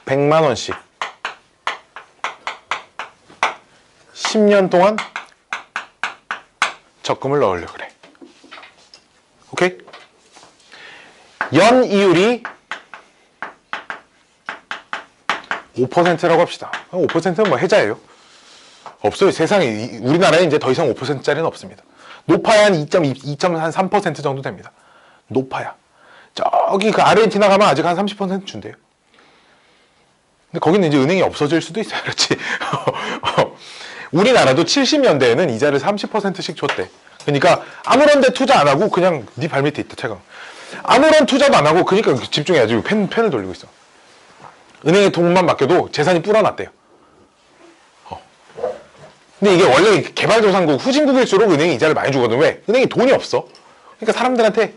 100만 원씩 10년 동안 적금을 넣으려고 그래. 오케이? 연 이율이 5%라고 합시다. 5%는 뭐 해자예요. 없어요. 세상에 우리나라에 이제 더 이상 5%짜리는 없습니다. 높아야 한 2.3% 정도 됩니다. 높아야. 저기 그 아르헨티나 가면 아직 한 30% 준대요. 근데 거기는 이제 은행이 없어질 수도 있어요. 그렇지? 우리나라도 70년대에는 이자를 30%씩 줬대. 그러니까 아무런 데 투자 안 하고 그냥 네 발밑에 있다. 최강. 아무런 투자도 안 하고 그러니까 집중해야지. 펜을 돌리고 있어. 은행에 돈만 맡겨도 재산이 불어났대요. 근데 이게 원래 개발도상국, 후진국일수록 은행이 이자를 많이 주거든. 왜? 은행이 돈이 없어. 그러니까 사람들한테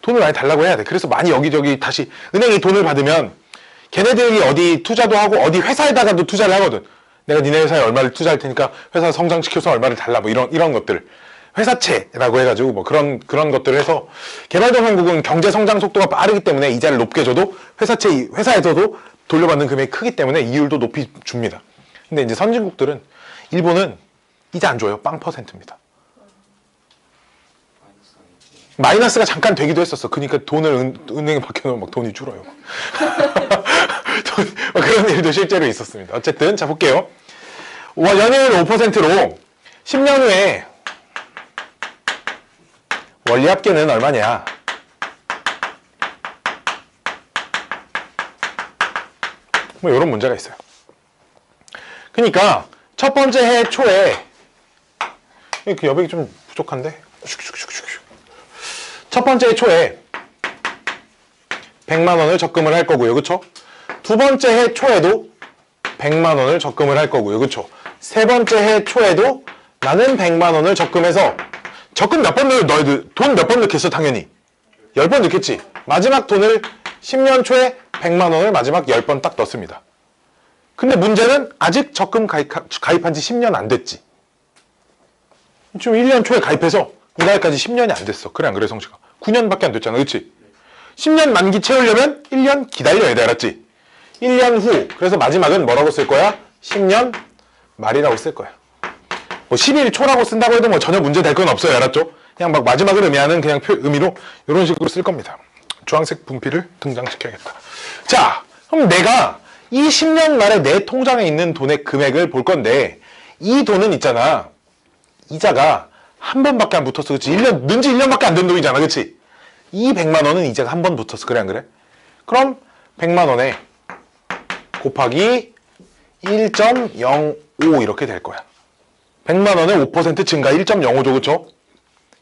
돈을 많이 달라고 해야 돼. 그래서 많이 여기저기 다시 은행이 돈을 받으면 걔네들이 어디 투자도 하고 어디 회사에다가도 투자를 하거든. 내가 니네 회사에 얼마를 투자할 테니까 회사 성장시켜서 얼마를 달라. 뭐 이런 것들. 회사채라고 해가지고 뭐 그런 것들을 해서 개발도상국은 경제 성장 속도가 빠르기 때문에 이자를 높게 줘도 회사에서도 돌려받는 금액이 크기 때문에 이율도 높이 줍니다. 근데 이제 선진국들은 일본은 이자 안 줘요. 0%입니다. 마이너스가 잠깐 되기도 했었어. 그러니까 돈을 은행에 맡겨놓으면 막 돈이 줄어요. 그런 일도 실제로 있었습니다. 어쨌든 자 볼게요. 연이율 5%로 10년 후에 원리합계는 얼마냐? 뭐 이런 문제가 있어요. 그러니까 첫 번째 해 초에 그 여백이 좀 부족한데 첫 번째 해 초에 100만 원을 적금을 할 거고요. 그쵸? 두 번째 해 초에도 100만 원을 적금을 할 거고요. 그쵸? 세 번째 해 초에도 나는 100만 원을 적금해서 적금 몇 번 넣어? 너희들 돈 몇 번 넣겠어? 당연히 10번 넣겠지. 마지막 돈을 10년 초에 100만 원을 마지막 10번 딱 넣습니다. 근데 문제는 아직 적금 가입한 지 10년 안 됐지. 지금 1년 초에 가입해서 이날까지 10년이 안 됐어. 그래 안 그래 성식아? 9년밖에 안 됐잖아. 그치? 10년 만기 채우려면 1년 기다려야 돼. 알았지? 1년 후. 그래서 마지막은 뭐라고 쓸 거야? 10년 말이라고 쓸 거야. 뭐 11 초라고 쓴다고 해도 뭐 전혀 문제 될 건 없어요. 알았죠? 그냥 막 마지막을 의미하는 그냥 의미로 이런 식으로 쓸 겁니다. 주황색 분필을 등장시켜야겠다. 자, 그럼 내가 이 10년 말에 내 통장에 있는 돈의 금액을 볼 건데 이 돈은 있잖아. 이자가 한 번밖에 안 붙었어. 그치? 는지 1년밖에 안 된 돈이잖아. 그치? 이 100만 원은 이자가 한 번 붙었어. 그래 안 그래? 그럼 100만 원에 곱하기 1.05 이렇게 될 거야. 100만 원에 5% 증가 1.05죠. 그쵸?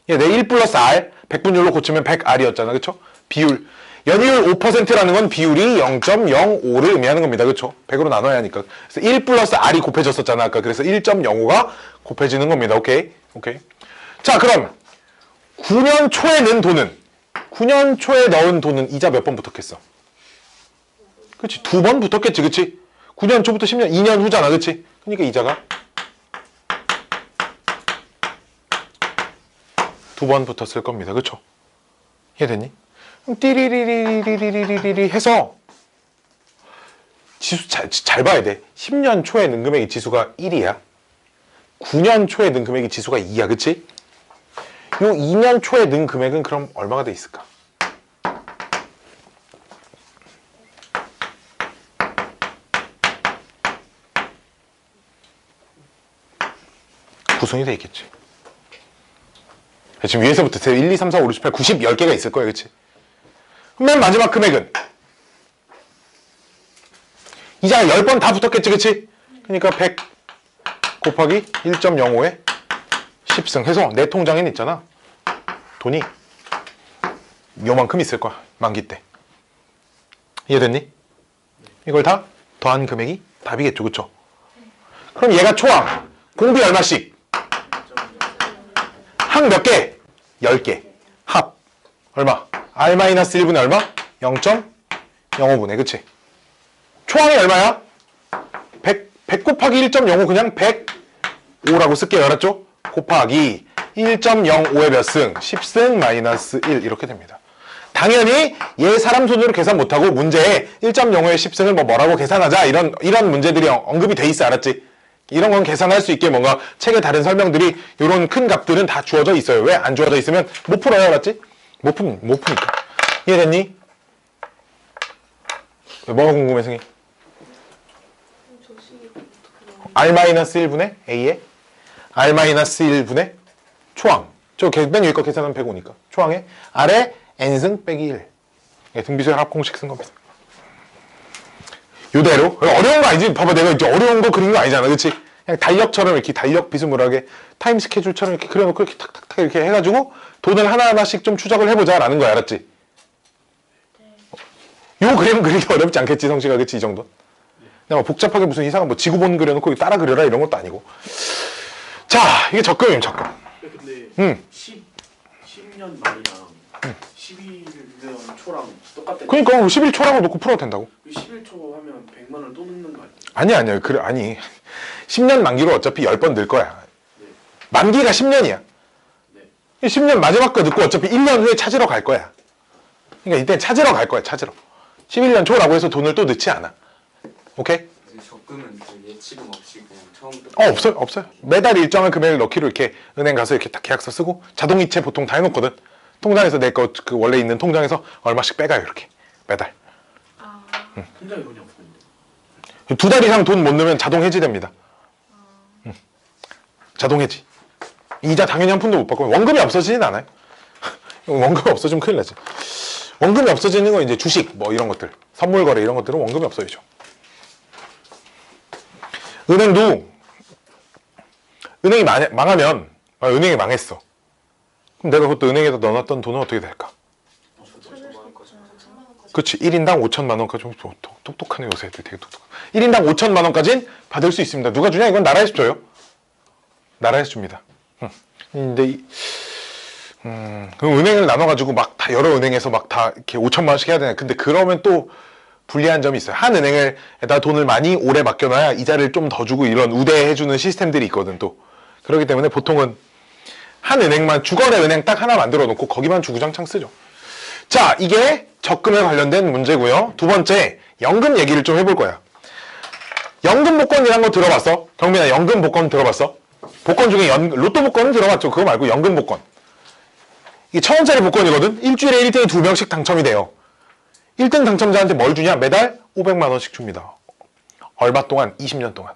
내 1 플러스 R 100분율로 고치면 100R이었잖아. 그쵸? 비율. 연이율 5%라는 건 비율이 0.05를 의미하는 겁니다. 그쵸? 100으로 나눠야 하니까. 그래서 1 플러스 R이 곱해졌었잖아. 아까. 그래서 1.05가 곱해지는 겁니다. 오케이? 오케이. 자, 그럼 9년 초에 넣은 돈은 9년 초에 넣은 돈은 이자 몇 번 붙었겠어? 그치? 2번 붙었겠지. 그치? 9년 초부터 10년, 2년 후잖아. 그치? 그러니까 이자가 2번 붙었을 겁니다. 그쵸? 이해됐니? 띠리리리리리리리리 해서 지수 잘 봐야 돼. 10년 초에 넣은 금액이 지수가 1이야. 9년 초에 넣은 금액이 지수가 2야. 그치? 요 2년 초에 넣은 금액은 그럼 얼마가 돼 있을까? 구성이 돼 있겠지. 지금 위에서부터 1, 2, 3, 4, 5, 6, 7, 8, 90, 10개가 있을 거야. 그치? 맨 마지막 금액은 이자가 10번 다 붙었겠지. 그치? 그러니까 100 곱하기 1.05에 10승 해서 내 통장에는 있잖아. 돈이 요만큼 있을 거야. 만기 때. 이해됐니? 이걸 다 더한 금액이 답이겠죠. 그쵸? 그럼 얘가 초항. 공비 얼마씩? 항 몇 개? 10개. 합. 얼마? R-1분의 얼마? 0.05분의. 그치? 초항이 얼마야? 100 곱하기 1.05 그냥 105라고 쓸게요. 알았죠? 곱하기 1.05의 몇 승? 10승 마이너스 1 이렇게 됩니다. 당연히 얘 사람 손으로 계산 못하고 문제에 1.05의 10승을 뭐라고 계산하자 이런 문제들이 언급이 돼 있어. 알았지? 이런 건 계산할 수 있게 뭔가 책의 다른 설명들이 이런 큰 값들은 다 주어져 있어요. 왜 안 주어져 있으면 못 풀어요. 알았지? 못 푸니까. 이해됐니? 뭐가 궁금해 승희? R-1분의 A에 R-1분의 초항. 맨 위에 거 계산하면 105니까. 초항에 R에 N승 빼기 1. 등비수열 합공식 쓴 겁니다. 요대로. 어려운 거 아니지? 봐봐, 내가 이제 어려운 거 그린 거 아니잖아. 그치? 그냥 달력처럼 이렇게 달력 비스무리하게 타임 스케줄처럼 이렇게 그려놓고 이렇게 탁탁탁 이렇게 해가지고 돈을 하나하나씩 좀 추적을 해보자 라는 거야. 알았지? 요 그림 그리기 어렵지 않겠지, 성씨가. 그치? 이 정도? 그냥 복잡하게 무슨 이상한 뭐 지구본 그려놓고 따라 그려라 이런 것도 아니고. 자, 이게 적금이에요, 적금. 근데 10년 말이랑 11년 초랑 똑같대. 그러니까 11초라고 놓고 풀어도 된다고. 11초 하면 100만 원 또 넣는 거 아니야? 아니야. 그래, 아니. 10년 만기로 어차피 10번 늘 거야. 네. 만기가 10년이야. 네. 10년 마지막 거 듣고 어차피 1년 후에 찾으러 갈 거야. 그러니까 이때 찾으러 갈 거야, 찾으러. 11년 초라고 해서 돈을 또 넣지 않아. 오케이? 이제 적금은 그 예치금 없이 그냥 처음부터 없어요. 매달 일정한 금액을 넣기로 이렇게 은행 가서 이렇게 딱 계약서 쓰고 자동이체 보통 다 해놓거든. 통장에서 내 거 그 원래 있는 통장에서 얼마씩 빼가요, 이렇게. 매달. 통장에 돈이 없는데. 2달 이상 돈 못 넣으면 자동 해지됩니다. 자동 해지. 이자 당연히 한 푼도 못 받고 원금이 없어지진 않아요. 원금이 없어지면 큰일 나지. 원금이 없어지는 건 이제 주식 뭐 이런 것들, 선물 거래 이런 것들은 원금이 없어지죠. 은행도 은행이 망하면 은행이 망했어. 그럼 내가 그것도 은행에다 넣어놨던 돈은 어떻게 될까? 그렇지. 1인당 5천만 원까지. 똑똑하네, 요새 애들 되게 똑똑해. 1인당 5천만 원까지는 받을 수 있습니다. 누가 주냐? 이건 나라에서 줘요. 나라에서 줍니다. 근데 그럼 은행을 나눠가지고 막 다 여러 은행에서 막 다 이렇게 5천만 원씩 해야 되나? 근데 그러면 또 불리한 점이 있어요. 한 은행에다 돈을 많이 오래 맡겨놔야 이자를 좀 더 주고 이런 우대해주는 시스템들이 있거든 또. 그렇기 때문에 보통은 한 은행만, 주거래 은행 딱 하나 만들어 놓고 거기만 주구장창 쓰죠. 자, 이게 적금에 관련된 문제고요. 두 번째, 연금 얘기를 좀 해볼 거야. 연금 복권이란 거 들어봤어? 경민아, 연금 복권 들어봤어? 복권 중에 로또 복권은 들어봤죠. 그거 말고 연금 복권. 이게 1,000원짜리 복권이거든? 일주일에 1등이 2명씩 당첨이 돼요. 1등 당첨자한테 뭘 주냐? 매달 500만 원씩 줍니다. 얼마 동안? 20년 동안.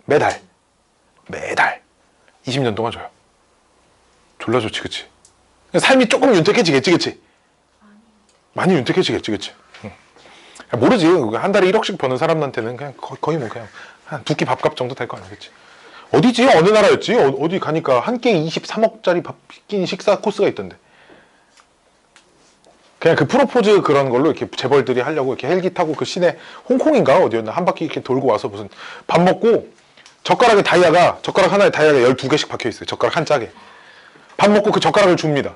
매달 20년 동안 줘요. 졸라 좋지, 그치? 삶이 조금 윤택해지겠지, 그치? 많이 윤택해지겠지, 그치? 응. 모르지. 한 달에 1억씩 버는 사람한테는 그냥 거의 뭐 그냥 한 두 끼 밥값 정도 될 거 아니야, 그치? 어디지? 어느 나라였지? 어디 가니까 한 끼에 23억짜리 밥 끼니 식사 코스가 있던데. 그냥 그 프로포즈 그런 걸로 이렇게 재벌들이 하려고 이렇게 헬기 타고 그 시내 홍콩인가 어디였나 한 바퀴 이렇게 돌고 와서 무슨 밥 먹고 젓가락 하나에 다이아가 12개씩 박혀 있어요. 젓가락 한 짝에. 밥 먹고 그 젓가락을 줍니다.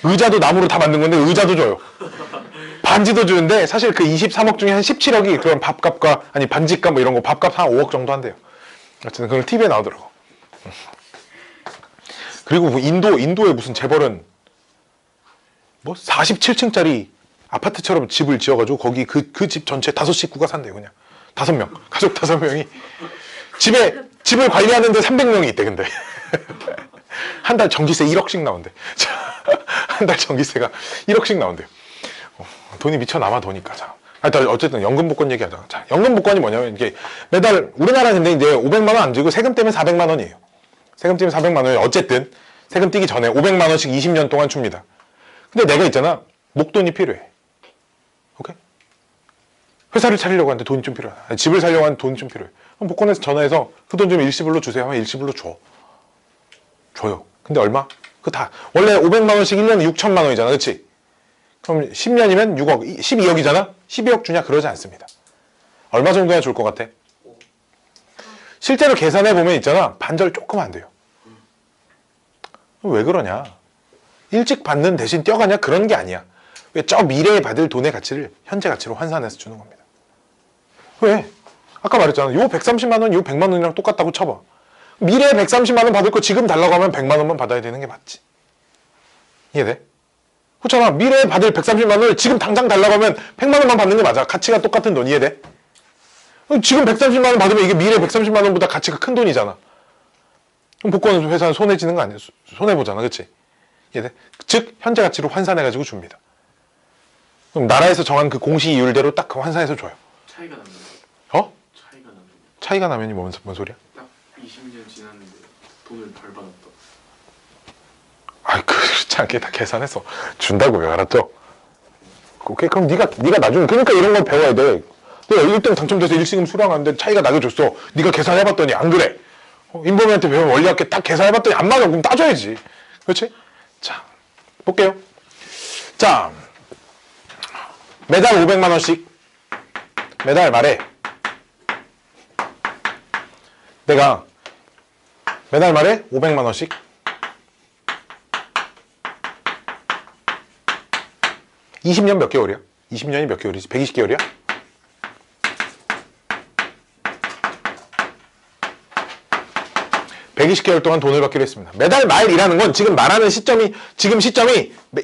의자도 나무로 다 만든 건데 의자도 줘요. 반지도 주는데 사실 그 23억 중에 한 17억이 그런 밥값과 아니 반지값 뭐 이런 거 밥값 한 5억 정도 한대요. 어쨌든 그걸 TV에 나오더라고. 그리고 뭐 인도의 무슨 재벌은 뭐 47층짜리 아파트처럼 집을 지어가지고 거기 그 집 전체 5식구가 산대요. 그냥 5명 가족 5명이 집을 관리하는데 300명이 있대. 근데 한 달 전기세 1억씩 나온대. 한 달 전기세가 1억씩 나온대요. 돈이 미쳐 남아 도니까. 자, 어쨌든 연금 복권 얘기하자. 자, 연금 복권이 뭐냐면 이게 매달 우리나라는 근데 이제 500만 원 안 주고 세금 떼면 400만 원이에요. 세금 떼면 400만 원이에요. 어쨌든 세금 떼기 전에 500만 원씩 20년 동안 줍니다. 근데 내가 있잖아. 목돈이 필요해. 오케이? 회사를 차리려고 하는데 돈이 좀 필요하다. 집을 사려고 하는데 돈이 좀 필요해. 그럼 복권에서 전화해서 그 돈 좀 일시불로 주세요 하면 일시불로 줘요. 근데 얼마? 그 다 원래 500만 원씩 1년에 6천만 원이잖아. 그치? 그럼 10년이면 6억, 12억이잖아? 12억 주냐? 그러지 않습니다. 얼마 정도나 줄 것 같아? 실제로 계산해보면 있잖아. 반절 조금 안 돼요. 왜 그러냐? 일찍 받는 대신 뛰어가냐? 그런 게 아니야. 왜? 저 미래에 받을 돈의 가치를 현재 가치로 환산해서 주는 겁니다. 왜? 아까 말했잖아. 요 130만 원, 요 100만 원이랑 똑같다고 쳐봐. 미래에 130만 원 받을 거 지금 달라고 하면 100만 원만 받아야 되는 게 맞지. 이해돼? 그렇잖아. 미래에 받을 130만 원을 지금 당장 달라고 하면 100만 원만 받는 게 맞아. 가치가 똑같은 돈. 이해돼? 지금 130만 원 받으면 이게 미래 130만 원보다 가치가 큰 돈이잖아. 그럼 복권 회사는 손해지는 거 아니야? 손해보잖아. 그치? 이해돼? 즉 현재 가치로 환산해가지고 줍니다. 그럼 나라에서 정한 그 공시이율대로 딱 그 환산해서 줘요. 차이가 납니다. 어? 차이가 납니다. 차이가 나면이 뭔 소리야? 딱 20년 지났는데 돈을 덜 받았다. 아이 그렇지 않게 다 계산해서 준다고요. 알았죠? 오케이 그럼 네가 나중에 그러니까 이런 걸 배워야 돼. 내가 1등 당첨돼서 일시금 수령하는데 차이가 나게 줬어. 네가 계산해봤더니 안 그래. 인범이한테 배운 원리학계 딱 계산해봤더니 안 맞아. 그럼 따져야지. 그렇지? 자 볼게요. 자 매달 500만 원씩 매달 말에 내가 매달 말에 500만 원씩 20년 몇 개월이야? 20년이 몇 개월이지? 120개월이야? (120개월) 동안 돈을 받기로 했습니다. 매달 말이라는 건 지금 말하는 시점이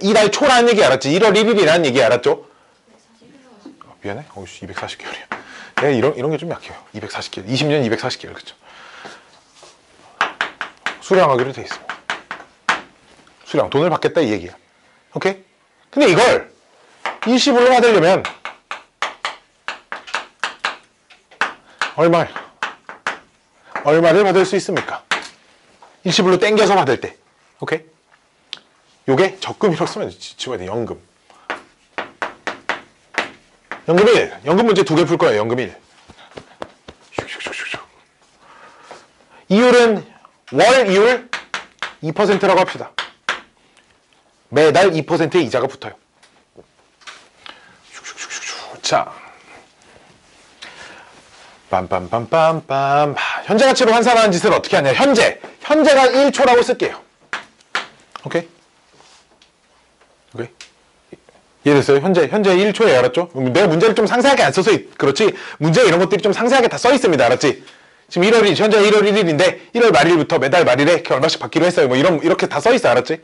이달 초라는 얘기 알았지? 1월 1일이라는 얘기 알았죠? 미안해? 240개월이야. 이런 게 좀 약해요. 240개월. 20년 240개월. 그쵸? 수령하기로 돼 있습니다. 수령. 돈을 받겠다 이 얘기야. 오케이? 근데 이걸 일시불로 받으려면 얼마를 받을 수 있습니까? 일시불로 땡겨서 받을 때. 오케이? 요게 적금이라고 쓰면 지워야 돼. 연금. 연금 1. 연금 문제 2개 풀 거예요. 연금 1. 이율은 월 이율 2%라고 합시다. 매달 2%의 이자가 붙어요. 자, 빰빰빰빰빰. 현재 가치로 환산하는 짓을 어떻게 하냐? 현재가 1초라고 쓸게요. 오케이? 이해됐어요? 현재 1초에 알았죠? 내가 문제를 좀 상세하게 안 써서 그렇지 문제 이런 것들이 좀 상세하게 다 써 있습니다. 알았지? 지금 현재 1월 1일인데 1월 말일부터 매달 말일에 이렇게 얼마씩 받기로 했어요. 뭐 이렇게 다 써 있어. 알았지?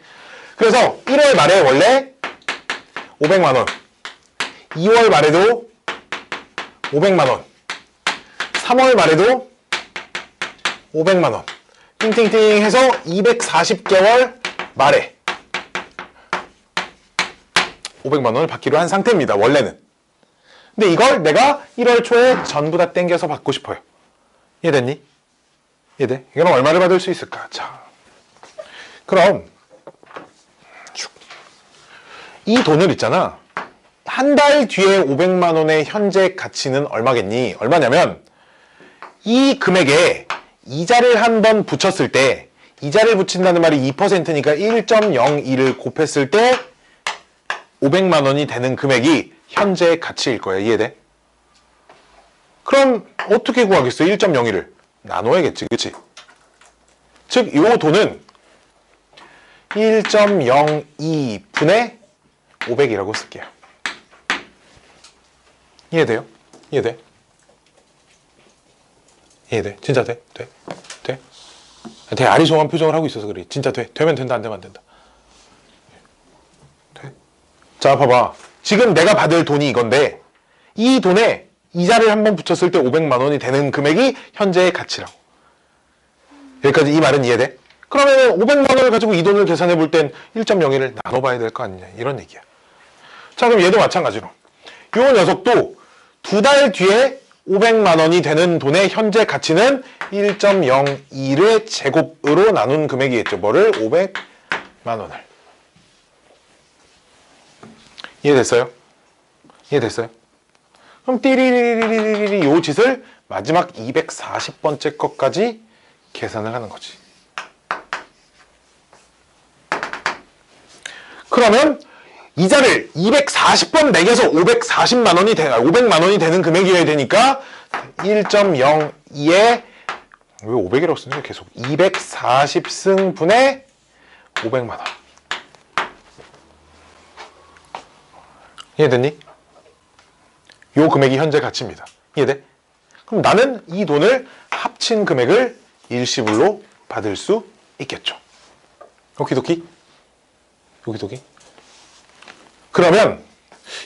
그래서 1월 말에 원래 500만 원, 2월 말에도 500만 원, 3월 말에도 500만 원, 띵띵띵 해서 240개월 말에 500만 원을 받기로 한 상태입니다. 원래는. 근데 이걸 내가 1월 초에 전부 다 땡겨서 받고 싶어요. 이해됐니? 이해돼? 이건 얼마를 받을 수 있을까? 자, 그럼 이 돈을 있잖아. 한 달 뒤에 500만 원의 현재 가치는 얼마겠니? 얼마냐면 이 금액에 이자를 한번 붙였을 때 이자를 붙인다는 말이 2%니까 1.02를 곱했을 때 500만 원이 되는 금액이 현재의 가치일 거야. 이해돼? 그럼 어떻게 구하겠어? 1.02를 나눠야겠지. 그치? 즉, 이 돈은 1.02분의 500이라고 쓸게요. 이해돼요? 이해돼? 이해돼? 진짜 돼? 돼? 돼? 되게 아리송한 표정을 하고 있어서 그래. 진짜 돼. 되면 된다, 안 되면 안 된다. 돼? 자, 봐봐. 지금 내가 받을 돈이 이건데 이 돈에 이자를 한번 붙였을 때 500만 원이 되는 금액이 현재의 가치라고. 여기까지 이 말은 이해돼? 그러면 500만 원을 가지고 이 돈을 계산해 볼 땐 1.01을 나눠봐야 될 거 아니냐. 이런 얘기야. 자, 그럼 얘도 마찬가지로. 요 녀석도 두 달 뒤에 500만 원이 되는 돈의 현재 가치는 1.02를 제곱으로 나눈 금액이겠죠. 뭐를? 500만 원을. 이해됐어요? 이해됐어요? 그럼 띠리리리리리리 요 짓을 마지막 240번째 것까지 계산을 하는 거지. 그러면 이자를 240번 매겨서 540만 원이 500만 원이 되는 금액이어야 되니까 1.02에 왜 500이라고 쓰는지 계속 240승분의 500만 원. 이해됐니? 요 금액이 현재 가치입니다. 이해돼? 그럼 나는 이 돈을 합친 금액을 일시불로 받을 수 있겠죠. 오키도키? 오키도키? 그러면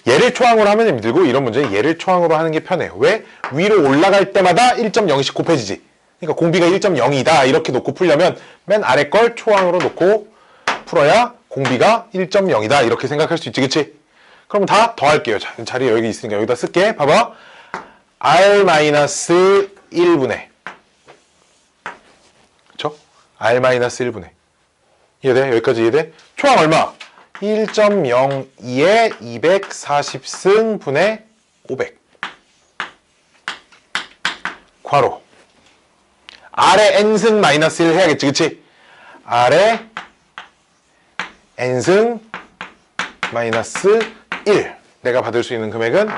얘를 초항으로 하면 힘들고 이런 문제는 얘를 초항으로 하는 게 편해요. 왜? 위로 올라갈 때마다 1.0씩 곱해지지. 그러니까 공비가 1.0이다 이렇게 놓고 풀려면 맨 아래 걸 초항으로 놓고 풀어야 공비가 1.0이다 이렇게 생각할 수 있지. 그치? 그럼 다 더할게요. 자리 여기 있으니까 여기다 쓸게. 봐봐. R-2 1분의 그쵸? R-1분의 이해돼? 여기까지 이해돼? 총합 얼마? 1.02에 240승 분의 500 괄호 R에 N승 마이너스 1 해야겠지 그치? R에 N승 마이너스 1 내가 받을 수 있는 금액은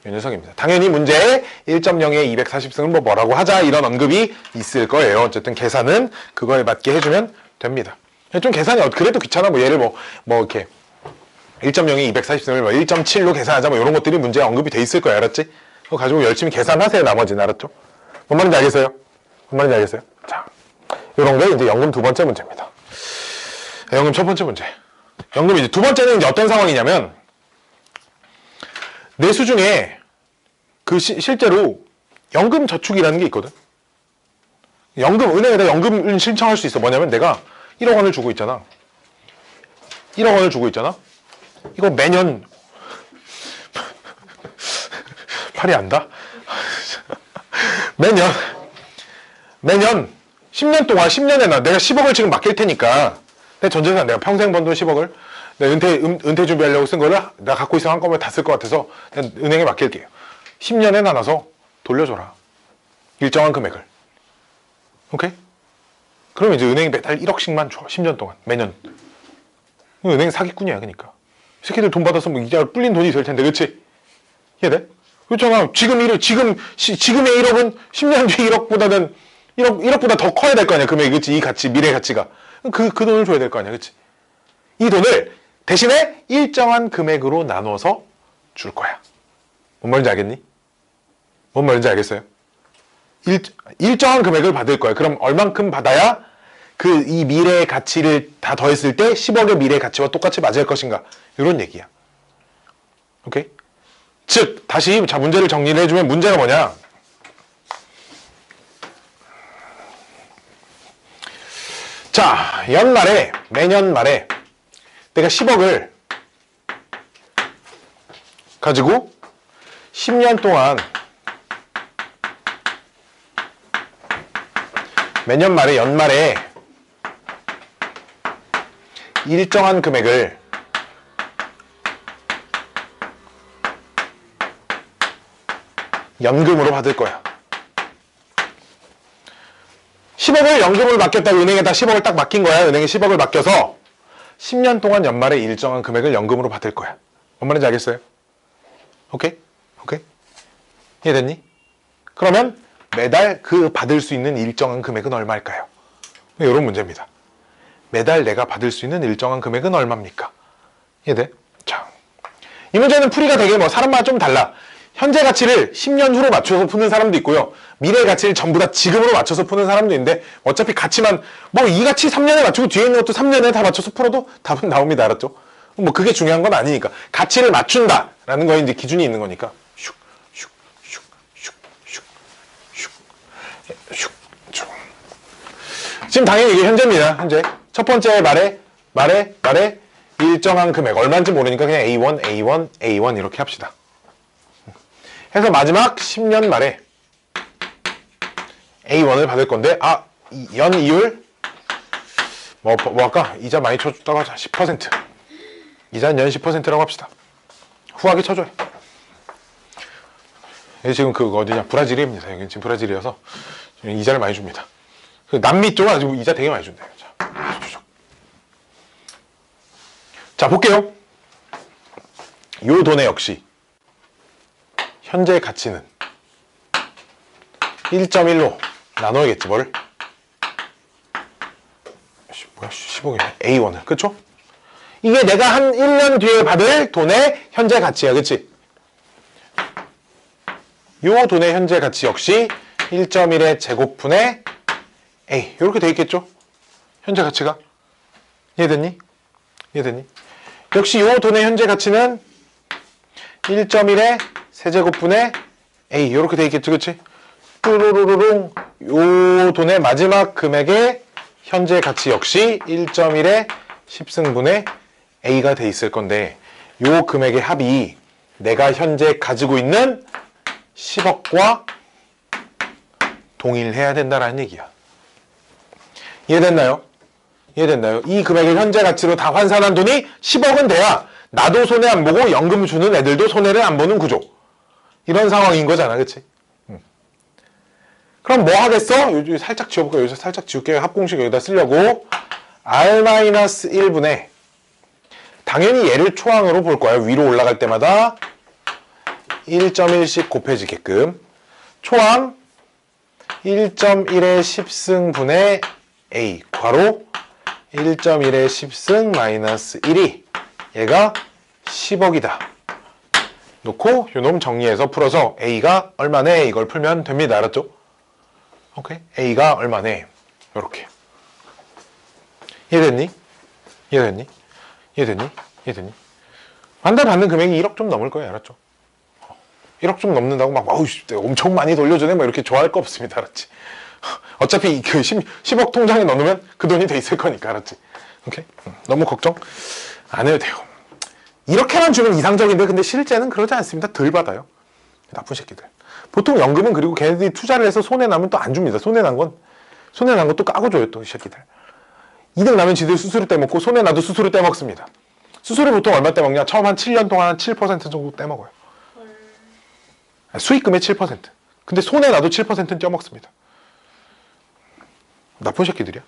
이 녀석입니다. 당연히 문제에 1.02에 240승을 뭐라고 하자 이런 언급이 있을 거예요. 어쨌든 계산은 그거에 맞게 해주면 됩니다. 좀 계산이 그래도 귀찮아. 뭐 얘를 뭐 이렇게 1.02에 240승을 뭐 1.7로 계산하자 뭐 이런 것들이 문제에 언급이 돼 있을 거야. 알았지? 그거 가지고 열심히 계산하세요. 나머지는 알았죠? 뭔 말인지 알겠어요? 뭔 말인지 알겠어요? 자, 이런 게 이제 연금 두 번째 문제입니다. 연금 첫 번째 문제. 연금 이제 두 번째는 이제 어떤 상황이냐면 내수 중에 실제로 연금 저축이라는 게 있거든. 은행에다 연금을 신청할 수 있어. 뭐냐면 내가 1억 원을 주고 있잖아. 1억 원을 주고 있잖아. 이거 매년 팔이 안다. 매년 10년 동안 10년에 내가 10억을 지금 맡길 테니까 내 전재산 내가 평생 번 돈 10억을 내가 은퇴 준비하려고 쓴 거를 내가 갖고 있으면 한꺼번에 다 쓸 것 같아서 내가 은행에 맡길게요. 10년에 나눠서 돌려줘라. 일정한 금액을. 오케이? 그럼 이제 은행이 매달 1억씩만 줘. 10년 동안. 매년. 은행 사기꾼이야. 그러니까. 새끼들 돈 받아서 뭐 이자 불린 돈이 될 텐데. 그치? 이해돼? 그렇잖아. 지금의 1억은 10년 뒤 1억보다는 1억보다 더 커야 될 거 아니야. 금액이. 그치? 이 가치, 미래 가치가. 그 돈을 줘야 될 거 아니야. 그치? 이 돈을 대신에 일정한 금액으로 나눠서 줄 거야. 뭔 말인지 알겠니? 뭔 말인지 알겠어요? 일정한 금액을 받을 거야. 그럼 얼만큼 받아야 이 미래의 가치를 다 더했을 때 10억의 미래의 가치와 똑같이 맞을 것인가? 이런 얘기야. 오케이? 즉, 다시 문제를 정리를 해주면 문제가 뭐냐? 자, 매년 말에 내가 10억을 가지고 10년 동안 매년 말에 연말에 일정한 금액을 연금으로 받을 거야. 10억을 연금을 맡겼다고 은행에다 10억을 딱 맡긴 거야. 은행에 10억을 맡겨서 10년 동안 연말에 일정한 금액을 연금으로 받을 거야. 뭔 말인지 알겠어요? 오케이? 이해됐니? 그러면 매달 받을 수 있는 일정한 금액은 얼마일까요? 이런 문제입니다. 매달 내가 받을 수 있는 일정한 금액은 얼마입니까? 이해돼? 자, 이 문제는 풀이가 되게 사람마다 좀 달라. 현재 가치를 10년 후로 맞춰서 푸는 사람도 있고요. 미래 가치를 전부 다 지금으로 맞춰서 푸는 사람도 있는데 어차피 가치만 이 가치 3년에 맞추고 뒤에 있는 것도 3년에 다 맞춰서 풀어도 답은 나옵니다. 알았죠? 그게 중요한 건 아니니까. 가치를 맞춘다라는 거에 이제 기준이 있는 거니까. 지금 당연히 이게 현재입니다. 현재. 첫 번째 말에 일정한 금액. 얼마인지 모르니까 그냥 A1 이렇게 합시다. 해서 마지막 10년 말에 A1을 받을 건데, 연 이율, 뭐 할까? 이자 많이 쳐줬다고 하자. 10%. 이자는 연 10%라고 합시다. 후하게 쳐줘요. 지금 어디냐? 브라질입니다. 여기 지금 브라질이어서 이자를 많이 줍니다. 남미 쪽은 아주 이자 되게 많이 준대요. 자, 볼게요. 요 돈에 역시 현재 가치는 1.1로 나눠야겠지, 뭘? 뭐야, 10억이네. A1을. 그쵸? 이게 내가 한 1년 뒤에 받을 돈의 현재 가치야. 그치? 요 돈의 현재 가치 역시 1.1의 제곱분의 A. 이렇게 돼 있겠죠? 현재 가치가. 이해됐니? 역시 요 돈의 현재 가치는 1.1의 세제곱분의 A. 이렇게 돼 있겠죠? 그치? 뚜루루루룽. 요 돈의 마지막 금액의 현재 가치 역시 1.1의 10승분의 A가 돼 있을 건데, 요 금액의 합이 내가 현재 가지고 있는 10억과 동일해야 된다라는 얘기야. 이해됐나요? 이해됐나요? 이 금액을 현재 가치로 다 환산한 돈이 10억은 돼야 나도 손해 안 보고 연금 주는 애들도 손해를 안 보는 구조. 이런 상황인 거잖아, 그치? 그럼 뭐 하겠어? 여기 살짝 지워볼까? 여기서 살짝 지울게요. 합공식 여기다 쓰려고. R-1분의 당연히 얘를 초항으로 볼 거야. 위로 올라갈 때마다 1.1씩 곱해지게끔. 초항 1.1의 10승분의 A 괄호 1.1의 10승 마이너스 1이 얘가 10억이다. 놓고 요놈 정리해서 풀어서 A가 얼마네? 이걸 풀면 됩니다. 알았죠? 오케이? A가 얼마네? 요렇게. 이해됐니? 이해됐니? 이해됐니? 이해됐니? 한 달 받는 금액이 1억 좀 넘을 거예요. 알았죠? 1억 좀 넘는다고 막 어우 엄청 많이 돌려주네 뭐 이렇게 좋아할 거 없습니다. 알았지? 어차피 그 10억 통장에 넣어놓으면 그 돈이 돼 있을 거니까. 알았지? 오케이? 너무 걱정 안 해도 돼요. 이렇게만 주면 이상적인데 근데 실제는 그러지 않습니다. 덜 받아요. 나쁜 새끼들. 보통 연금은 그리고 걔네들이 투자를 해서 손해나면 또 안 줍니다. 손해난 건 또 까고 줘요. 또 이 새끼들. 이득 나면 지들 수수료 떼먹고 손해나도 수수료 떼먹습니다. 수수료 보통 얼마 떼먹냐? 처음 한 7년 동안 한 7% 정도 떼먹어요. 수익금의 7%. 근데 손해나도 7%는 떼먹습니다. 나쁜 새끼들이야.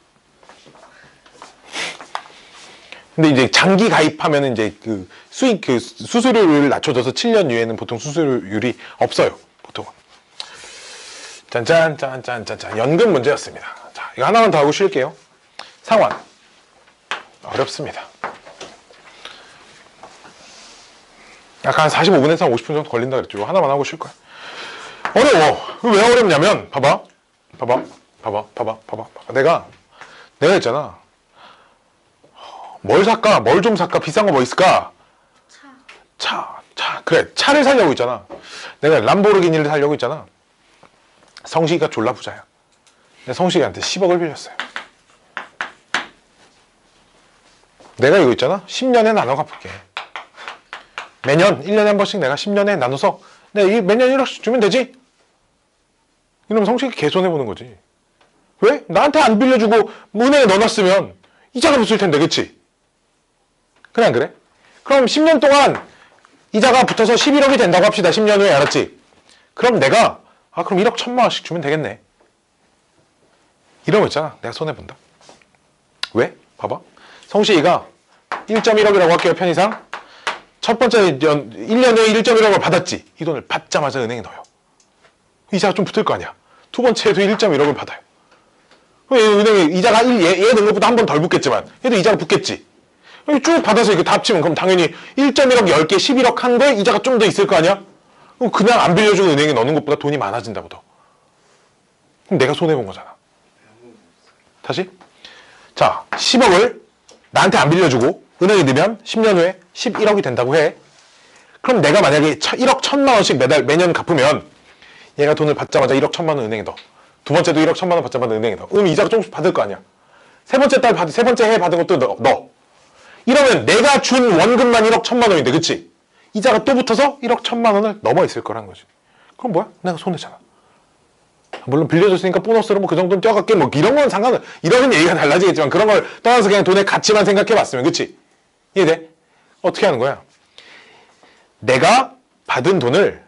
근데 이제 장기 가입하면 이제 그 수수료를 낮춰줘서 7년 이후에는 보통 수수료율이 없어요. 보통은. 짠짠짠짠짠짠. 연금 문제였습니다. 자, 이거 하나만 더 하고 쉴게요. 상환. 어렵습니다. 약간 한 45분에서 한 50분 정도 걸린다 그랬죠. 하나만 하고 쉴 거야. 어려워. 왜 어렵냐면, 봐봐. 내가 있잖아. 뭘 살까? 뭘 좀 살까? 비싼 거 뭐 있을까? 차. 그래. 차를 사려고 있잖아. 내가 람보르기니를 사려고 있잖아. 성식이가 졸라 부자야. 내가 성식이한테 10억을 빌렸어요. 내가 이거 있잖아. 10년에 나눠 갚을게. 매년 1년에 한 번씩 내가 10년에 나눠서 내가 매년 1억씩 주면 되지? 이러면 성식이 개손해보는 거지. 왜? 나한테 안 빌려주고 은행에 넣어놨으면 이자가 붙을 텐데, 그치? 그래 안 그래? 그럼 10년 동안 이자가 붙어서 11억이 된다고 합시다. 10년 후에. 알았지? 그럼 내가 그럼 1억 1천만 원씩 주면 되겠네. 이러면 있잖아. 내가 손해본다. 왜? 봐봐. 성식이가 1.1억이라고 할게요. 편의상. 첫 번째 1년 후에 1.1억을 받았지. 이 돈을 받자마자 은행에 넣어요. 이자가 좀 붙을 거 아니야. 두 번째에도 1.1억을 받아요. 은행에 이자가 얘 넣은 것보다 한 번 덜 붙겠지만 얘도 이자가 붙겠지. 쭉 받아서 이거 다 합치면 그럼 당연히 1.1억 10개 11억 한 거에 이자가 좀 더 있을 거 아니야? 그럼 그냥 안 빌려주고 은행에 넣는 것보다 돈이 많아진다고 더. 그럼 내가 손해본 거잖아. 다시? 자, 10억을 나한테 안 빌려주고 은행에 넣으면 10년 후에 11억이 된다고 해. 그럼 내가 만약에 1억 1천만 원씩 매년 갚으면 얘가 돈을 받자마자 1억 1천만 원 은행에 넣어. 두 번째도 1억 1천만 원 받자마자 은행에 넣어. 그럼 이자가 조금씩 받을 거 아니야. 세 번째 해 받은 것도 넣어. 이러면 내가 준 원금만 1억 1천만 원인데, 그치? 이자가 또 붙어서 1억 1천만 원을 넘어 있을 거라는 거지. 그럼 뭐야? 내가 손해잖아. 물론 빌려줬으니까 보너스로 뭐 그 정도는 떼어갈게. 뭐 이런 건 이런 얘기가 달라지겠지만 그런 걸 떠나서 그냥 돈의 가치만 생각해봤으면, 그치? 이해돼? 어떻게 하는 거야? 내가 받은 돈을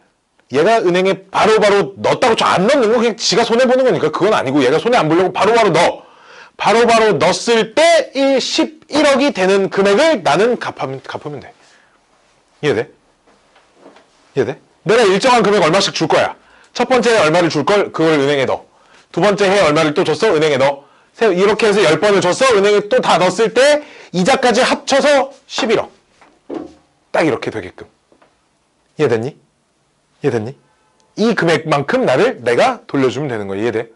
얘가 은행에 바로바로 넣었다고 안 넣는 거 그냥 지가 손해보는 거니까 그건 아니고 얘가 손해 안 보려고 바로바로 넣어. 바로바로 넣었을 때 11억이 되는 금액을 나는 갚으면 돼. 이해돼? 이해돼? 내가 일정한 금액 얼마씩 줄 거야. 첫 번째 해 얼마를 줄 걸 그걸 은행에 넣어. 두 번째 해 얼마를 또 줬어 은행에 넣어. 이렇게 해서 10번을 줬어 은행에 또 다 넣었을 때 이자까지 합쳐서 11억. 딱 이렇게 되게끔. 이해됐니? 이해됐니? 이 금액만큼 내가 돌려주면 되는 거야. 이해돼?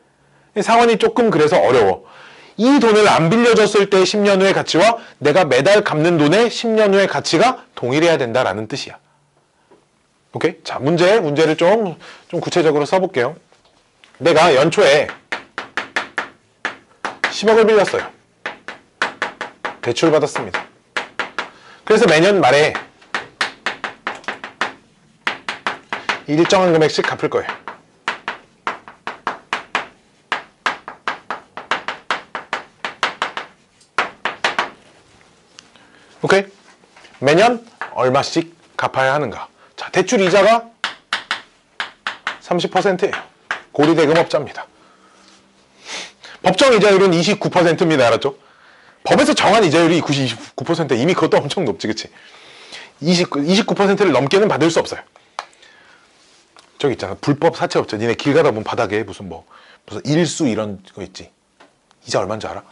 상황이 조금 그래서 어려워. 이 돈을 안 빌려줬을 때 10년 후의 가치와 내가 매달 갚는 돈의 10년 후의 가치가 동일해야 된다라는 뜻이야. 오케이? 자, 문제를 좀 구체적으로 써볼게요. 내가 연초에 10억을 빌렸어요. 대출 받았습니다. 그래서 매년 말에 일정한 금액씩 갚을 거예요. 오케이? 매년 얼마씩 갚아야 하는가? 자, 대출 이자가 30%예요. 고리대금업자입니다. 법정 이자율은 29%입니다. 알았죠? 법에서 정한 이자율이 29%. 이미 그것도 엄청 높지, 그치? 29%를 넘게는 받을 수 없어요. 저기 있잖아. 불법 사채업자. 니네 길 가다 보면 바닥에 무슨 일수 이런 거 있지. 이자 얼마인 줄 알아?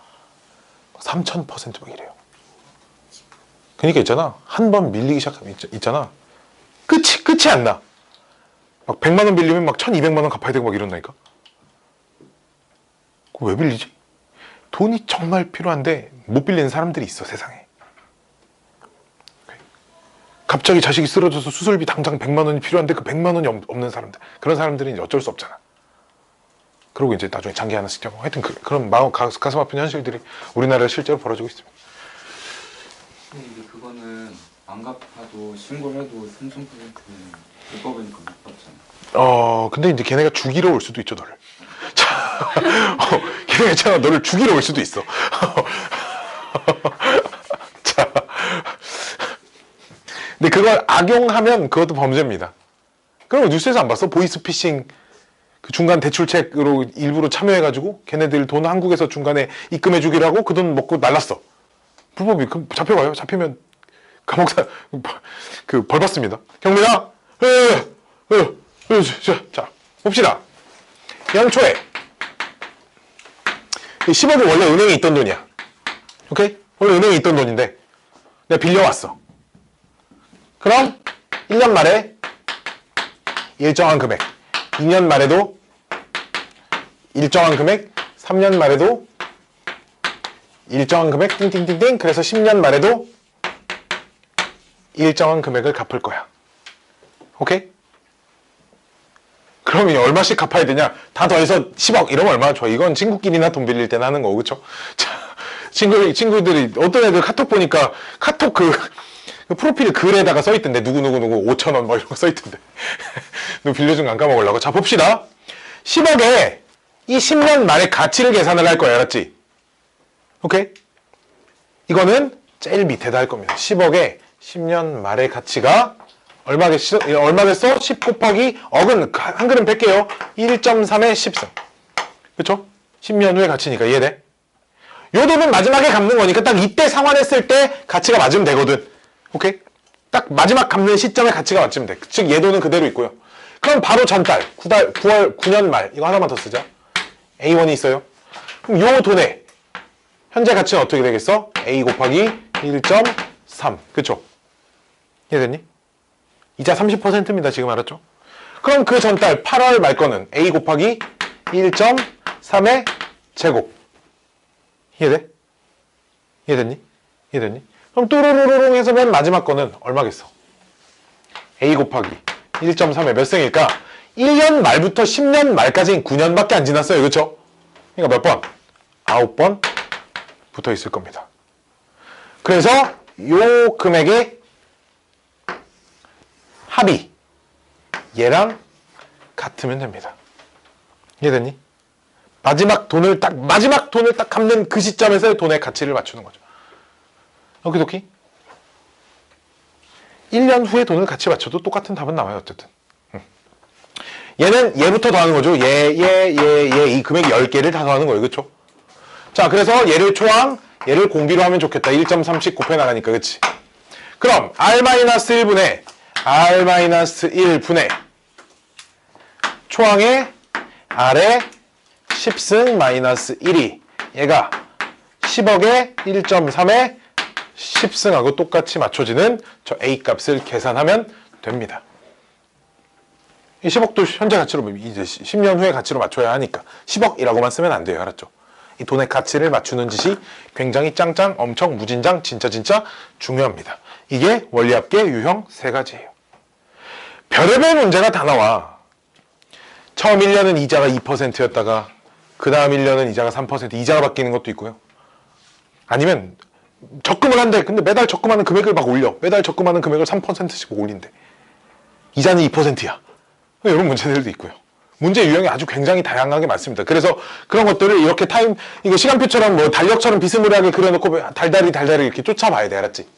3000% 막 이래요. 그러니까 있잖아. 한 번 밀리기 시작하면 있잖아. 끝이 안 나. 막 100만 원 빌리면 막 1200만 원 갚아야 되고 막 이런다니까. 그거 왜 빌리지? 돈이 정말 필요한데 못 빌리는 사람들이 있어, 세상에. 갑자기 자식이 쓰러져서 수술비 당장 100만 원이 필요한데 그 100만 원이 없는 사람들. 그런 사람들은 이제 어쩔 수 없잖아. 그러고 이제 나중에 장기 하나씩 잡고. 하여튼 그런 가슴 아픈 현실들이 우리나라에 실제로 벌어지고 있습니다. 근데 그거는 안 갚아도 신고를 해도 3000%는 불법이니까 못 받잖아. 근데 이제 걔네가 죽이러 올 수도 있죠, 너를. 자, 걔네가 있잖아, 너를 죽이러 올 수도 있어. 자. 근데 그걸 악용하면 그것도 범죄입니다. 그럼 뉴스에서 안 봤어? 보이스피싱 그 중간 대출책으로 일부러 참여해가지고 걔네들 돈 한국에서 중간에 입금해 주기로 하고 그 돈 먹고 날랐어. 불법이. 그럼 잡혀가요. 잡히면 감옥사 벌 받습니다. 경민아, 자 봅시다. 연초에 10억이 원래 은행에 있던 돈이야. 오케이? 원래 은행에 있던 돈인데 내가 빌려왔어. 그럼 1년 말에 일정한 금액, 2년 말에도 일정한 금액, 3년 말에도 일정한 금액, 띵띵띵띵. 그래서 10년 말에도 일정한 금액을 갚을 거야. 오케이? 그럼 얼마씩 갚아야 되냐? 다 더해서 10억 이러면 얼마나 좋아. 이건 친구끼리나 돈 빌릴 때나 하는 거고, 그쵸? 자, 친구들이 어떤 애들 카톡 보니까 카톡 그 프로필 글에다가 써있던데 누구누구 5,000원 뭐 이런 거 써있던데 너 빌려준 거 안 까먹으려고. 자, 봅시다. 10억에 이 10년 말의 가치를 계산을 할 거야. 알았지? 오케이? 이거는 제일 밑에다 할 겁니다. 10억에 10년 말의 가치가 얼마겠어? 10 곱하기 억은 한 그릇 뺄게요. 1.3의 10승. 그쵸? 10년 후의 가치니까 이해돼? 요 돈은 마지막에 갚는 거니까 딱 이때 상환했을 때 가치가 맞으면 되거든. 오케이? 딱 마지막 갚는 시점에 가치가 맞으면 돼. 즉 얘 돈은 그대로 있고요. 그럼 바로 전달 9년 말 이거 하나만 더 쓰자. A1이 있어요. 그럼 요 돈의 현재 가치는 어떻게 되겠어? A 곱하기 1.3. 그쵸? 이해됐니? 이자 30%입니다. 지금 알았죠? 그럼 그 전달 8월 말 거는 A 곱하기 1.3의 제곱. 이해돼? 이해됐니? 이해됐니? 그럼 뚜루루루룽 해서 맨 마지막 거는 얼마겠어? A 곱하기 1.3의 몇 생일까? 1년 말부터 10년 말까지는 9년밖에 안 지났어요. 그쵸? 그러니까 몇 번? 9번 붙어 있을 겁니다. 그래서 요 금액의 합이 얘랑 같으면 됩니다. 이해됐니? 마지막 돈을 딱 갚는 그 시점에서의 돈의 가치를 맞추는 거죠. 오키도키? 1년 후에 돈을 같이 맞춰도 똑같은 답은 나와요. 어쨌든. 얘는 얘부터 더하는 거죠. 이 금액 10개를 다 더하는 거예요. 그쵸? 자, 그래서 얘를 초항, 얘를 공비로 하면 좋겠다. 1.3씩 곱해 나가니까. 그치? 그럼 R-1분의 R-1분의 초항에 R의 10승 마이너스 1이 얘가 10억에 1.3에 10승하고 똑같이 맞춰지는 저 A 값을 계산하면 됩니다. 이 10억도 현재 가치로 이제 10년 후의 가치로 맞춰야 하니까 10억이라고만 쓰면 안 돼요. 알았죠? 이 돈의 가치를 맞추는 짓이 굉장히 짱짱 엄청 무진장 진짜 중요합니다. 이게 원리합계 유형 세 가지예요. 별의별 문제가 다 나와. 처음 1년은 이자가 2%였다가 그 다음 1년은 이자가 3% 이자가 바뀌는 것도 있고요. 아니면 적금을 한대. 근데 매달 적금하는 금액을 막 올려. 매달 적금하는 금액을 3%씩 올린대. 이자는 2%야. 이런 문제들도 있고요. 문제 유형이 아주 굉장히 다양하게 많습니다. 그래서 그런 것들을 이거 시간표처럼 뭐 달력처럼 비스무리하게 그려놓고 달달이 이렇게 쫓아봐야 돼. 알았지?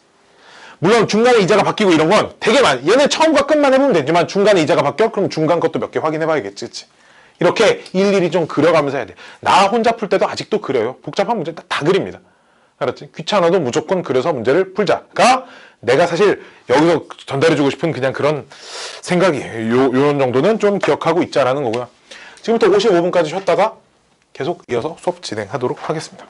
물론 중간에 이자가 바뀌고 이런 건 되게 많아. 얘는 처음과 끝만 해보면 되지만 중간에 이자가 바뀌어? 그럼 중간 것도 몇 개 확인해봐야겠지. 그치? 이렇게 일일이 좀 그려가면서 해야 돼. 나 혼자 풀 때도 아직도 그려요. 복잡한 문제 다 그립니다. 알았지? 귀찮아도 무조건 그려서 문제를 풀자가 내가 사실 여기서 전달해주고 싶은 그냥 그런 생각이에요. 요런 정도는 좀 기억하고 있자라는 거고요. 지금부터 55분까지 쉬었다가 계속 이어서 수업 진행하도록 하겠습니다.